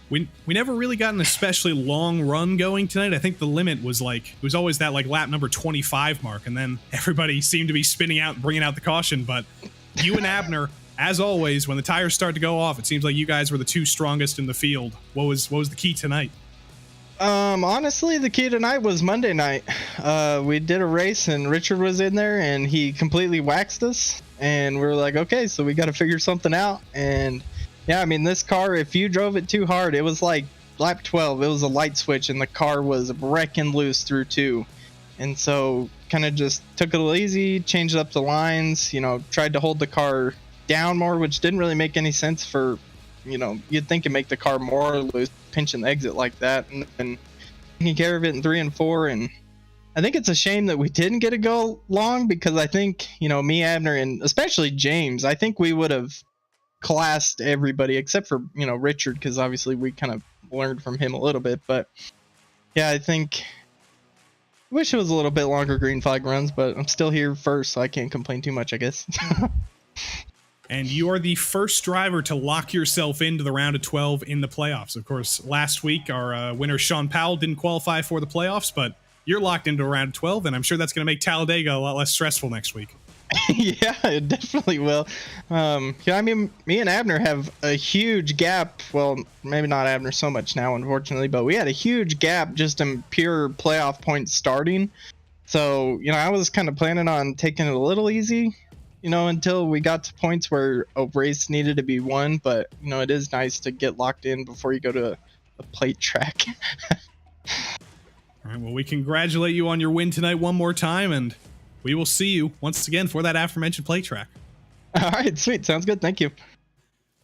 we never really got an especially long run going tonight. I think the limit was it was always that lap number 25 mark, and then everybody seemed to be spinning out and bringing out the caution. But you and Abner, as always, when the tires start to go off, it seems like you guys were the 2 strongest in the field. What was the key tonight?
Honestly, the key tonight was Monday night. We did a race and Richard was in there and he completely waxed us, and we were like, okay, so we got to figure something out. And yeah, I mean, this car, if you drove it too hard, it was like lap 12, it was a light switch and the car was wrecking loose through 2. And so kind of just took it a little easy, changed up the lines, tried to hold the car down more, which didn't really make any sense for, you'd think it'd make the car more loose, pinching the exit like that, and then taking care of it in 3 and 4. And I think it's a shame that we didn't get to go long, because I think, me, Abner, and especially James, I think we would have classed everybody except for, Richard, because obviously we kind of learned from him a little bit. But yeah, I wish it was a little bit longer green flag runs, but I'm still here first, so I can't complain too much, I guess.
And you are the first driver to lock yourself into the round of 12 in the playoffs. Of course, last week, our winner, Sean Powell, didn't qualify for the playoffs, but you're locked into a round of 12, and I'm sure that's going to make Talladega a lot less stressful next week.
Yeah, it definitely will. I mean, me and Abner have a huge gap. Well, maybe not Abner so much now, unfortunately, but we had a huge gap just in pure playoff points starting. So, I was kind of planning on taking it a little easy, until we got to points where a race needed to be won. But, it is nice to get locked in before you go to a plate track.
All right, well, we congratulate you on your win tonight one more time, and we will see you once again for that aforementioned plate track.
All right, sweet. Sounds good. Thank you.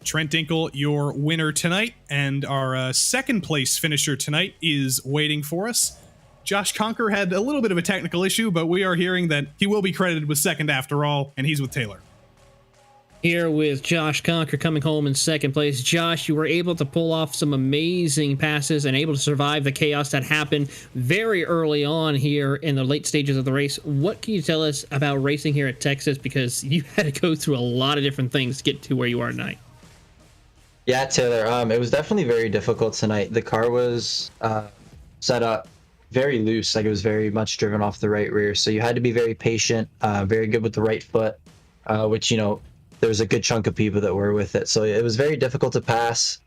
Trent Dinkle, your winner tonight, and our second place finisher tonight is waiting for us. Josh Conker had a little bit of a technical issue, but we are hearing that he will be credited with second after all, and he's with Taylor.
Here with Josh Conker coming home in second place. Josh, you were able to pull off some amazing passes and able to survive the chaos that happened very early on here in the late stages of the race. What can you tell us about racing here at Texas? Because you had to go through a lot of different things to get to where you are tonight.
Yeah, Taylor, it was definitely very difficult tonight. The car was set up very loose, like it was very much driven off the right rear. So you had to be very patient, very good with the right foot, which, there was a good chunk of people that were with it. So it was very difficult to pass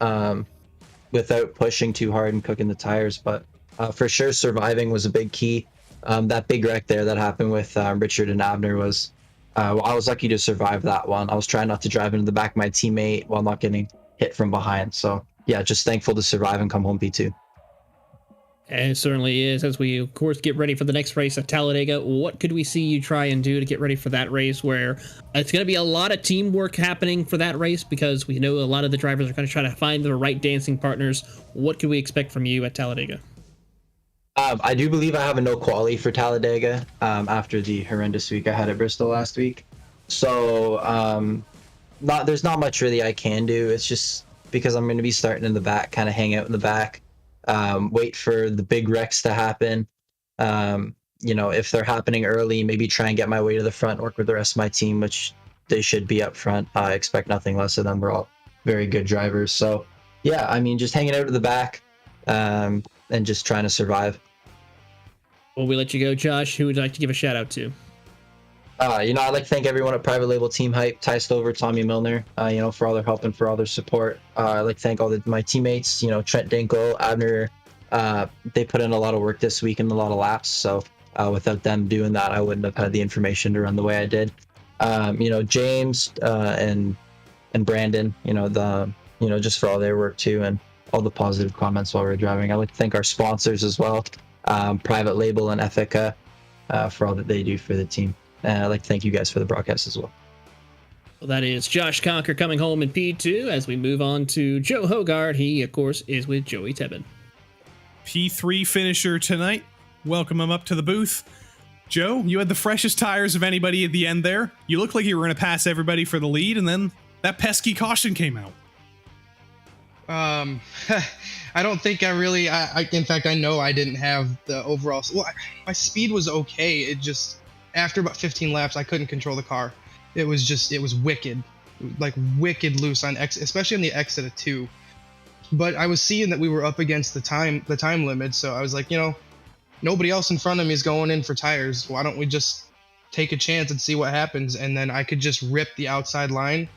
without pushing too hard and cooking the tires. But for sure, surviving was a big key. That big wreck there that happened with Richard and Abner was, I was lucky to survive that one. I was trying not to drive into the back of my teammate while not getting hit from behind. So yeah, just thankful to survive and come home P2.
And it certainly is. As we, of course, get ready for the next race at Talladega, what could we see you try and do to get ready for that race, where it's going to be a lot of teamwork happening for that race, because we know a lot of the drivers are going to try to find the right dancing partners. What can we expect from you at Talladega?
I do believe I have a no quali for Talladega after the horrendous week I had at Bristol last week. So there's not much really I can do. It's just because I'm going to be starting in the back, kind of hang out in the back. wait for the big wrecks to happen. If they're happening early, maybe try and get my way to the front, work with the rest of my team, which they should be up front. I expect nothing less of them. We're all very good drivers. So yeah, I mean, just hanging out at the back and just trying to survive.
Well, we let you go, Josh. Who would you like to give a shout out to?
I'd like to thank everyone at Private Label Team Hype, Ty Stover, Tommy Milner, for all their help and for all their support. I'd like to thank all my teammates, Trent Dinkle, Abner. They put in a lot of work this week and a lot of laps. So without them doing that, I wouldn't have had the information to run the way I did. James and Brandon, just for all their work too, and all the positive comments while we were driving. I'd like to thank our sponsors as well, Private Label and Ethica, for all that they do for the team. And I'd like to thank you guys for the broadcast as well.
Well, that is Josh Conker coming home in P2 as we move on to Joe Hogard. He, of course, is with Joey Tebben.
P3 finisher tonight. Welcome him up to the booth. Joe, you had the freshest tires of anybody at the end there. You looked like you were going to pass everybody for the lead, and then that pesky caution came out.
I don't think I really, in fact, I know I didn't have the overall, my speed was okay. It just, after about 15 laps, I couldn't control the car. It was wicked, like wicked loose on especially on the exit of 2. But I was seeing that we were up against the time limit, so I was like, nobody else in front of me is going in for tires. Why don't we just take a chance and see what happens? And then I could just rip the outside line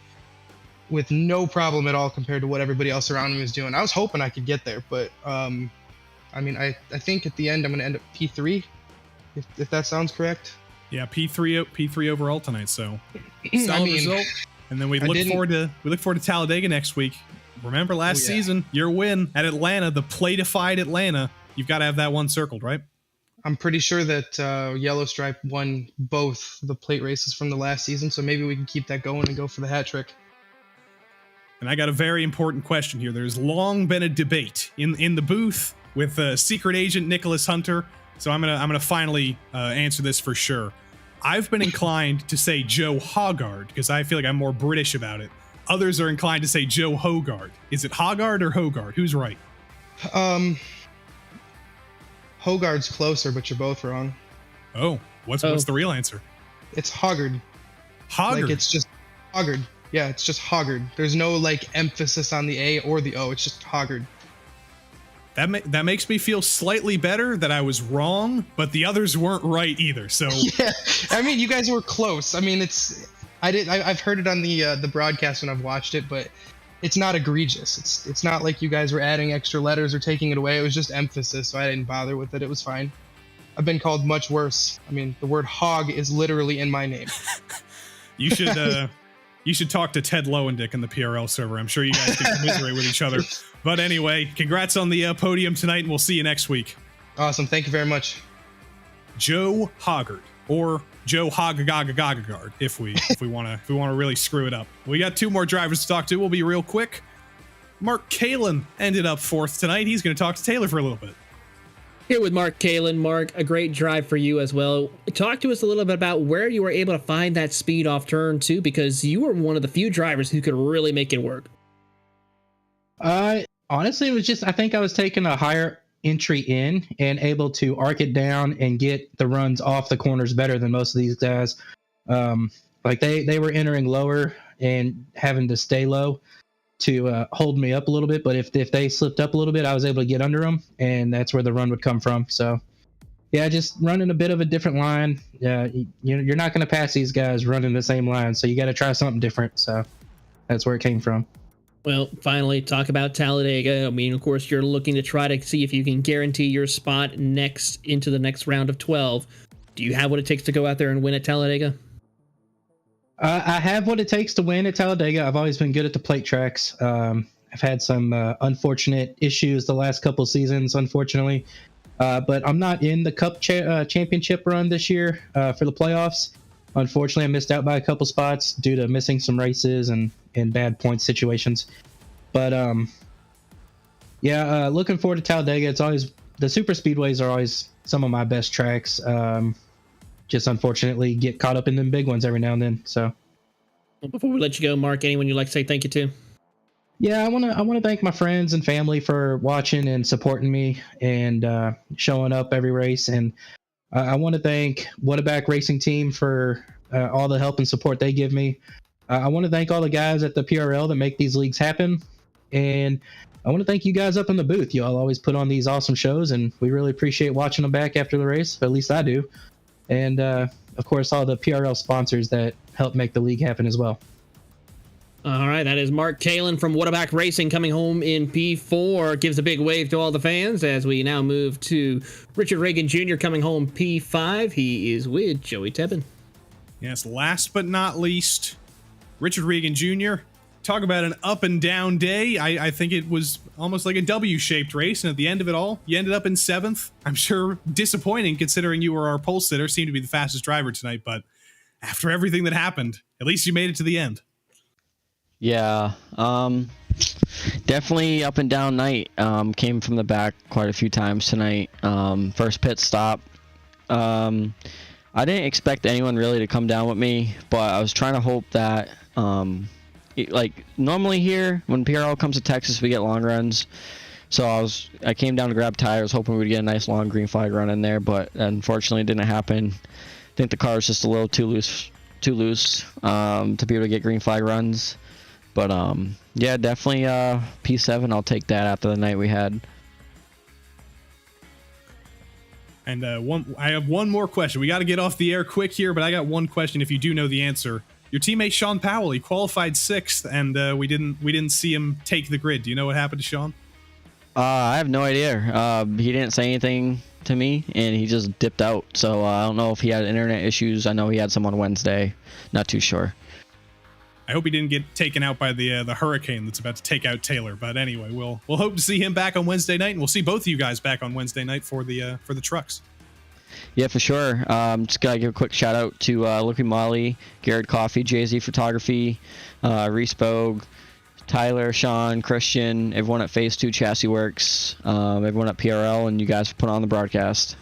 with no problem at all compared to what everybody else around me was doing. I was hoping I could get there, but I think at the end I'm going to end up P3, if that sounds correct.
Yeah, P3 overall tonight. So solid result. And then we look forward to Talladega next week. Remember last season, your win at Atlanta, the platified Atlanta. You've got to have that one circled, right?
I'm pretty sure that Yellow Stripe won both the plate races from the last season, so maybe we can keep that going and go for the hat trick.
And I got a very important question here. There's long been a debate in the booth with secret agent Nicholas Hunter. So I'm gonna finally answer this for sure. I've been inclined to say Joe Hogard because I feel like I'm more British about it. Others are inclined to say Joe Hogard. Is it Hogard or Hogard? Who's right?
Hogard's closer, but you're both wrong.
Oh, what's the real answer?
It's Hoggard.
Hoggard?
Like, it's just Hoggard. Yeah, it's just Hoggard. There's no, emphasis on the A or the O. It's just Hoggard.
That makes me feel slightly better that I was wrong, but the others weren't right either, so...
Yeah, I mean, you guys were close. I mean, I've heard it on the broadcast when I've watched it, but it's not egregious. It's not like you guys were adding extra letters or taking it away. It was just emphasis, so I didn't bother with it. It was fine. I've been called much worse. I mean, the word hog is literally in my name.
You should talk to Ted Lowendick in the PRL server. I'm sure you guys can commiserate with each other. But anyway, congrats on the podium tonight, and we'll see you next week.
Awesome. Thank you very much.
Joe Hoggard, or Joe Hoggagagagagard, if we want to really screw it up. We got 2 more drivers to talk to. We'll be real quick. Mark Kalin ended up 4th tonight. He's going to talk to Taylor for a little bit.
Here with Mark Kalin. Mark, a great drive for you as well. Talk to us a little bit about where you were able to find that speed off turn 2, because you were one of the few drivers who could really make it work.
Honestly, it was just, I think I was taking a higher entry in and able to arc it down and get the runs off the corners better than most of these guys. They were entering lower and having to stay low to hold me up a little bit, but if they slipped up a little bit, I was able to get under them, and that's where the run would come from. So yeah, just running a bit of a different line. You're not going to pass these guys running the same line, so you got to try something different. So that's where it came from.
Well, finally, talk about Talladega. I mean, of course, you're looking to try to see if you can guarantee your spot next into the next round of 12. Do you have what it takes to go out there and win at Talladega?
I have what it takes to win at Talladega. I've always been good at the plate tracks. I've had some unfortunate issues the last couple seasons, unfortunately. But I'm not in the Cup championship run this year for the playoffs. Unfortunately, I missed out by a couple spots due to missing some races and bad point situations. But looking forward to Talladega. It's always, the super speedways are always some of my best tracks. Just unfortunately get caught up in them big ones every now and then. So
before we let you go, Mark, anyone you'd like to say thank you to?
Yeah, I want to thank my friends and family for watching and supporting me and showing up every race, and I want to thank Whataback Racing Team for all the help and support they give me. I want to thank all the guys at the PRL that make these leagues happen, and I want to thank you guys up in the booth. You all always put on these awesome shows, and we really appreciate watching them back after the race. At least I do. And of course, all the PRL sponsors that help make the league happen as well.
All right, that is Mark Kalin from Whataback Racing coming home in P4. Gives a big wave to all the fans as we now move to Richard Reagan Jr. coming home P5. He is with Joey Tebbin.
Yes, last but not least, Richard Reagan Jr. Talk about an up and down day. I think it was almost like a W-shaped race, and at the end of it all, you ended up in 7th. I'm sure disappointing considering you were our pole sitter, seemed to be the fastest driver tonight, but after everything that happened, at least you made it to the end.
Yeah, definitely up and down night. Came from the back quite a few times tonight. First pit stop. I didn't expect anyone really to come down with me, but I was trying to hope that, like normally here when PRL comes to Texas, we get long runs. So I came down to grab tires, hoping we'd get a nice long green flag run in there, but unfortunately it didn't happen. I think the car was just a little too loose to be able to get green flag runs. But yeah, definitely P7. I'll take that after the night we had.
And I have one more question. We got to get off the air quick here, but I got one question. If you do know the answer, your teammate Sean Powell, he qualified 6th, and we didn't see him take the grid. Do you know what happened to Sean?
I have no idea. He didn't say anything to me, and he just dipped out. So I don't know if he had internet issues. I know he had some on Wednesday. Not too sure.
I hope he didn't get taken out by the hurricane that's about to take out Taylor. But anyway, we'll hope to see him back on Wednesday night, and we'll see both of you guys back on Wednesday night for the trucks.
Yeah, for sure. Just gotta give a quick shout out to Lucky Molly, Garrett Coffee, Jay-Z Photography, Reese Bogue, Tyler, Sean, Christian, everyone at Phase 2 Chassis Works, everyone at PRL, and you guys for putting on the broadcast.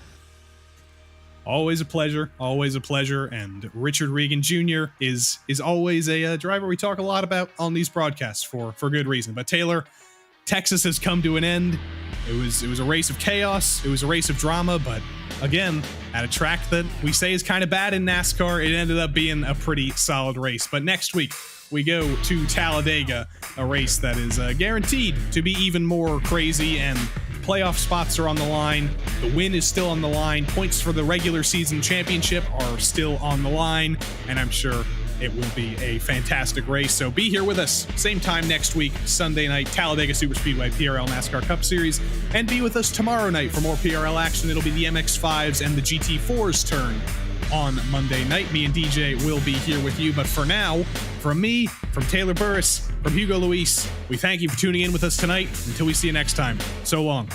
Always a pleasure. Always a pleasure. And Richard Reagan Jr. is always a driver we talk a lot about on these broadcasts for good reason. But Taylor, Texas has come to an end. It was a race of chaos. It was a race of drama. But again, at a track that we say is kind of bad in NASCAR, it ended up being a pretty solid race. But next week, we go to Talladega, a race that is guaranteed to be even more crazy, and playoff spots are on the line. The win is still on the line. Points for the regular season championship are still on the line, and I'm sure it will be a fantastic race. So be here with us, same time next week, Sunday night, Talladega Superspeedway PRL NASCAR Cup Series, and be with us tomorrow night for more PRL action. It'll be the MX-5s and the GT4's turn on Monday night. Me and DJ will be here with you, but for now, from me, from Taylor Burris, from Hugo Luis, we thank you for tuning in with us tonight. Until we see you next time, so long.